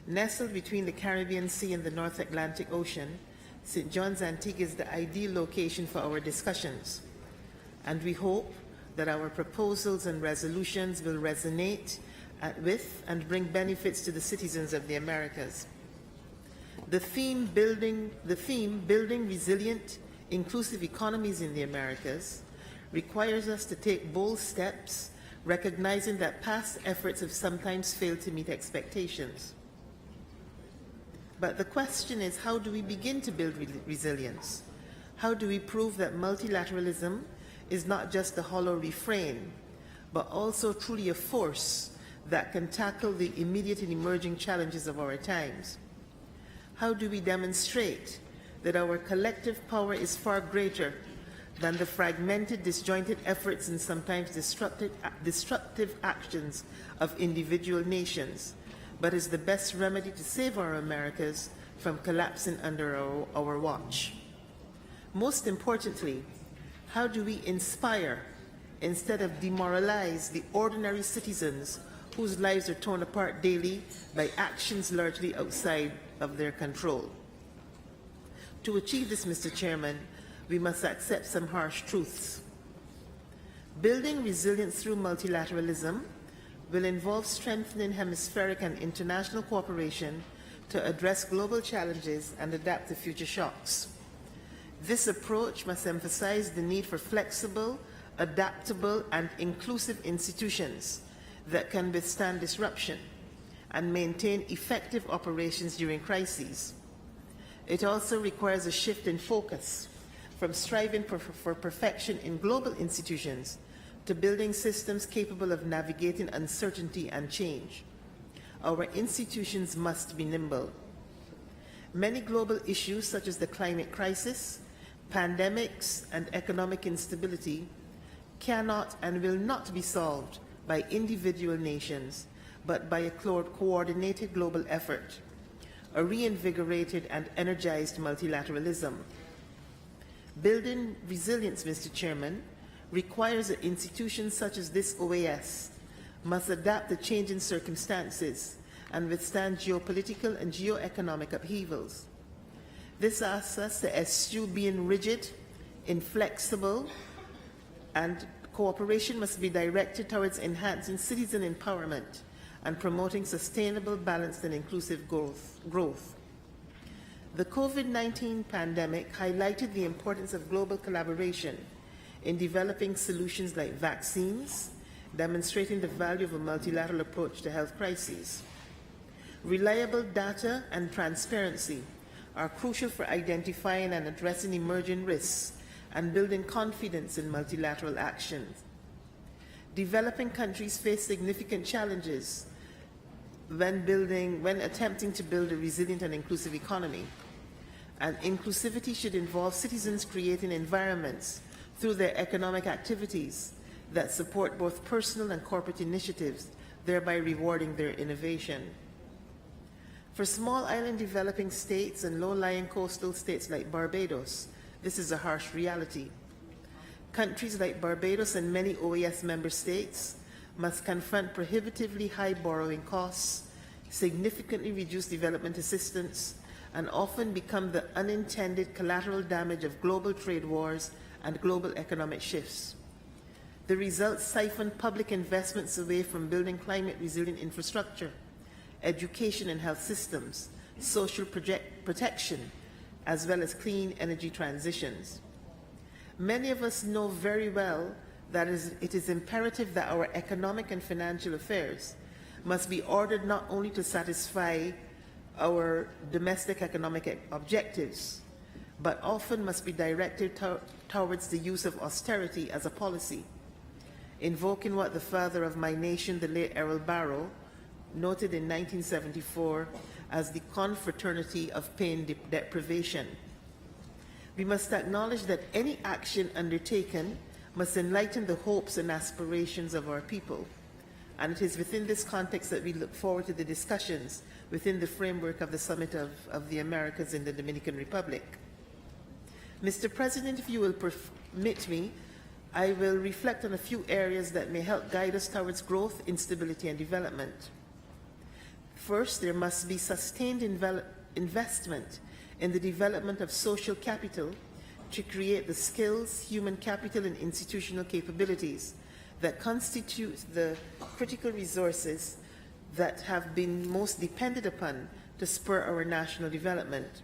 Nestled between the Caribbean Sea and the North Atlantic Ocean, St. John's, Antigua is the ideal location for our discussions, and we hope that our proposals and resolutions will resonate with and bring benefits to the citizens of the Americas. The theme, building resilient, inclusive economies in the Americas, requires us to take bold steps, recognizing that past efforts have sometimes failed to meet expectations. But the question is, how do we begin to build resilience? How do we prove that multilateralism is not just a hollow refrain, but also truly a force that can tackle the immediate and emerging challenges of our times? How do we demonstrate that our collective power is far greater than the fragmented, disjointed efforts and sometimes destructive actions of individual nations, but is the best remedy to save our Americas from collapsing under our watch? Most importantly, how do we inspire instead of demoralize the ordinary citizens whose lives are torn apart daily by actions largely outside of their control? To achieve this, Mr. Chairman, we must accept some harsh truths. Building resilience through multilateralism will involve strengthening hemispheric and international cooperation to address global challenges and adapt to future shocks. This approach must emphasize the need for flexible, adaptable, and inclusive institutions that can withstand disruption and maintain effective operations during crises. It also requires a shift in focus from striving for perfection in global institutions to building systems capable of navigating uncertainty and change. Our institutions must be nimble. Many global issues such as the climate crisis, pandemics, and economic instability cannot and will not be solved by individual nations, but by a coordinated global effort, a reinvigorated and energized multilateralism. Building resilience, Mr. Chairman, requires that institutions such as this OAS must adapt to changing circumstances and withstand geopolitical and geoeconomic upheavals. This asks us to eschew being rigid, inflexible, and cooperation must be directed towards enhancing citizen empowerment and promoting sustainable, balanced, and inclusive growth. The COVID-19 pandemic highlighted the importance of global collaboration in developing solutions like vaccines, demonstrating the value of a multilateral approach to health crises. Reliable data and transparency are crucial for identifying and addressing emerging risks and building confidence in multilateral actions. Developing countries face significant challenges when attempting to build a resilient and inclusive economy. And inclusivity should involve citizens creating environments through their economic activities that support both personal and corporate initiatives, thereby rewarding their innovation. For small island developing states and low-lying coastal states like Barbados, this is a harsh reality. Countries like Barbados and many OAS member states must confront prohibitively high borrowing costs, significantly reduce development assistance, and often become the unintended collateral damage of global trade wars and global economic shifts. The results siphon public investments away from building climate-resilient infrastructure, education and health systems, social protection, as well as clean energy transitions. Many of us know very well that it is imperative that our economic and financial affairs must be ordered not only to satisfy our domestic economic objectives, but often must be directed towards the use of austerity as a policy, invoking what the father of my nation, the late Errol Barrow, noted in 1974 as the confraternity of pain deprivation. We must acknowledge that any action undertaken must enlighten the hopes and aspirations of our people. And it is within this context that we look forward to the discussions within the framework of the Summit of the Americas in the Dominican Republic. Mr. President, if you will permit me, I will reflect on a few areas that may help guide us towards growth, instability, and development. First, there must be sustained investment in the development of social capital to create the skills, human capital, and institutional capabilities that constitute the critical resources that have been most depended upon to spur our national development.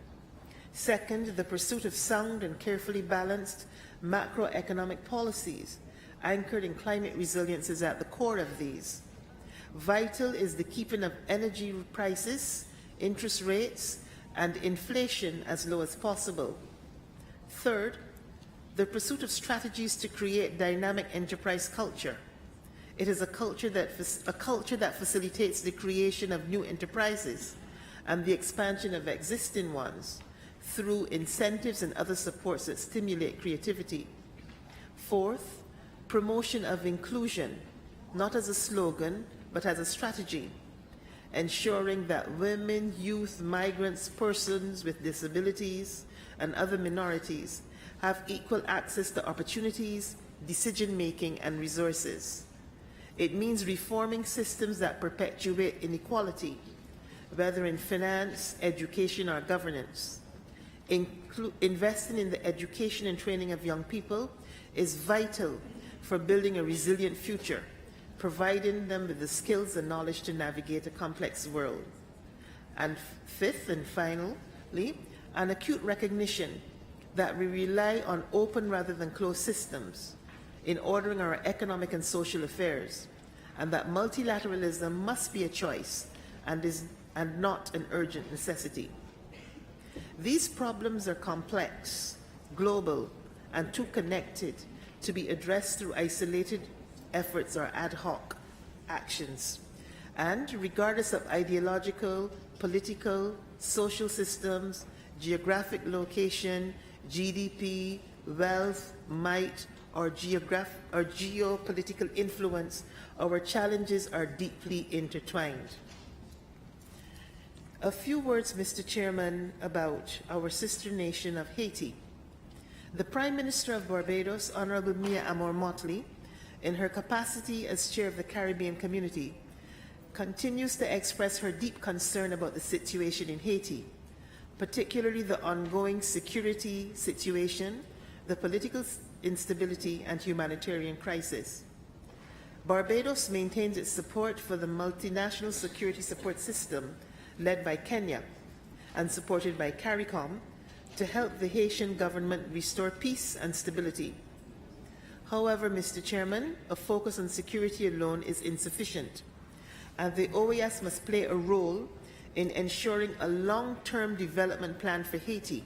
Second, the pursuit of sound and carefully balanced macroeconomic policies anchored in climate resilience is at the core of these. Vital is the keeping of energy prices, interest rates, and inflation as low as possible. Third, the pursuit of strategies to create dynamic enterprise culture. It is a culture that facilitates the creation of new enterprises and the expansion of existing ones through incentives and other supports that stimulate creativity. Fourth, promotion of inclusion, not as a slogan, but as a strategy, ensuring that women, youth, migrants, persons with disabilities, and other minorities have equal access to opportunities, decision-making, and resources. It means reforming systems that perpetuate inequality, whether in finance, education, or governance. Investing in the education and training of young people is vital for building a resilient future, providing them with the skills and knowledge to navigate a complex world. And fifth and finally, an acute recognition that we rely on open rather than closed systems in ordering our economic and social affairs, and that multilateralism must be a choice and not an urgent necessity. These problems are complex, global, and too connected to be addressed through isolated efforts or ad hoc actions. And regardless of ideological, political, social systems, geographic location, GDP, wealth, might, or geopolitical influence, our challenges are deeply intertwined. A few words, Mr. Chairman, about our sister nation of Haiti. The Prime Minister of Barbados, Honorable Mia Amor Motley, in her capacity as chair of the Caribbean community, continues to express her deep concern about the situation in Haiti, particularly the ongoing security situation, the political instability, and humanitarian crisis. Barbados maintains its support for the multinational security support system led by Kenya and supported by CARICOM to help the Haitian government restore peace and stability. However, Mr. Chairman, a focus on security alone is insufficient, and the OAS must play a role in ensuring a long-term development plan for Haiti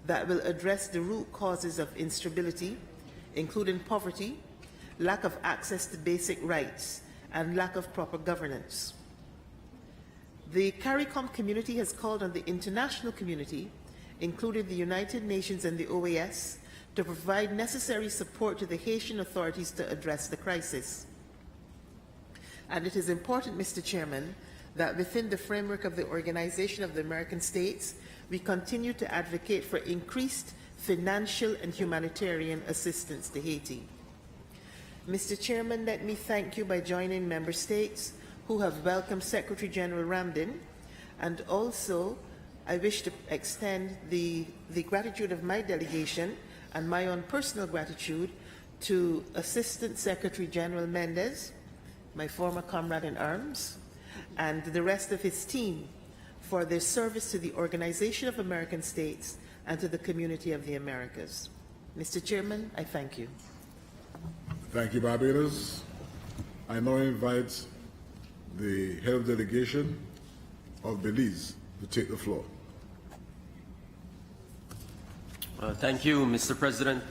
that will address the root causes of instability, including poverty, lack of access to basic rights, and lack of proper governance. The CARICOM community has called on the international community, including the United Nations and the OAS, to provide necessary support to the Haitian authorities to address the crisis. And it is important, Mr. Chairman, that within the framework of the Organization of the American States, we continue to advocate for increased financial and humanitarian assistance to Haiti. Mr. Chairman, let me thank you by joining member states who have welcomed Secretary General Ramdin, and also I wish to extend the gratitude of my delegation and my own personal gratitude to Assistant Secretary General Mendez, my former comrade in arms, and the rest of his team for their service to the Organization of American States and to the community of the Americas. Mr. Chairman, I thank you. Thank you, Barbados. I now invite the head of delegation of Belize to take the floor. Thank you, Mr. President.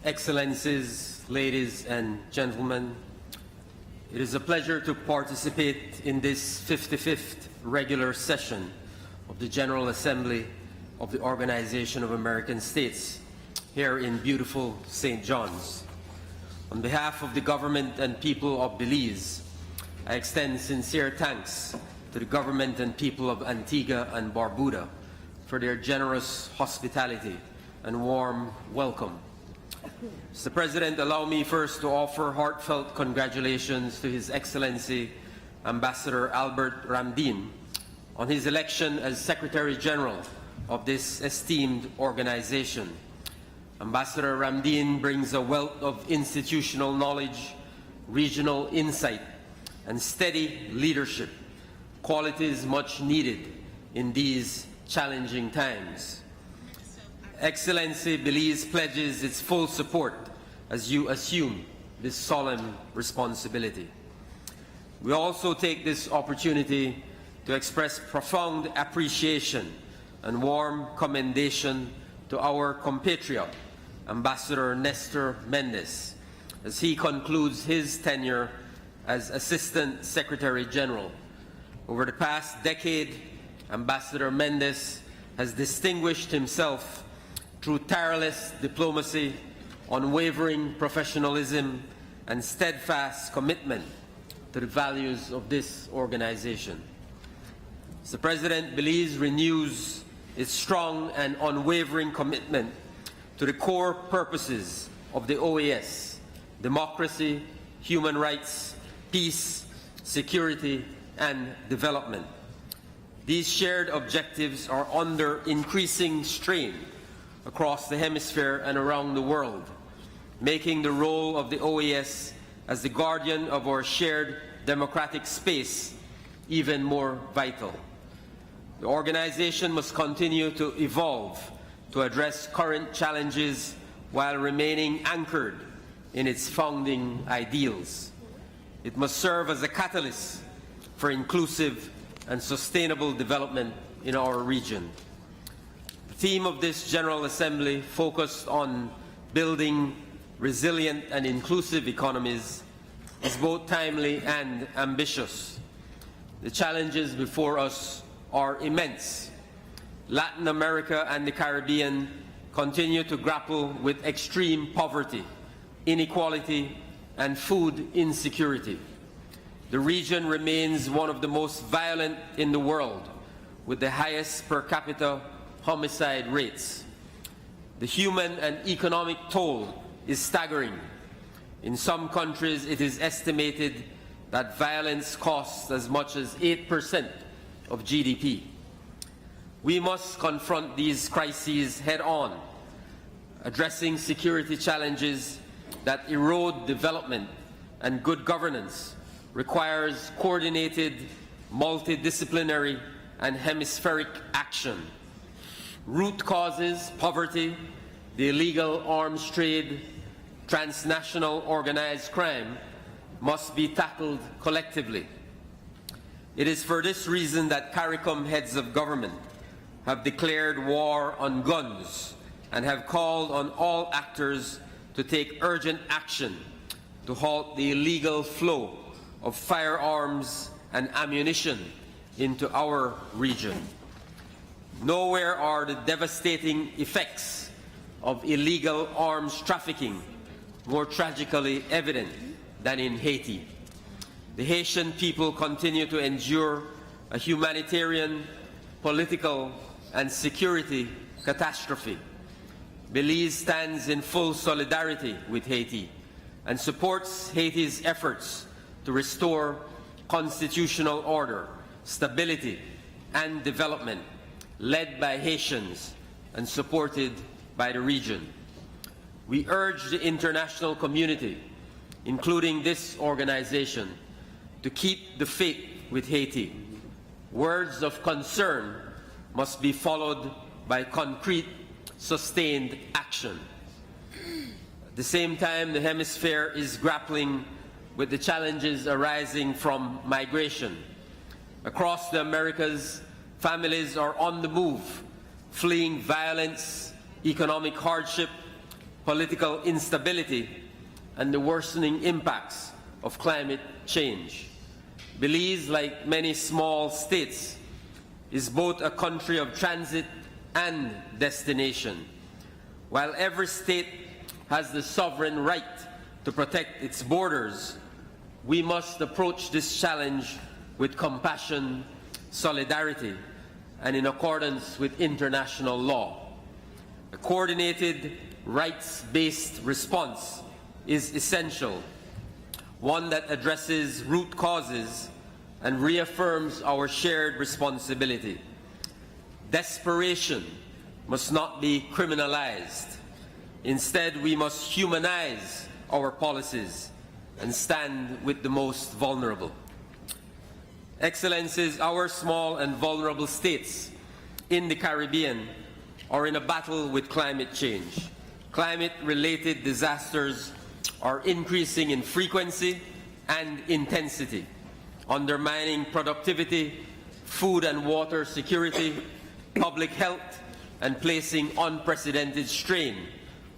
Excellencies, ladies and gentlemen, it is a pleasure to participate in this 55th regular session of the General Assembly of the Organization of American States here in beautiful St. John's. On behalf of the government and people of Belize, I extend sincere thanks to the government and people of Antigua and Barbuda for their generous hospitality and warm welcome. Mr. President, allow me first to offer heartfelt congratulations to His Excellency Ambassador Albert Ramdin on his election as Secretary General of this esteemed organization. Ambassador Ramdin brings a wealth of institutional knowledge, regional insight, and steady leadership, qualities much needed in these challenging times. Excellency, Belize pledges its full support as you assume this solemn responsibility. We also take this opportunity to express profound appreciation and warm commendation to our compatriot, Ambassador Nestor Mendez, as he concludes his tenure as Assistant Secretary General. Over the past decade, Ambassador Mendez has distinguished himself through tireless diplomacy, unwavering professionalism, and steadfast commitment to the values of this organization. Mr. President, Belize renews its strong and unwavering commitment to the core purposes of the OAS: democracy, human rights, peace, security, and development. These shared objectives are under increasing strain across the hemisphere and around the world, making the role of the OAS as the guardian of our shared democratic space even more vital. The organization must continue to evolve to address current challenges while remaining anchored in its founding ideals. It must serve as a catalyst for inclusive and sustainable development in our region. The theme of this General Assembly focused on building resilient and inclusive economies is both timely and ambitious. The challenges before us are immense. Latin America and the Caribbean continue to grapple with extreme poverty, inequality, and food insecurity. The region remains one of the most violent in the world, with the highest per capita homicide rates. The human and economic toll is staggering. In some countries, it is estimated that violence costs as much as 8% of GDP. We must confront these crises head-on, addressing security challenges that erode development and good governance requires coordinated, multidisciplinary, and hemispheric action. Root causes, poverty, the illegal arms trade, transnational organized crime, must be tackled collectively. It is for this reason that CARICOM heads of government have declared war on guns and have called on all actors to take urgent action to halt the illegal flow of firearms and ammunition into our region. Nowhere are the devastating effects of illegal arms trafficking more tragically evident than in Haiti. The Haitian people continue to endure a humanitarian, political, and security catastrophe. Belize stands in full solidarity with Haiti and supports Haiti's efforts to restore constitutional order, stability, and development, led by Haitians and supported by the region. We urge the international community, including this organization, to keep the faith with Haiti. Words of concern must be followed by concrete, sustained action. At the same time, the hemisphere is grappling with the challenges arising from migration. Across the Americas, families are on the move, fleeing violence, economic hardship, political instability, and the worsening impacts of climate change. Belize, like many small states, is both a country of transit and destination. While every state has the sovereign right to protect its borders, we must approach this challenge with compassion, solidarity, and in accordance with international law. A coordinated, rights-based response is essential, one that addresses root causes and reaffirms our shared responsibility. Desperation must not be criminalized. Instead, we must humanize our policies and stand with the most vulnerable. Excellencies, our small and vulnerable states in the Caribbean are in a battle with climate change. Climate-related disasters are increasing in frequency and intensity, undermining productivity, food and water security, public health, and placing unprecedented strain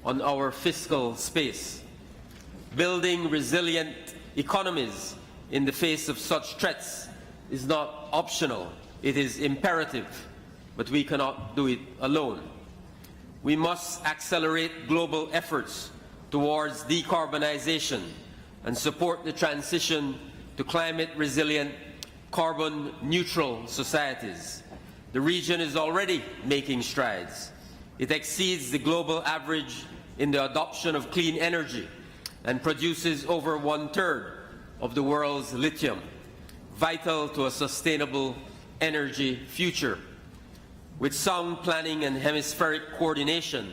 on our fiscal space. Building resilient economies in the face of such threats is not optional, it is imperative, but we cannot do it alone. We must accelerate global efforts towards decarbonization and support the transition to climate-resilient, carbon-neutral societies. The region is already making strides. It exceeds the global average in the adoption of clean energy and produces over 1/3 of the world's lithium, vital to a sustainable energy future. With sound planning and hemispheric coordination,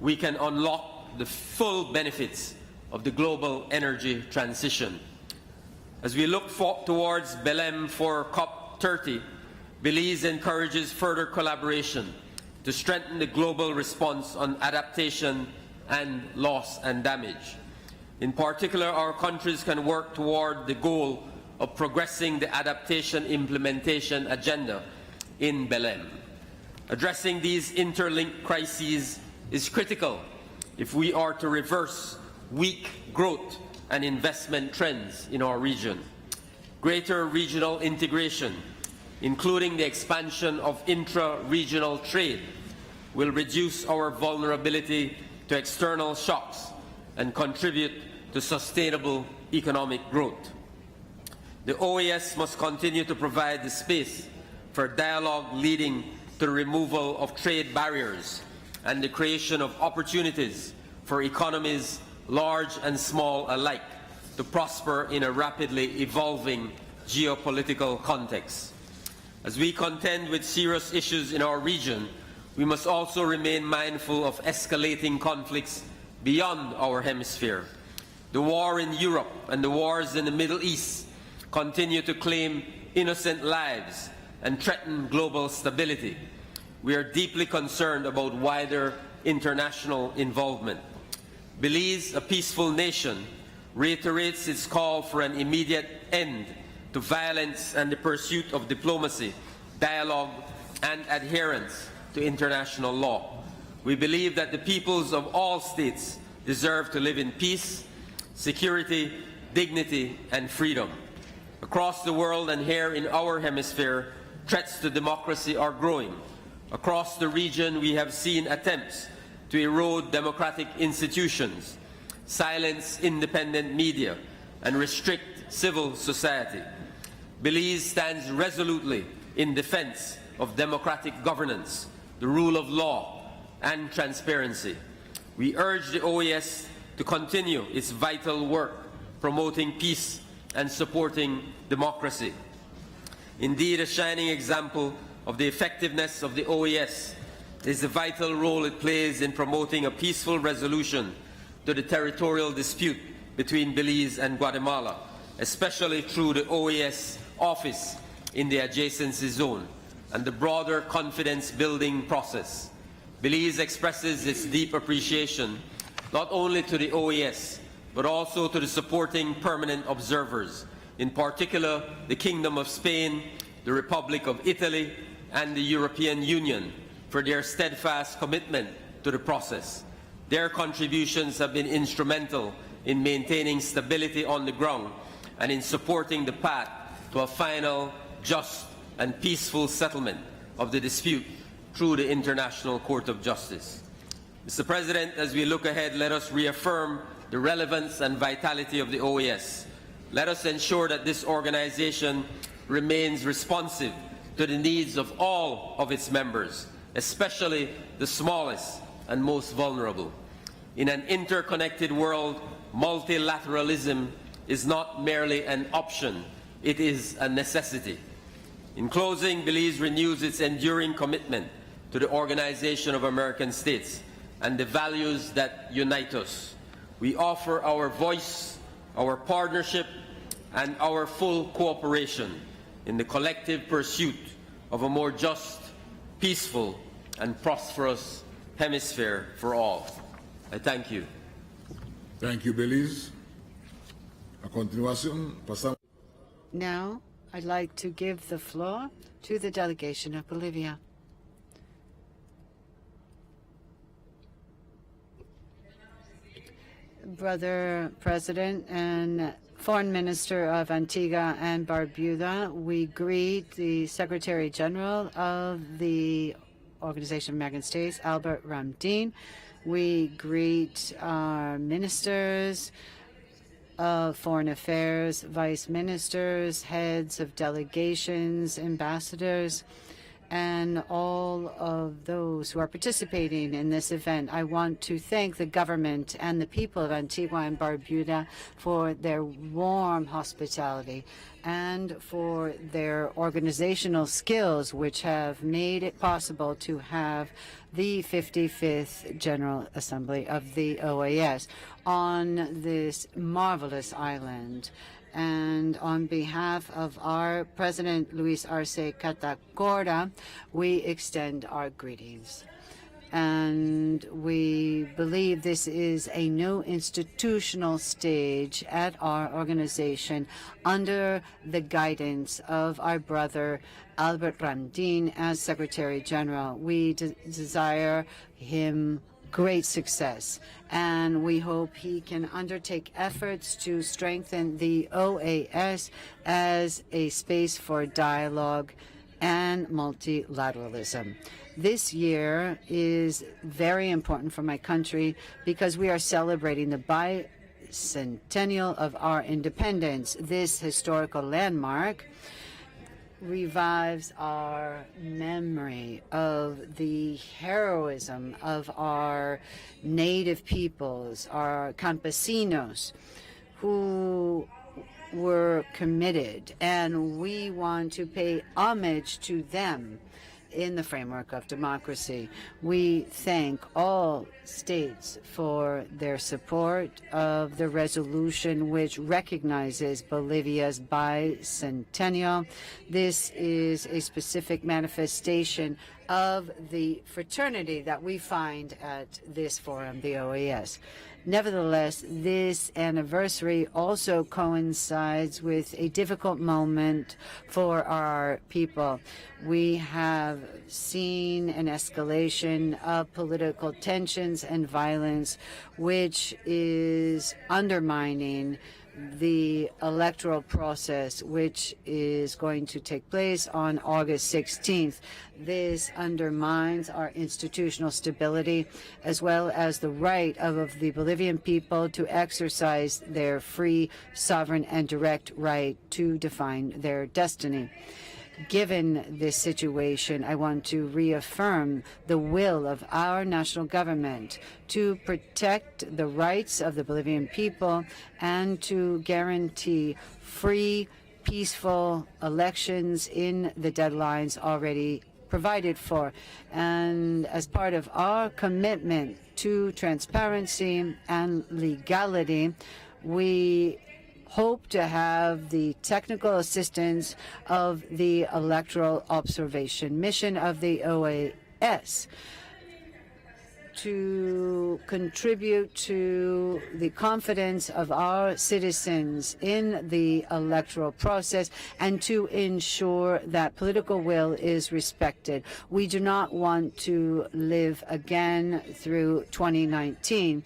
we can unlock the full benefits of the global energy transition. As we look towards Belém for COP30, Belize encourages further collaboration to strengthen the global response on adaptation and loss and damage. In particular, our countries can work toward the goal of progressing the adaptation implementation agenda in Belém. Addressing these interlinked crises is critical if we are to reverse weak growth and investment trends in our region. Greater regional integration, including the expansion of intra-regional trade, will reduce our vulnerability to external shocks and contribute to sustainable economic growth. The OAS must continue to provide the space for dialogue leading to the removal of trade barriers and the creation of opportunities for economies, large and small alike, to prosper in a rapidly evolving geopolitical context. As we contend with serious issues in our region, we must also remain mindful of escalating conflicts beyond our hemisphere. The war in Europe and the wars in the Middle East continue to claim innocent lives and threaten global stability. We are deeply concerned about wider international involvement. Belize, a peaceful nation, reiterates its call for an immediate end to violence and the pursuit of diplomacy, dialogue, and adherence to international law. We believe that the peoples of all states deserve to live in peace, security, dignity, and freedom. Across the world and here in our hemisphere, threats to democracy are growing. Across the region, we have seen attempts to erode democratic institutions, silence independent media, and restrict civil society. Belize stands resolutely in defense of democratic governance, the rule of law, and transparency. We urge the OAS to continue its vital work promoting peace and supporting democracy. Indeed, a shining example of the effectiveness of the OAS is the vital role it plays in promoting a peaceful resolution to the territorial dispute between Belize and Guatemala, especially through the OAS office in the adjacency zone and the broader confidence-building process. Belize expresses its deep appreciation not only to the OAS, but also to the supporting permanent observers, in particular the Kingdom of Spain, the Republic of Italy, and the European Union, for their steadfast commitment to the process. Their contributions have been instrumental in maintaining stability on the ground and in supporting the path to a final, just, and peaceful settlement of the dispute through the International Court of Justice. Mr. President, as we look ahead, let us reaffirm the relevance and vitality of the OAS. Let us ensure that this organization remains responsive to the needs of all of its members, especially the smallest and most vulnerable. In an interconnected world, multilateralism is not merely an option, it is a necessity. In closing, Belize renews its enduring commitment to the Organization of American States and the values that unite us. We offer our voice, our partnership, and our full cooperation in the collective pursuit of a more just, peaceful, and prosperous hemisphere for all. I thank you. Thank you, Belize. A continuación, pasamos. Now, I'd like to give the floor to the delegation of Bolivia. Brother President and Foreign Minister of Antigua and Barbuda, we greet the Secretary General of the Organization of American States, Albert Ramdin. We greet our ministers of foreign affairs, vice ministers, heads of delegations, ambassadors, and all of those who are participating in this event. I want to thank the government and the people of Antigua and Barbuda for their warm hospitality and for their organizational skills, which have made it possible to have the 55th General Assembly of the OAS on this marvelous island. And on behalf of our President Luis Arce Catacora, we extend our greetings. And we believe this is a new institutional stage at our organization under the guidance of our brother Albert Ramdin as Secretary General. We desire him great success, and we hope he can undertake efforts to strengthen the OAS as a space for dialogue and multilateralism. This year is very important for my country because we are celebrating the bicentennial of our independence. This historical landmark revives our memory of the heroism of our native peoples, our campesinos, who were committed, and we want to pay homage to them in the framework of democracy. We thank all states for their support of the resolution which recognizes Bolivia's bicentennial. This is a specific manifestation of the fraternity that we find at this forum, the OAS. Nevertheless, this anniversary also coincides with a difficult moment for our people. We have seen an escalation of political tensions and violence, which is undermining the electoral process, which is going to take place on August 16th. This undermines our institutional stability, as well as the right of the Bolivian people to exercise their free, sovereign, and direct right to define their destiny. Given this situation, I want to reaffirm the will of our national government to protect the rights of the Bolivian people and to guarantee free, peaceful elections in the deadlines already provided for. And as part of our commitment to transparency and legality, we hope to have the technical assistance of the Electoral Observation Mission of the OAS to contribute to the confidence of our citizens in the electoral process and to ensure that political will is respected. We do not want to live again through 2019.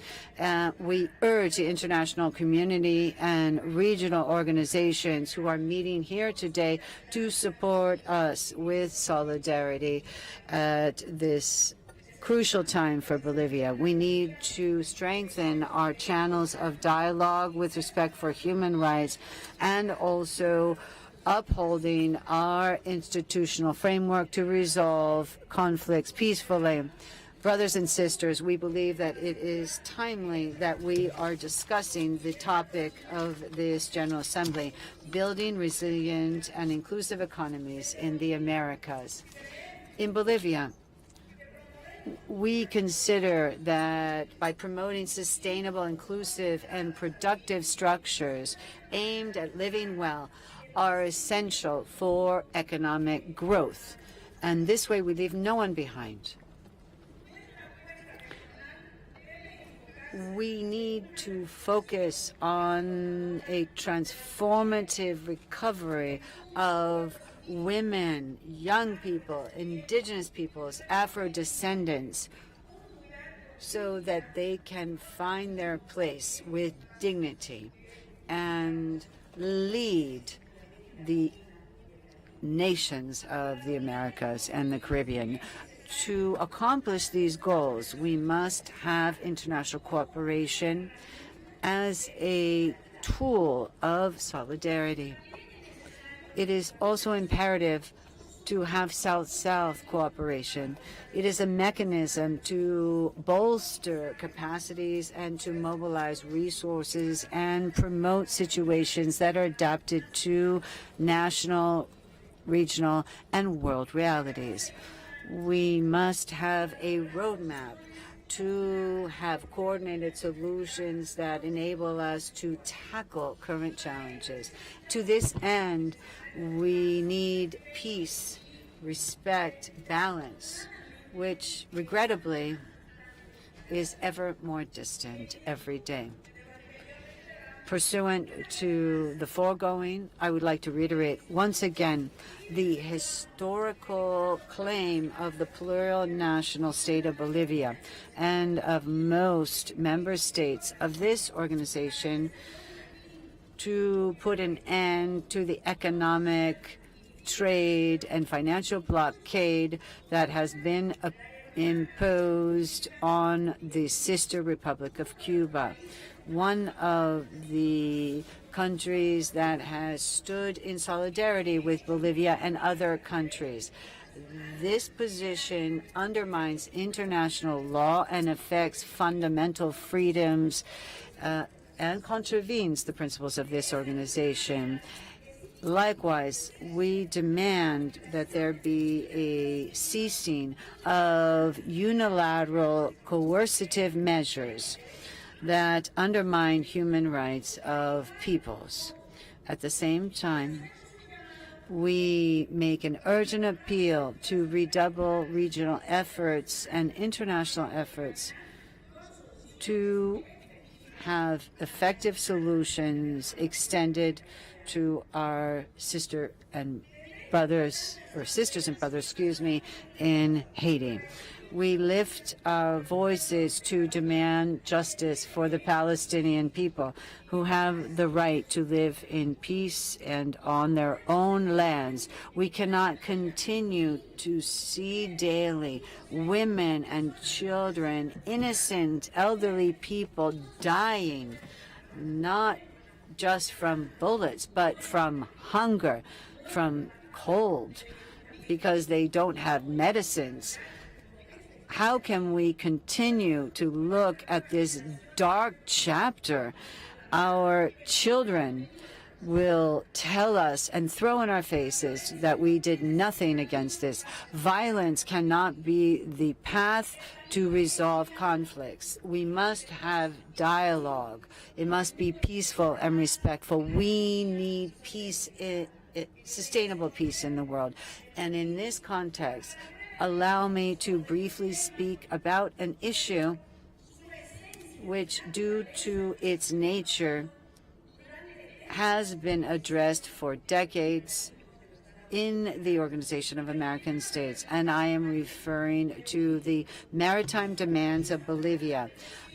We urge the international community and regional organizations who are meeting here today to support us with solidarity at this crucial time for Bolivia. We need to strengthen our channels of dialogue with respect for human rights and also upholding our institutional framework to resolve conflicts peacefully. Brothers and sisters, we believe that it is timely that we are discussing the topic of this General Assembly, building resilient and inclusive economies in the Americas. In Bolivia, we consider that by promoting sustainable, inclusive, and productive structures aimed at living well are essential for economic growth. And this way we leave no one behind. We need to focus on a transformative recovery of women, young people, indigenous peoples, Afro-descendants, so that they can find their place with dignity and lead the nations of the Americas and the Caribbean. To accomplish these goals, we must have international cooperation as a tool of solidarity. It is also imperative to have South-South cooperation. It is a mechanism to bolster capacities and to mobilize resources and promote situations that are adapted to national, regional, and world realities. We must have a roadmap to have coordinated solutions that enable us to tackle current challenges. To this end, we need peace, respect, balance, which regrettably is ever more distant every day. Pursuant to the foregoing, I would like to reiterate once again the historical claim of the plurinational state of Bolivia and of most member states of this organization to put an end to the economic, trade, and financial blockade that has been imposed on the sister Republic of Cuba, one of the countries that has stood in solidarity with Bolivia and other countries. This position undermines international law and affects fundamental freedoms and contravenes the principles of this organization. Likewise, we demand that there be a ceasing of unilateral coercive measures that undermine human rights of peoples. At the same time, we make an urgent appeal to redouble regional efforts and international efforts to have effective solutions extended to our sisters and brothers, in Haiti. We lift our voices to demand justice for the Palestinian people who have the right to live in peace and on their own lands. We cannot continue to see daily women and children, innocent elderly people dying, not just from bullets, but from hunger, from cold, because they don't have medicines. How can we continue to look at this dark chapter? Our children will tell us and throw in our faces that we did nothing against this. Violence cannot be the path to resolve conflicts. We must have dialogue. It must be peaceful and respectful. We need peace, sustainable peace in the world. And in this context, allow me to briefly speak about an issue which, due to its nature, has been addressed for decades in the Organization of American States, and I am referring to the maritime demands of Bolivia.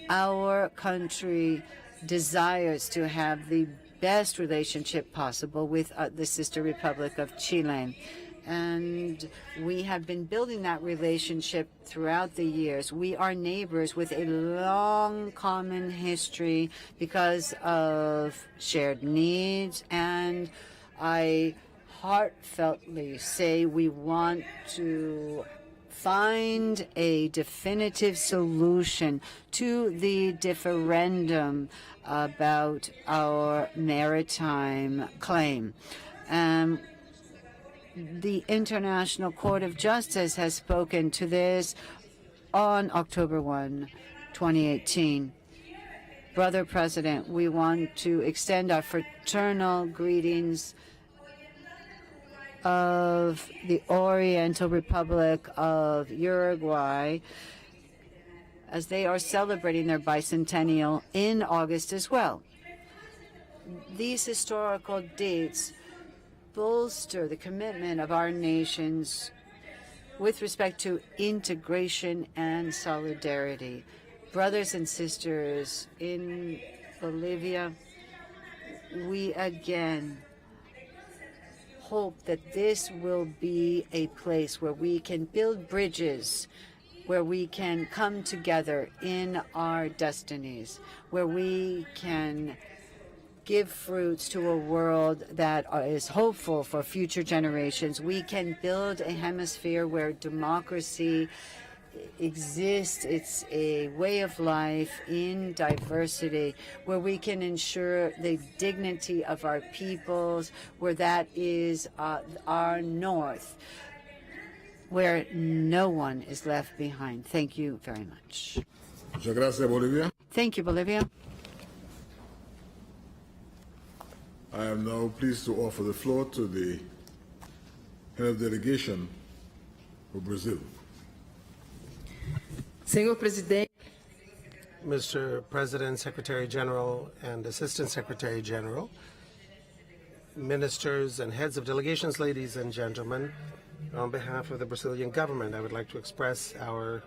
Our country desires to have the best relationship possible with the sister republic of Chile. And we have been building that relationship throughout the years. We are neighbors with a long common history because of shared needs, and I heartfeltly say we want to find a definitive solution to the differendum about our maritime claim. The International Court of Justice has spoken to this on October 1, 2018. Brother President, we want to extend our fraternal greetings of the Oriental Republic of Uruguay as they are celebrating their bicentennial in August as well. These historical dates bolster the commitment of our nations with respect to integration and solidarity. Brothers and sisters in Bolivia, we again hope that this will be a place where we can build bridges, where we can come together in our destinies, where we can give fruits to a world that is hopeful for future generations. We can build a hemisphere where democracy exists. It's a way of life in diversity, where we can ensure the dignity of our peoples, where that is our north, where no one is left behind. Thank you very much. Muchas gracias, Bolivia. Thank you, Bolivia. I am now pleased to offer the floor to the head of delegation for Brazil. Senhor Presidente. Mr. President, Secretary General, and Assistant Secretary General, ministers and heads of delegations, ladies and gentlemen, on behalf of the Brazilian government, I would like to express our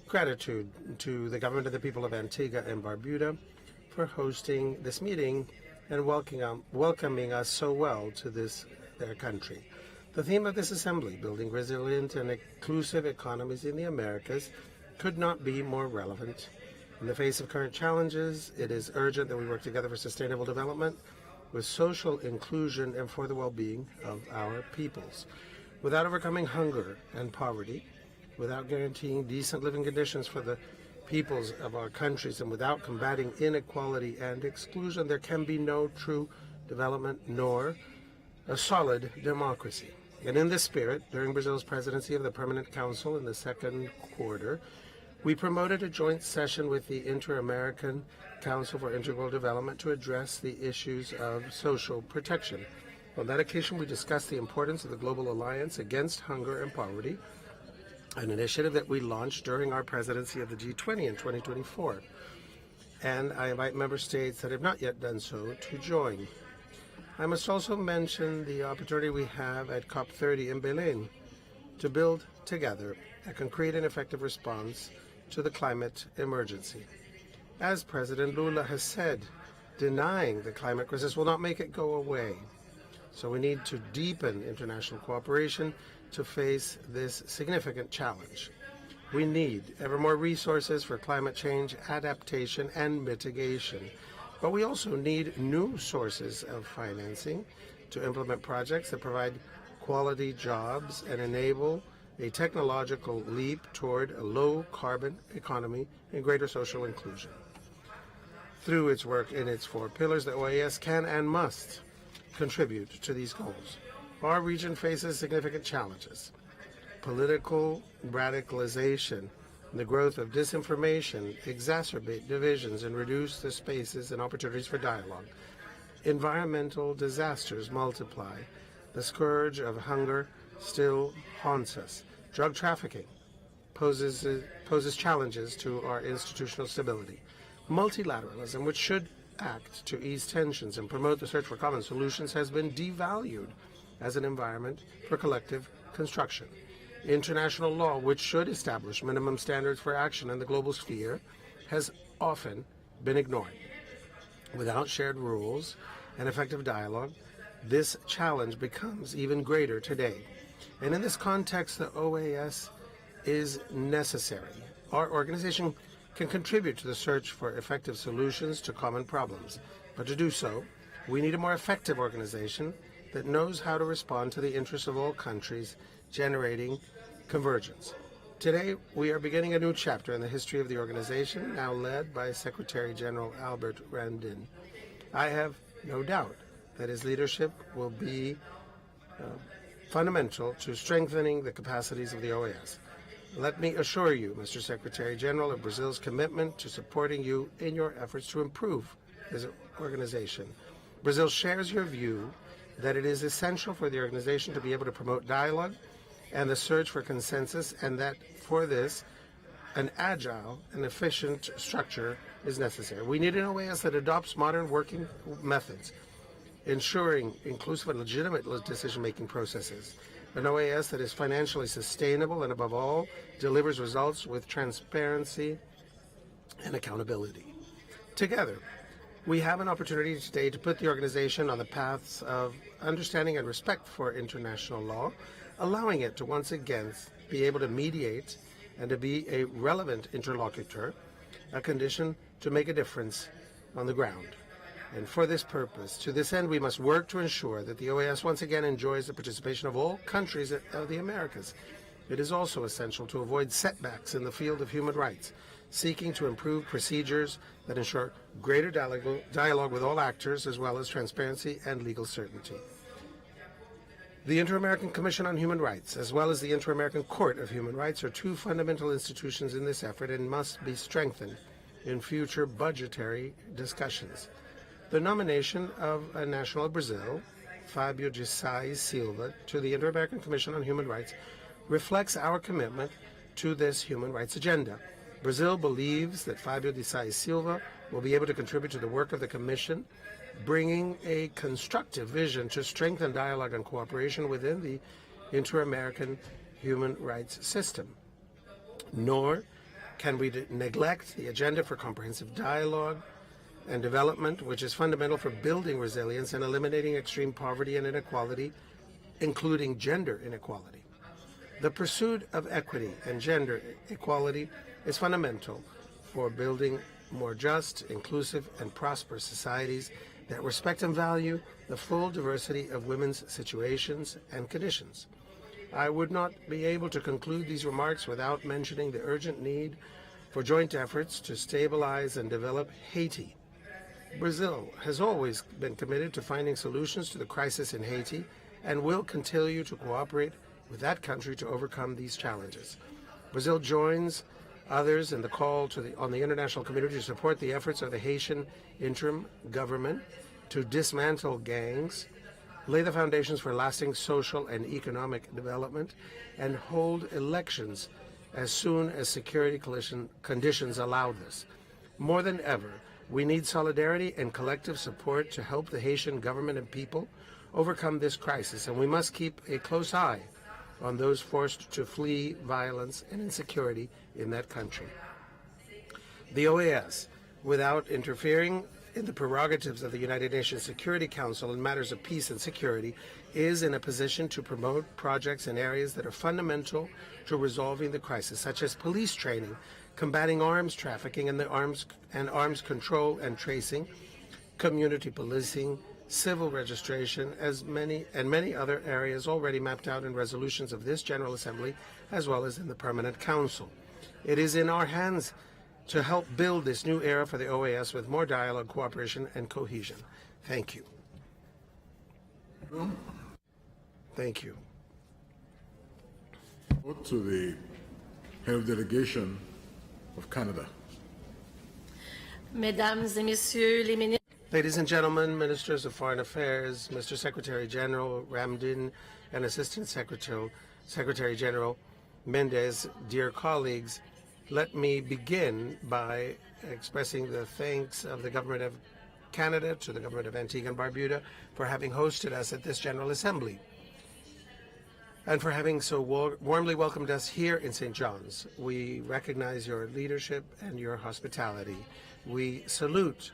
gratitude to the government of the people of Antigua and Barbuda for hosting this meeting and welcoming us so well to their country. The theme of this assembly, building resilient and inclusive economies in the Americas, could not be more relevant. In the face of current challenges, it is urgent that we work together for sustainable development with social inclusion and for the well-being of our peoples. Without overcoming hunger and poverty, without guaranteeing decent living conditions for the peoples of our countries, and without combating inequality and exclusion, there can be no true development nor a solid democracy. And in this spirit, during Brazil's presidency of the Permanent Council in the second quarter, we promoted a joint session with the Inter-American Council for Integral Development to address the issues of social protection. On that occasion, we discussed the importance of the Global Alliance Against Hunger and Poverty, an initiative that we launched during our presidency of the G20 in 2024. and I invite member states that have not yet done so to join. I must also mention the opportunity we have at COP30 in Berlin to build together a concrete and effective response to the climate emergency. As President Lula has said, denying the climate crisis will not make it go away. So we need to deepen international cooperation to face this significant challenge. We need ever more resources for climate change adaptation and mitigation. But we also need new sources of financing to implement projects that provide quality jobs and enable a technological leap toward a low-carbon economy and greater social inclusion. Through its work in its 4 pillars, the OAS can and must contribute to these goals. Our region faces significant challenges. Political radicalization, the growth of disinformation exacerbate divisions and reduce the spaces and opportunities for dialogue. Environmental disasters multiply. The scourge of hunger still haunts us. Drug trafficking poses challenges to our institutional stability. Multilateralism, which should act to ease tensions and promote the search for common solutions, has been devalued as an environment for collective construction. International law, which should establish minimum standards for action in the global sphere, has often been ignored. Without shared rules and effective dialogue, this challenge becomes even greater today. And in this context, the OAS is necessary. Our organization can contribute to the search for effective solutions to common problems. But to do so, we need a more effective organization that knows how to respond to the interests of all countries, generating convergence. Today, we are beginning a new chapter in the history of the organization, now led by Secretary General Albert Randin. I have no doubt that his leadership will be fundamental to strengthening the capacities of the OAS. Let me assure you, Mr. Secretary General, of Brazil's commitment to supporting you in your efforts to improve this organization. Brazil shares your view that it is essential for the organization to be able to promote dialogue and the search for consensus, and that for this, an agile and efficient structure is necessary. We need an OAS that adopts modern working methods, ensuring inclusive and legitimate decision-making processes. An OAS that is financially sustainable and, above all, delivers results with transparency and accountability. Together, we have an opportunity today to put the organization on the paths of understanding and respect for international law, allowing it to once again be able to mediate and to be a relevant interlocutor, a condition to make a difference on the ground. And for this purpose, to this end, we must work to ensure that the OAS once again enjoys the participation of all countries of the Americas. It is also essential to avoid setbacks in the field of human rights, seeking to improve procedures that ensure greater dialogue with all actors, as well as transparency and legal certainty. The Inter-American Commission on Human Rights, as well as the Inter-American Court of Human Rights, are 2 fundamental institutions in this effort and must be strengthened in future budgetary discussions. The nomination of a national of Brazil, Fábio de Sais Silva, to the Inter-American Commission on Human Rights reflects our commitment to this human rights agenda. Brazil believes that Fábio de Sais Silva will be able to contribute to the work of the Commission, bringing a constructive vision to strengthen dialogue and cooperation within the Inter-American human rights system. Nor can we neglect the agenda for comprehensive dialogue and development, which is fundamental for building resilience and eliminating extreme poverty and inequality, including gender inequality. The pursuit of equity and gender equality is fundamental for building more just, inclusive, and prosperous societies that respect and value the full diversity of women's situations and conditions. I would not be able to conclude these remarks without mentioning the urgent need for joint efforts to stabilize and develop Haiti. Brazil has always been committed to finding solutions to the crisis in Haiti and will continue to cooperate with that country to overcome these challenges. Brazil joins others in the call on the international community to support the efforts of the Haitian interim government to dismantle gangs, lay the foundations for lasting social and economic development, and hold elections as soon as security conditions allow this. More than ever, We need solidarity and collective support to help the Haitian government and people overcome this crisis, and we must keep a close eye on those forced to flee violence and insecurity in that country. The OAS, without interfering in the prerogatives of the United Nations Security Council in matters of peace and security, is in a position to promote projects in areas that are fundamental to resolving the crisis, such as police training, combating arms trafficking and arms control and tracing, community policing, civil registration, many other areas already mapped out in resolutions of this General Assembly, as well as in the Permanent Council. It is in our hands to help build this new era for the OAS with more dialogue, cooperation, and cohesion. Thank you. Thank you. To the head of delegation of Canada. Mesdames et Messieurs les ministres. Ladies and gentlemen, Ministers of Foreign Affairs, Mr. Secretary General Ramdin, and Assistant Secretary General Mendez, dear colleagues, let me begin by expressing the thanks of the Government of Canada to the Government of Antigua and Barbuda for having hosted us at this General Assembly and for having so warmly welcomed us here in St. John's. We recognize your leadership and your hospitality. We salute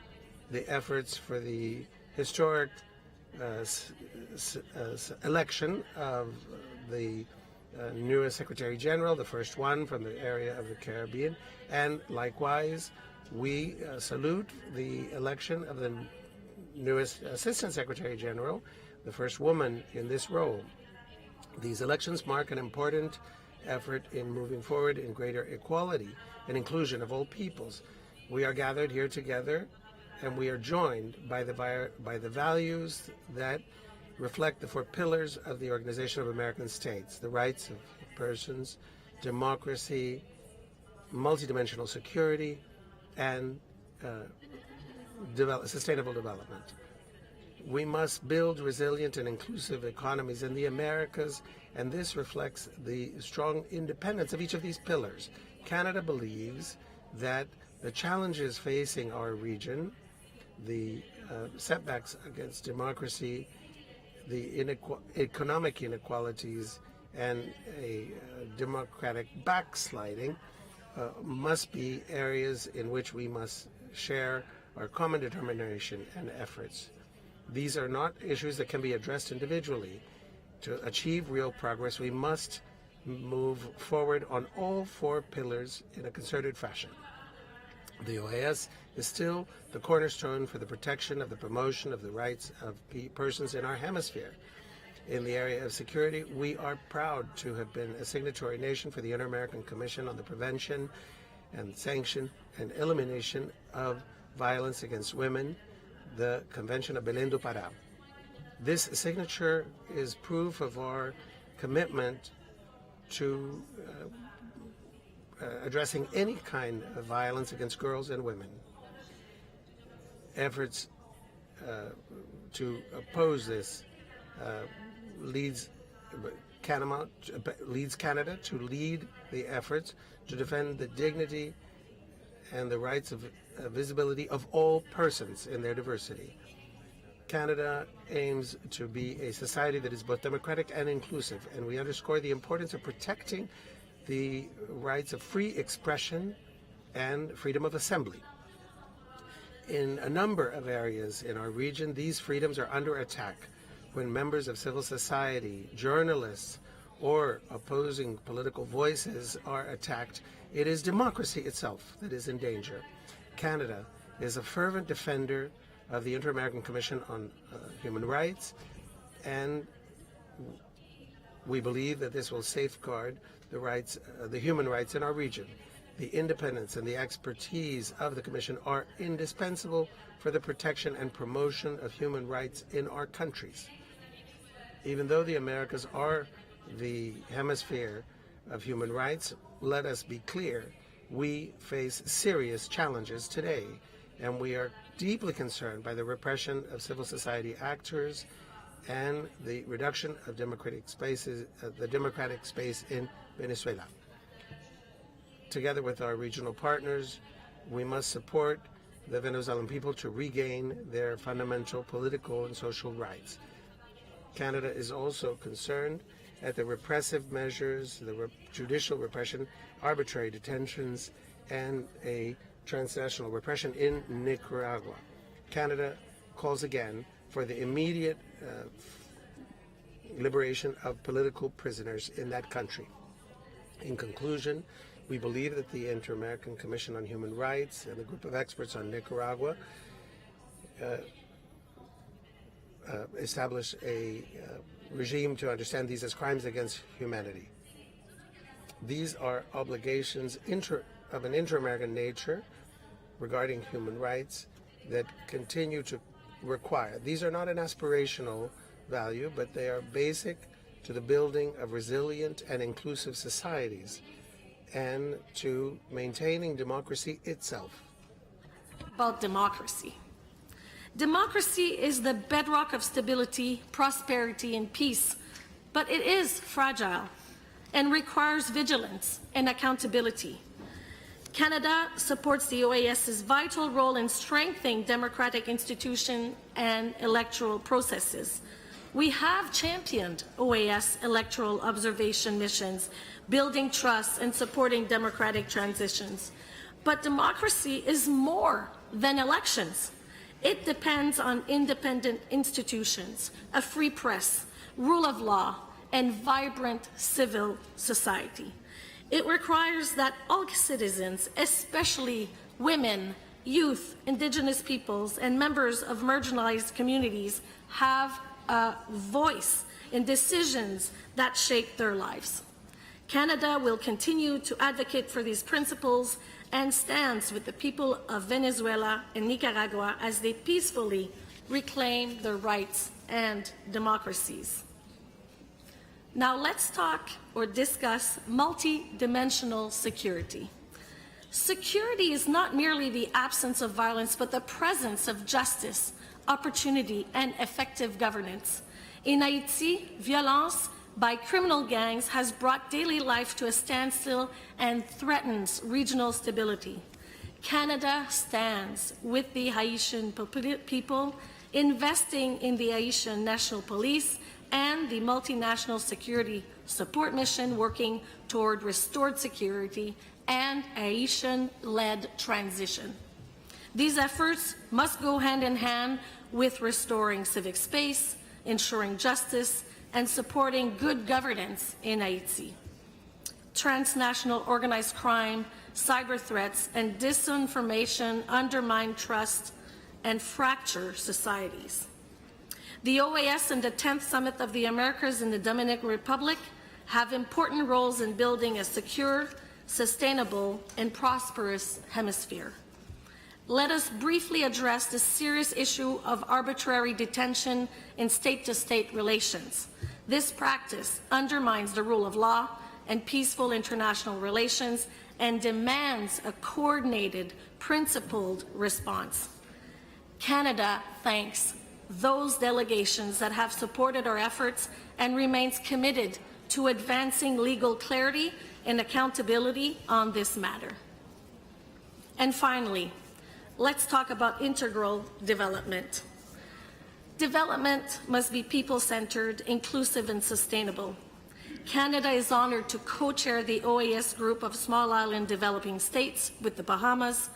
the efforts for the historic election of the newest Secretary General, the first one from the area of the Caribbean, and likewise we salute the election of the newest Assistant Secretary General, the first woman in this role. These elections mark an important effort in moving forward in greater equality and inclusion of all peoples. We are gathered here together, and we are joined by the values that reflect the four pillars of the Organization of American States: the rights of persons, democracy, multidimensional security, and sustainable development. We must build resilient and inclusive economies in the Americas, and this reflects the strong independence of each of these pillars. Canada believes that the challenges facing our region, the setbacks against democracy, the economic inequalities, and a democratic backsliding must be areas in which we must share our common determination and efforts. These are not issues that can be addressed individually. To achieve real progress, we must move forward on all four pillars in a concerted fashion. The OAS is still the cornerstone for the protection of the promotion of the rights of persons in our hemisphere. In the area of security, we are proud to have been a signatory nation for the Inter-American Commission on the Prevention and Sanction and Elimination of Violence Against Women, the Convention of Belém do Pará. This signature is proof of our commitment to addressing any kind of violence against girls and women. Efforts to oppose this leads Canada to lead the efforts to defend the dignity and the rights of visibility of all persons in their diversity. Canada aims to be a society that is both democratic and inclusive, and we underscore the importance of protecting the rights of free expression and freedom of assembly. In a number of areas in our region, these freedoms are under attack when members of civil society, journalists, or opposing political voices are attacked. It is democracy itself that is in danger. Canada is a fervent defender of the Inter-American Commission on Human Rights, and we believe that this will safeguard the rights, the human rights in our region. The independence and the expertise of the Commission are indispensable for the protection and promotion of human rights in our countries. Even though the Americas are the hemisphere of human rights, let us be clear, we face serious challenges today, and we are deeply concerned by the repression of civil society actors and the reduction of democratic spaces, the democratic space in Venezuela. Together with our regional partners, we must support the Venezuelan people to regain their fundamental political and social rights. Canada is also concerned at the repressive measures, the judicial repression, arbitrary detentions, and a transnational repression in Nicaragua. Canada calls again for the immediate liberation of political prisoners in that country. In conclusion, we believe that the Inter-American Commission on Human Rights and the group of experts on Nicaragua establish a regime to understand these as crimes against humanity. These are obligations of an inter-American nature regarding human rights that continue to require. These are not an aspirational value, but they are basic to the building of resilient and inclusive societies and to maintaining democracy itself. About democracy. Democracy is the bedrock of stability, prosperity, and peace, but it is fragile and requires vigilance and accountability. Canada supports the OAS's vital role in strengthening democratic institutions and electoral processes. We have championed OAS electoral observation missions, building trust and supporting democratic transitions. But democracy is more than elections. It depends on independent institutions, a free press, rule of law, and vibrant civil society. It requires that all citizens, especially women, youth, indigenous peoples, and members of marginalized communities, have a voice in decisions that shape their lives. Canada will continue to advocate for these principles and stands with the people of Venezuela and Nicaragua as they peacefully reclaim their rights and democracies. Now let's talk or discuss multi-dimensional security. Security is not merely the absence of violence, but the presence of justice, opportunity, and effective governance. In Haiti, violence by criminal gangs has brought daily life to a standstill and threatens regional stability. Canada stands with the Haitian people, investing in the Haitian National Police and the multinational security support mission working toward restored security and Haitian-led transition. These efforts must go hand in hand with restoring civic space, ensuring justice, and supporting good governance in Haiti. Transnational organized crime, cyber threats, and disinformation undermine trust and fracture societies. The OAS and the 10th Summit of the Americas in the Dominican Republic have important roles in building a secure, sustainable, and prosperous hemisphere. Let us briefly address the serious issue of arbitrary detention in state-to-state relations. This practice undermines the rule of law and peaceful international relations and demands a coordinated, principled response. Canada thanks those delegations that have supported our efforts and remains committed to advancing legal clarity and accountability on this matter. And finally, let's talk about integral development. Development must be people-centered, inclusive, and sustainable. Canada is honored to co-chair the OAS group of small island developing states with the Bahamas,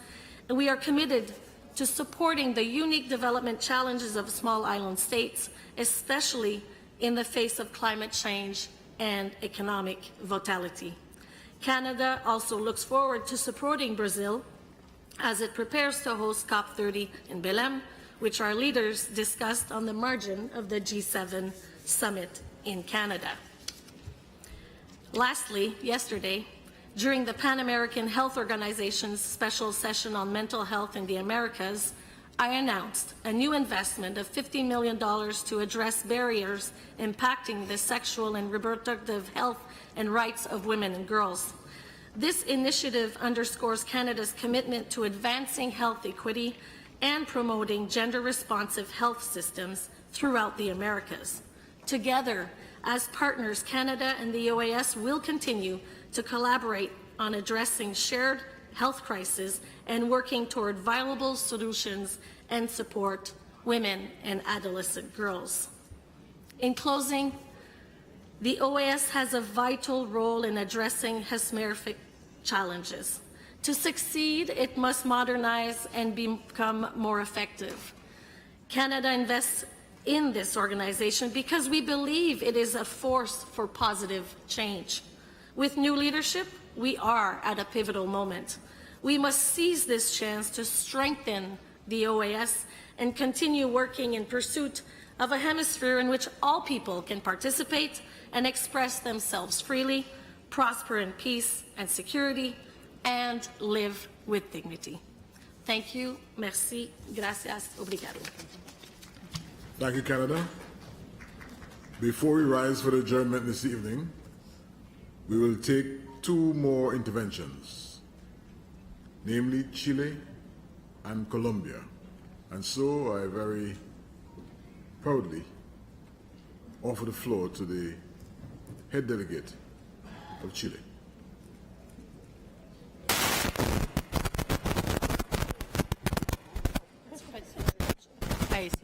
and we are committed to supporting the unique development challenges of small island states, especially in the face of climate change and economic volatility. Canada also looks forward to supporting Brazil as it prepares to host COP30 in Belém, which our leaders discussed on the margin of the G7 summit in Canada. Lastly, yesterday, during the Pan American Health Organization's special session on mental health in the Americas, I announced a new investment of $50 million to address barriers impacting the sexual and reproductive health and rights of women and girls. This initiative underscores Canada's commitment to advancing health equity and promoting gender-responsive health systems throughout the Americas. Together, as partners, Canada and the OAS will continue to collaborate on addressing shared health crisis and working toward viable solutions and support women and adolescent girls. In closing, the OAS has a vital role in addressing HESMERFIC challenges. To succeed, it must modernize and become more effective. Canada invests in this organization because we believe it is a force for positive change. With new leadership, we are at a pivotal moment. We must seize this chance to strengthen the OAS and continue working in pursuit of a hemisphere in which all people can participate and express themselves freely, prosper in peace and security, and live with dignity. Thank you. Merci. Gracias. Obrigado. Thank you, Canada. Before we rise for the adjournment this evening, we will take two more interventions, namely Chile and Colombia. And so I very proudly offer the floor to the head delegate of Chile. Ahí sí.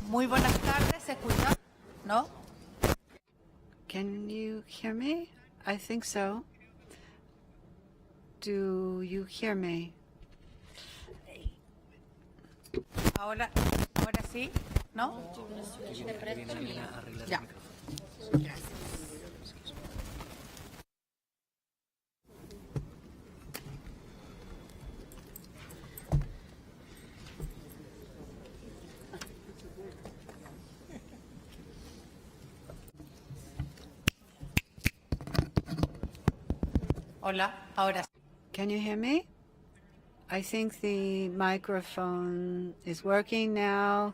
Muy buenas tardes, ¿se escucha? ¿No? Can you hear me? I think so. Do you hear me? Ahora sí, ¿no? Ya. Gracias. Hola, ahora sí. Can you hear me? I think the microphone is working now.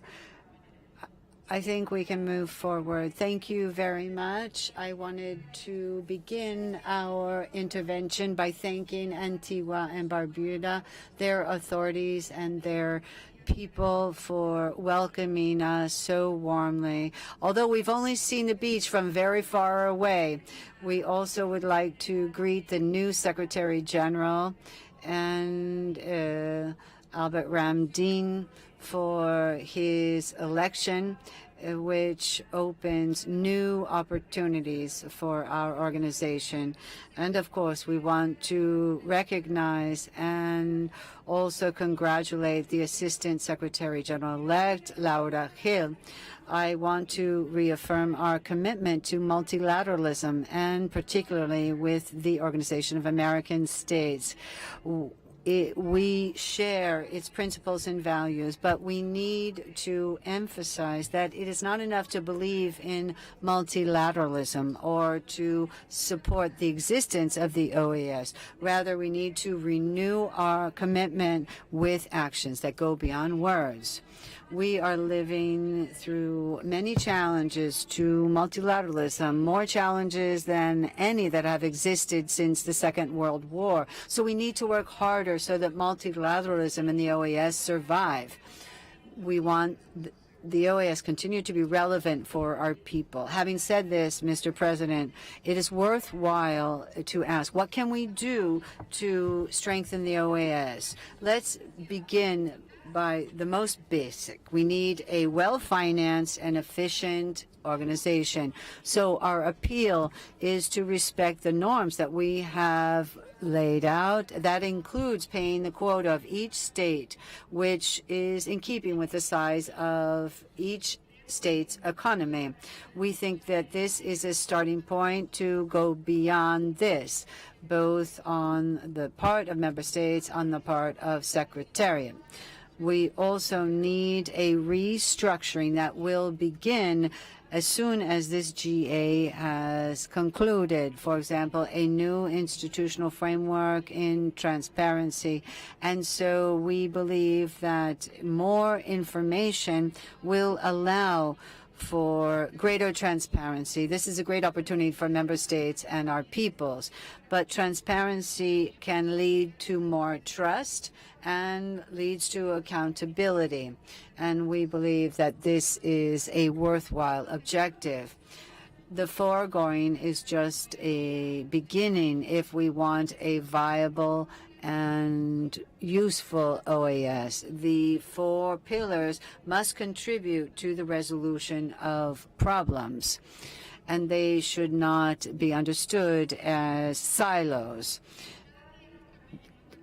I think we can move forward. Thank you very much. I wanted to begin our intervention by thanking Antigua and Barbuda, their authorities and their people for welcoming us so warmly. Although we've only seen the beach from very far away, we also would like to greet the new Secretary General and Albert Ramdin for his election, which opens new opportunities for our organization. And of course, we want to recognize and also congratulate the Assistant Secretary General-elect, Laura Gil. I want to reaffirm our commitment to multilateralism, and particularly with the Organization of American States. We share its principles and values, but we need to emphasize that it is not enough to believe in multilateralism or to support the existence of the OAS. Rather, we need to renew our commitment with actions that go beyond words. We are living through many challenges to multilateralism, more challenges than any that have existed since the Second World War. So we need to work harder so that multilateralism and the OAS survive. We want the OAS continue to be relevant for our people. Having said this, Mr. President, it is worthwhile to ask, what can we do to strengthen the OAS? Let's begin by the most basic. We need a well-financed and efficient organization. So our appeal is to respect the norms that we have laid out. That includes paying the quota of each state, which is in keeping with the size of each state's economy. We think that this is a starting point to go beyond this, both on the part of member states, on the part of Secretariat. We also need a restructuring that will begin as soon as this GA has concluded. For example, a new institutional framework in transparency. And so we believe that more information will allow for greater transparency. This is a great opportunity for member states and our peoples. But transparency can lead to more trust and leads to accountability. And we believe that this is a worthwhile objective. The foregoing is just a beginning if we want a viable and useful OAS. The 4 pillars must contribute to the resolution of problems, and they should not be understood as silos.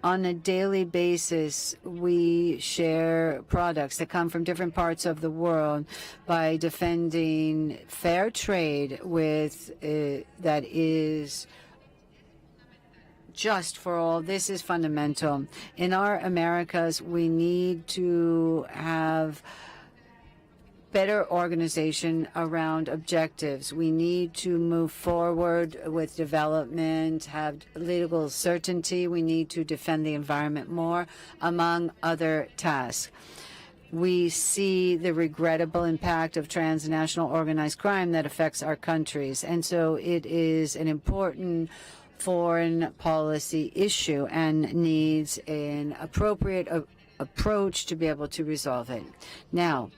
On a daily basis, we share products that come from different parts of the world by defending fair trade with that is just for all. This is fundamental. In our Americas, we need to have better organization around objectives. We need to move forward with development, have legal certainty. We need to defend the environment more, among other tasks. We see the regrettable impact of transnational organized crime that affects our countries. And so it is an important foreign policy issue and needs an appropriate approach to be able to resolve it. Now,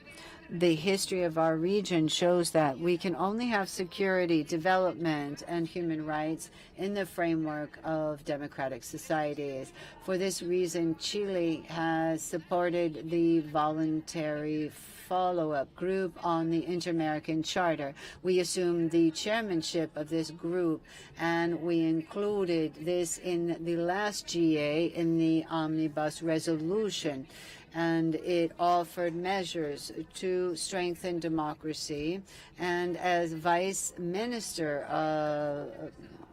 the history of our region shows that we can only have security, development, and human rights in the framework of democratic societies. For this reason, Chile has supported the voluntary follow-up group on the Inter-American Charter. We assumed the chairmanship of this group, and we included this in the last GA in the Omnibus resolution. And it offered measures to strengthen democracy. And as Vice Minister of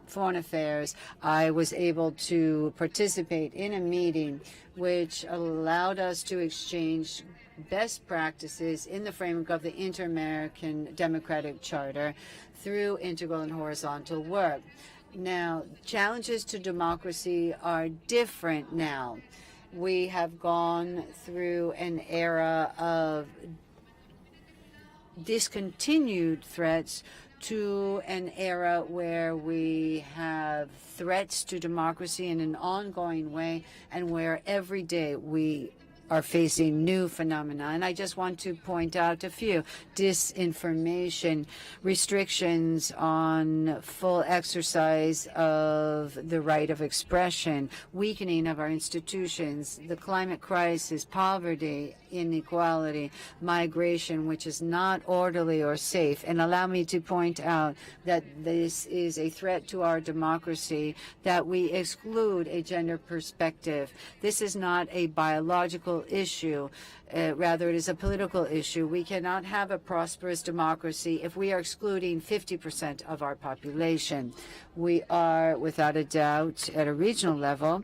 Foreign Affairs, I was able to participate in a meeting which allowed us to exchange best practices in the framework of the Inter-American Democratic Charter through integral and horizontal work. Now, challenges to democracy are different now. We have gone through an era of discontinued threats to an era where we have threats to democracy in an ongoing way and where every day we are facing new phenomena. And I just want to point out a few. Disinformation, restrictions on full exercise of the right of expression, weakening of our institutions, the climate crisis, poverty, inequality, migration, which is not orderly or safe. And allow me to point out that this is a threat to our democracy, that we exclude a gender perspective. This is not a biological issue. Rather, it is a political issue. We cannot have a prosperous democracy if we are excluding 50% of our population. We are, without a doubt, at a regional level,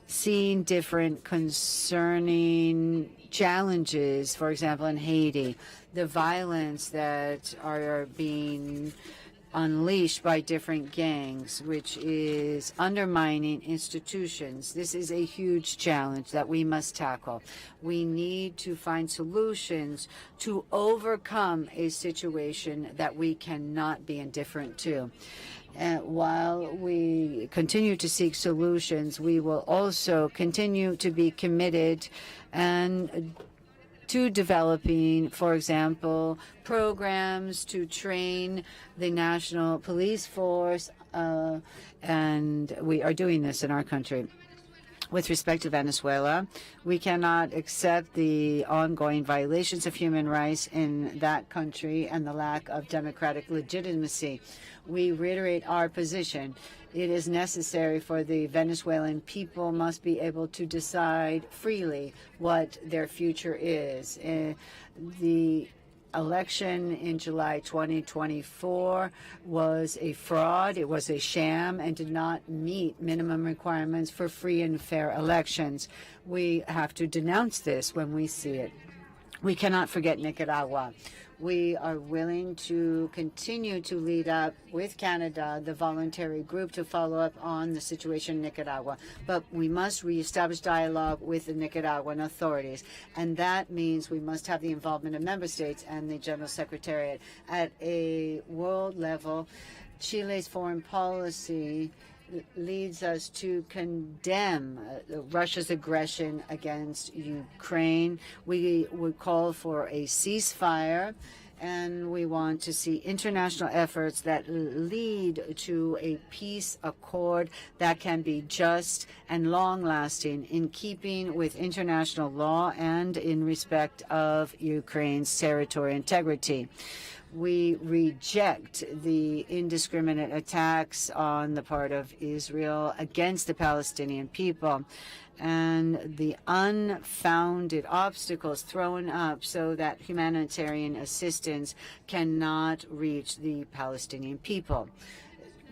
seeing different concerning challenges, for example, in Haiti, the violence that are being unleashed by different gangs, which is undermining institutions. This is a huge challenge that we must tackle. We need to find solutions to overcome a situation that we cannot be indifferent to. While we continue to seek solutions, we will also continue to be committed and to developing, for example, programs to train the national police force, and we are doing this in our country. With respect to Venezuela, we cannot accept the ongoing violations of human rights in that country and the lack of democratic legitimacy. We reiterate our position. It is necessary for the Venezuelan people must be able to decide freely what their future is. The election in July 2024 was a fraud, it was a sham, and did not meet minimum requirements for free and fair elections. We have to denounce this when we see it. We cannot forget Nicaragua. We are willing to continue to lead up with Canada, the voluntary group, to follow up on the situation in Nicaragua. But we must reestablish dialogue with the Nicaraguan authorities. And that means we must have the involvement of member states and the General Secretariat. At a world level, Chile's foreign policy leads us to condemn Russia's aggression against Ukraine. We would call for a ceasefire and we want to see international efforts that lead to a peace accord that can be just and long-lasting in keeping with international law and in respect of Ukraine's territorial integrity. We reject the indiscriminate attacks on the part of Israel against the Palestinian people and the unfounded obstacles thrown up so that humanitarian assistance cannot reach the Palestinian people.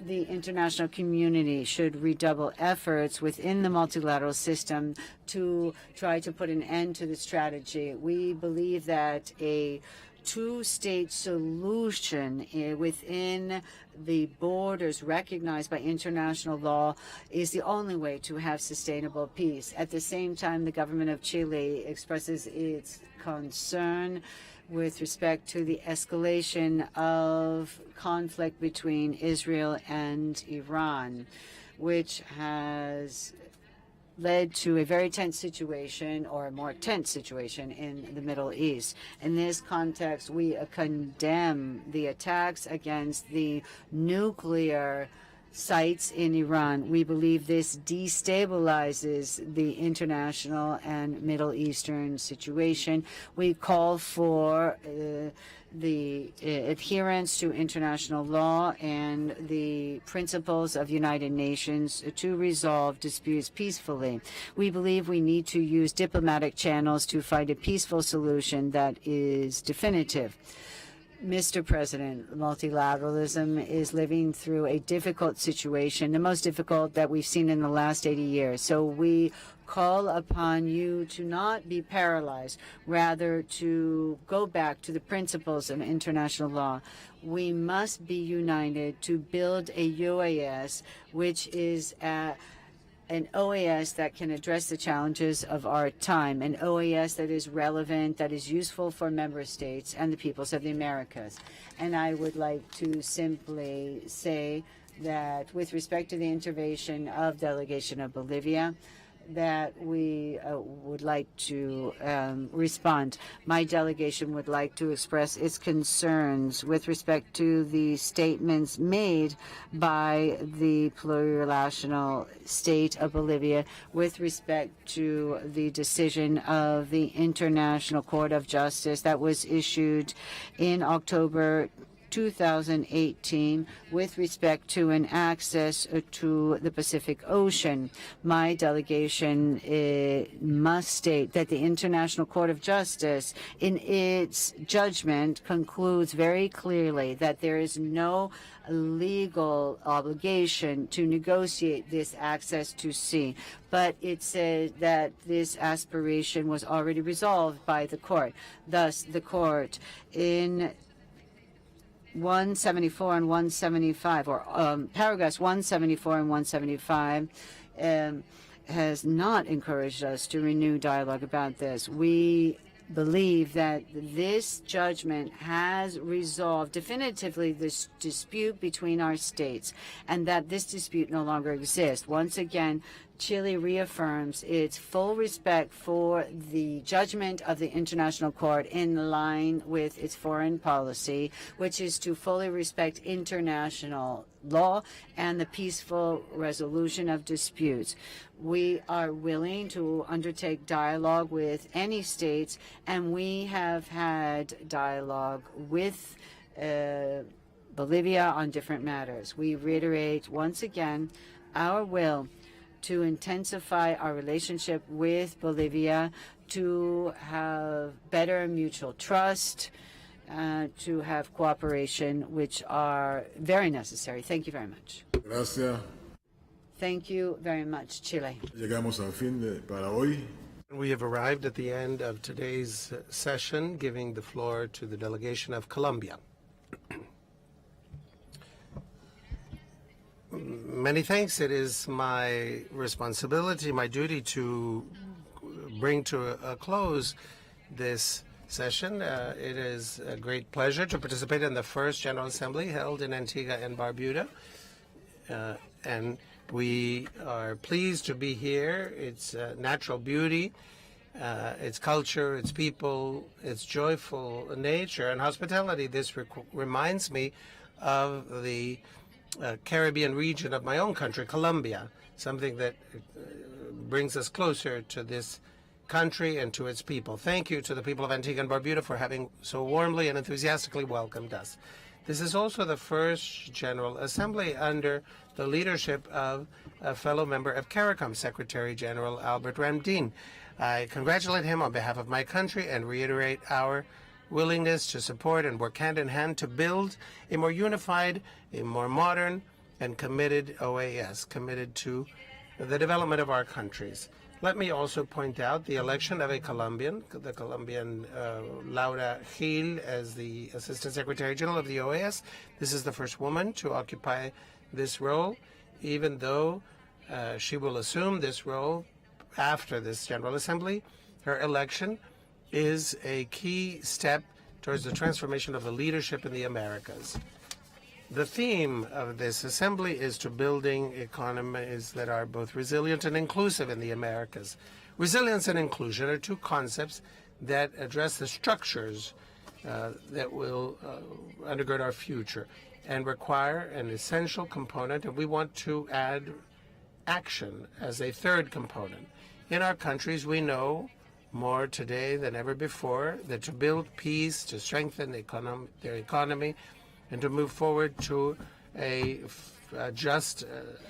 The international community should redouble efforts within the multilateral system to try to put an end to the strategy. We believe that a two-state solution within the borders recognized by international law is the only way to have sustainable peace. At the same time, the government of Chile expresses its concern with respect to the escalation of conflict between Israel and Iran, which has led to a very tense situation, or a more tense situation, in the Middle East. In this context, we condemn the attacks against the nuclear sites in Iran. We believe this destabilizes the international and Middle Eastern situation. We call for the adherence to international law and the principles of United Nations to resolve disputes peacefully. We believe we need to use diplomatic channels to find a peaceful solution that is definitive. Mr. President, multilateralism is living through a difficult situation, the most difficult that we've seen in the last 80 years. So we call upon you to not be paralyzed, rather to go back to the principles of international law. We must be united to build a OAS, which is an OAS that can address the challenges of our time, an OAS that is relevant, that is useful for member states and the peoples of the Americas. And I would like to simply say that with respect to the intervention of delegation of Bolivia, that we would like to respond. My delegation would like to express its concerns with respect to the statements made by the plurinational state of Bolivia with respect to the decision of the International Court of Justice that was issued in October 2018 with respect to an access to the Pacific Ocean. My delegation must state that the International Court of Justice, in its judgment, concludes very clearly that there is no legal obligation to negotiate this access to sea, but it says that this aspiration was already resolved by the court. Thus, the court in 174 and 175, or paragraphs 174 and 175, has not encouraged us to renew dialogue about this. We believe that this judgment has resolved definitively this dispute between our states and that this dispute no longer exists. Once again, Chile reaffirms its full respect for the judgment of the International Court in line with its foreign policy, which is to fully respect international law and the peaceful resolution of disputes. We are willing to undertake dialogue with any states, and we have had dialogue with Bolivia on different matters. We reiterate once again our will to intensify our relationship with Bolivia, to have better mutual trust, to have cooperation, which are very necessary. Thank you very much. Gracias. Thank you very much, Chile. Llegamos al fin para hoy. We have arrived at the end of today's session, giving the floor to the delegation of Colombia. Many thanks. It is my responsibility, my duty to bring to a close this session. It is a great pleasure to participate in the first General Assembly held in Antigua and Barbuda. And we are pleased to be here. It's natural beauty its culture, its people, its joyful nature and hospitality. This reminds me of the Caribbean region of my own country, Colombia, something that brings us closer to this country and to its people. Thank you to the people of Antigua and Barbuda for having so warmly and enthusiastically welcomed us. This is also the first General Assembly under the leadership of a fellow member of CARICOM, Secretary General Albert Ramdin. I congratulate him on behalf of my country and reiterate our willingness to support and work hand in hand to build a more unified, a more modern, and committed OAS, committed to the development of our countries. Let me also point out the election of a Colombian, the Colombian Laura Gil as the Assistant Secretary General of the OAS. This is the first woman to occupy this role, even though she will assume this role after this General Assembly. Her election is a key step towards the transformation of the leadership in the Americas. The theme of this assembly is to building economies that are both resilient and inclusive in the Americas. Resilience and inclusion are two concepts that address the structures that will undergird our future and require an essential component, and we want to add action as a third component. In our countries, we know more today than ever before that to build peace, to strengthen their economy, and to move forward to a just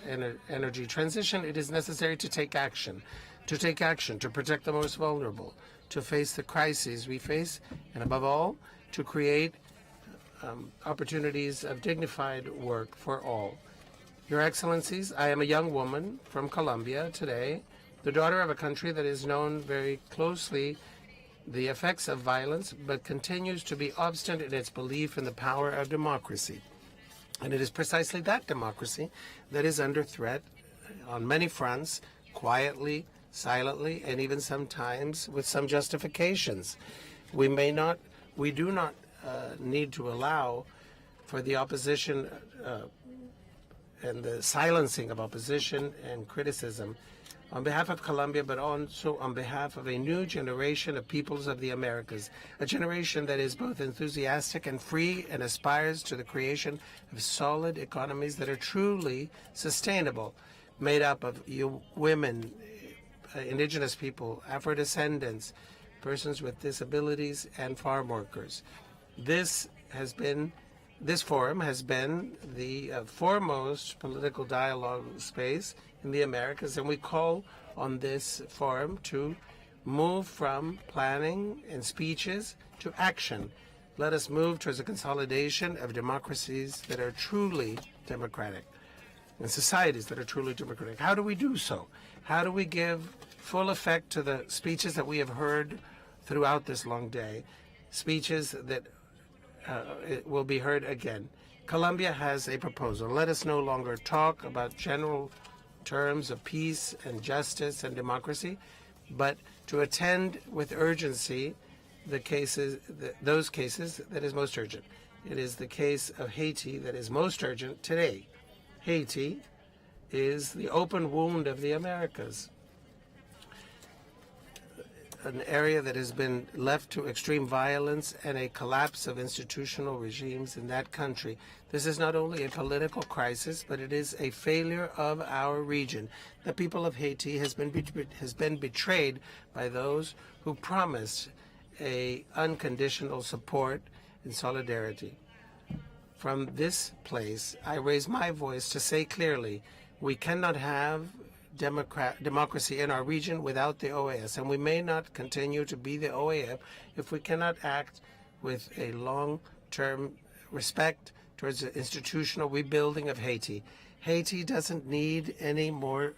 energy transition, it is necessary to take action. To take action, to protect the most vulnerable, to face the crises we face, and above all, to create opportunities of dignified work for all. Your Excellencies, I am a young woman from Colombia today, the daughter of a country that is known very closely the effects of violence, but continues to be obstinate in its belief in the power of democracy. And it is precisely that democracy that is under threat on many fronts, quietly, silently, and even sometimes with some justifications. We do not need to allow for the opposition and the silencing of opposition and criticism on behalf of Colombia, but also on behalf of a new generation of peoples of the Americas, a generation that is both enthusiastic and free and aspires to the creation of solid economies that are truly sustainable, made up of women, indigenous people, Afro-descendants, persons with disabilities, and farm workers. This forum has been the foremost political dialogue space in the Americas, and we call on this forum to move from planning and speeches to action. Let us move towards a consolidation of democracies that are truly democratic and societies that are truly democratic. How do we do so? How do we give full effect to the speeches that we have heard throughout this long day, speeches that will be heard again? Colombia has a proposal. Let us no longer talk about general terms of peace and justice and democracy, but to attend with urgency those cases that is most urgent. It is the case of Haiti that is most urgent today. Haiti is the open wound of the Americas, an area that has been left to extreme violence and a collapse of institutional regimes in that country. This is not only a political crisis, but it is a failure of our region. The people of Haiti has been betrayed by those who promised a unconditional support and solidarity. From this place, I raise my voice to say clearly, we cannot have democracy in our region without the OAS, and we may not continue to be the OAS if we cannot act with a long-term respect towards the institutional rebuilding of Haiti. Haiti doesn't need any more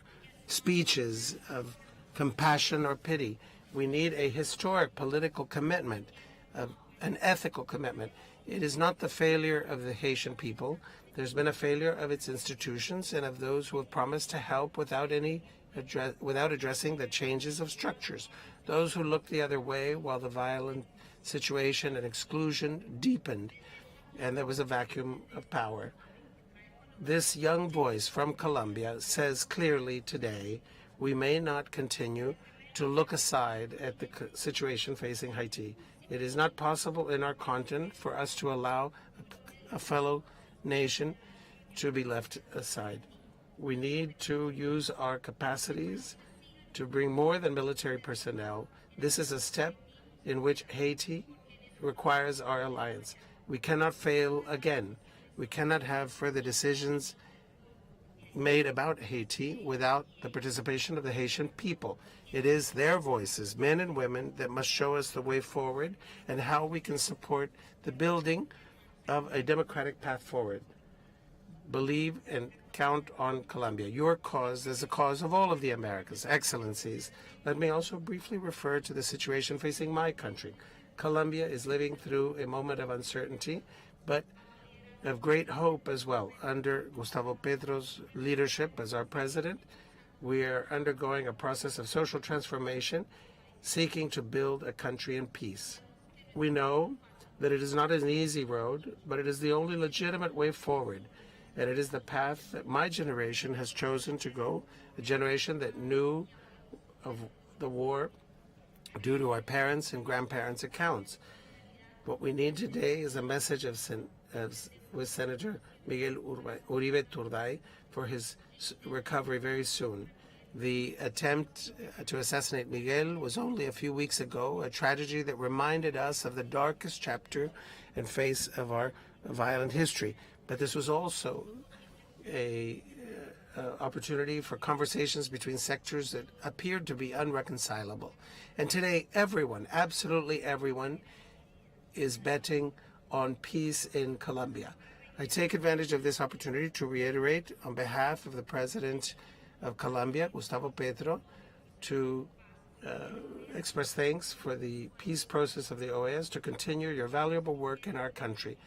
speeches of compassion or pity. We need a historic political commitment, an ethical commitment. It is not the failure of the Haitian people. There's been a failure of its institutions and of those who have promised to help without addressing the changes of structures. Those who looked the other way while the violent situation and exclusion deepened, and there was a vacuum of power. This young voice from Colombia says clearly today, we may not continue to look aside at the situation facing Haiti. It is not possible in our continent for us to allow a fellow nation to be left aside. We need to use our capacities to bring more than military personnel. This is a step in which Haiti requires our alliance. We cannot fail again. We cannot have further decisions made about Haiti without the participation of the Haitian people. It is their voices, men and women, that must show us the way forward and how we can support the building of a democratic path forward. Believe and count on Colombia. Your cause is the cause of all of the Americas. Excellencies, let me also briefly refer to the situation facing my country. Colombia is living through a moment of uncertainty, but of great hope as well. Under Gustavo Petro's leadership as our president, we are undergoing a process of social transformation, seeking to build a country in peace. We know that it is not an easy road, but it is the only legitimate way forward. And it is the path that my generation has chosen to go, a generation that knew of the war due to our parents' and grandparents' accounts. What we need today is a message with Senator Miguel Uribe Turday for his recovery very soon. The attempt to assassinate Miguel was only a few weeks ago, a tragedy that reminded us of the darkest chapter and phase of our violent history. But this was also an opportunity for conversations between sectors that appeared to be unreconcilable. And today, everyone, absolutely everyone, is betting on peace in Colombia. I take advantage of this opportunity to reiterate on behalf of the President of Colombia, Gustavo Petro, to express thanks for the peace process of the OAS, to continue your valuable work in our country.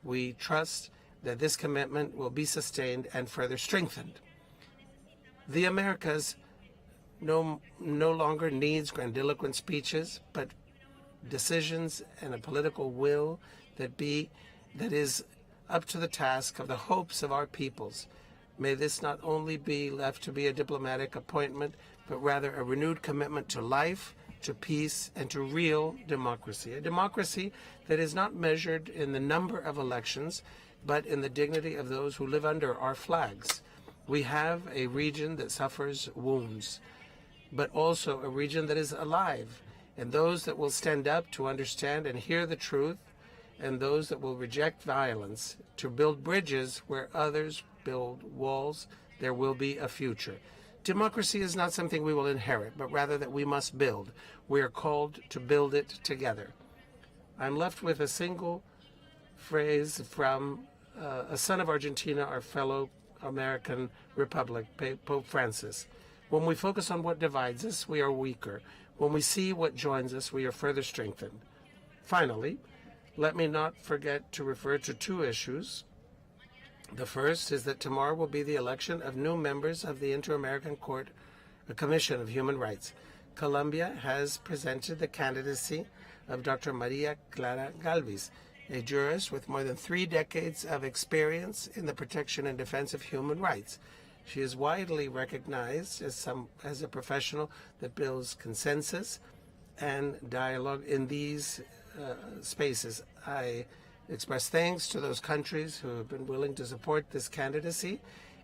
We trust that this commitment will be sustained and further strengthened. The Americas no longer needs grandiloquent speeches, but decisions and a political will that is up to the task of the hopes of our peoples. May this not only be left to be a diplomatic appointment, but rather a renewed commitment to life, to peace, and to real democracy. A democracy that is not measured in the number of elections, but in the dignity of those who live under our flags. We have a region that suffers wounds, but also a region that is alive, and those that will stand up to understand and hear the truth, and those that will reject violence to build bridges where others build walls. There will be a future. Democracy is not something we will inherit, but rather that we must build. We are called to build it together. I'm left with a single phrase from a son of Argentina, our fellow American Republic, Pope Francis. When we focus on what divides us, we are weaker. When we see what joins us, we are further strengthened. Finally, let me not forget to refer to two issues. The first is that tomorrow will be the election of new members of the Inter-American Court, a Commission of Human Rights. Colombia has presented the candidacy of Dr. Maria Clara Galvis, a jurist with more than 3 decades of experience in the protection and defense of human rights. She is widely recognized as a professional that builds consensus and dialogue in these spaces. I express thanks to those countries who have been willing to support this candidacy,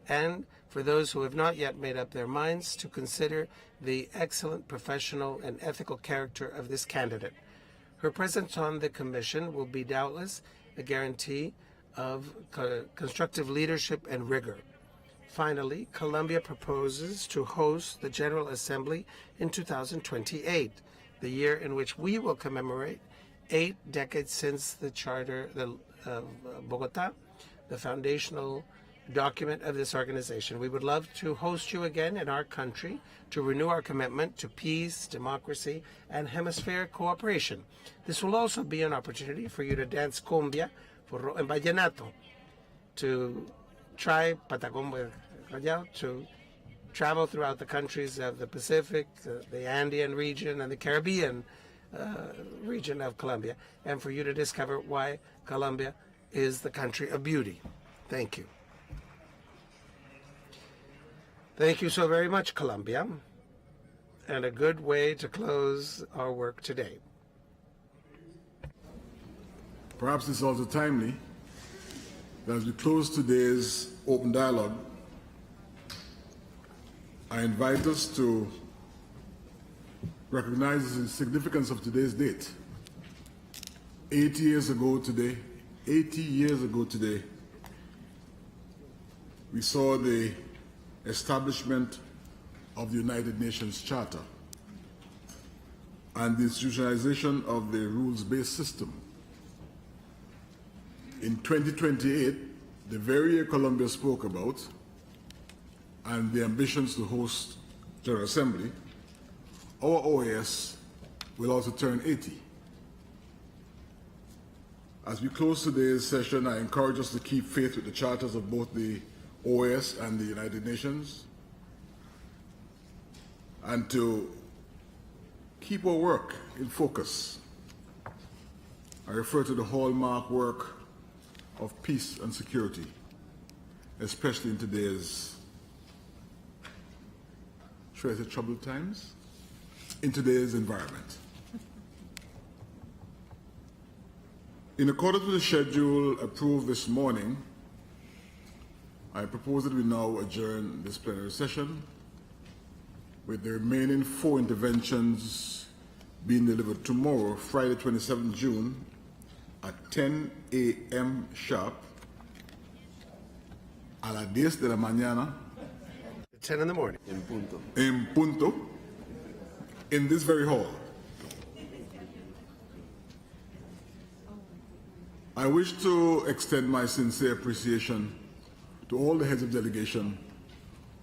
and for those who have not yet made up their minds to consider the excellent professional and ethical character of this candidate. Her presence on the Commission will be doubtless a guarantee of constructive leadership and rigor. Finally, Colombia proposes to host the General Assembly in 2028, the year in which we will commemorate 8 decades since the Charter of Bogota, the foundational document of this organization. We would love to host you again in our country to renew our commitment to peace, democracy, and hemispheric cooperation. This will also be an opportunity for you to dance cumbia and vallenato, to try patagón, to travel throughout the countries of the Pacific, the Andean region, and the Caribbean region of Colombia, and for you to discover why Colombia is the country of beauty. Thank you. Thank you so very much, Colombia. and a good way to close our work today. Perhaps it's also timely that as we close today's open dialogue, I invite us to recognize the significance of today's date. 80 years ago today, we saw the establishment of the United Nations Charter and the institutionalization of the rules-based system. In 2028, the very year Colombia spoke about, and the ambitions to host General Assembly, our OAS will also turn 80. As we close today's session, I encourage us to keep faith with the charters of both the OAS and the United Nations, and to keep our work in focus. I refer to the hallmark work of peace and security, especially in today's, should I say, troubled times? In today's environment. In accordance with the schedule approved this morning, I propose that we now adjourn this plenary session, with the remaining 4 interventions being delivered tomorrow, Friday, 27 June, at 10 a.m. sharp, a las 10 de la mañana, 10 in the morning. En punto, in this very hall. I wish to extend my sincere appreciation to all the heads of delegation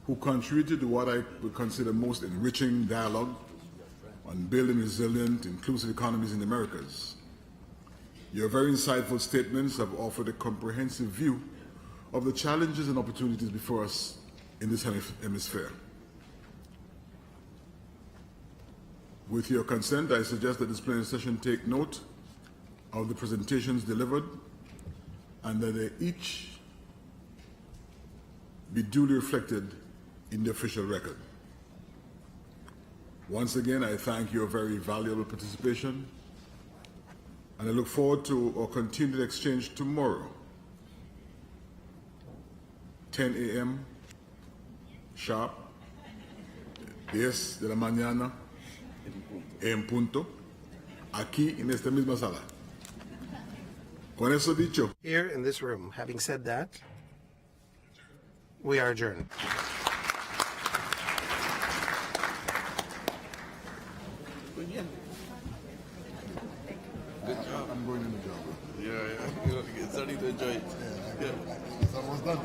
who contributed to what I would consider most enriching dialogue on building resilient, inclusive economies in the Americas. Your very insightful statements have offered a comprehensive view of the challenges and opportunities before us in this hemisphere. With your consent, I suggest that this plenary session take note of the presentations delivered and that they each be duly reflected in the official record. Once again, I thank your very valuable participation, and I look forward to our continued exchange tomorrow, 10 a.m. sharp, 10 de la mañana, en punto, aquí en esta misma sala. Con eso dicho. Here in this room. Having said that, we are adjourned. Good job. I'm going in the job. Yeah. You're starting to enjoy it. Yeah. It's almost done.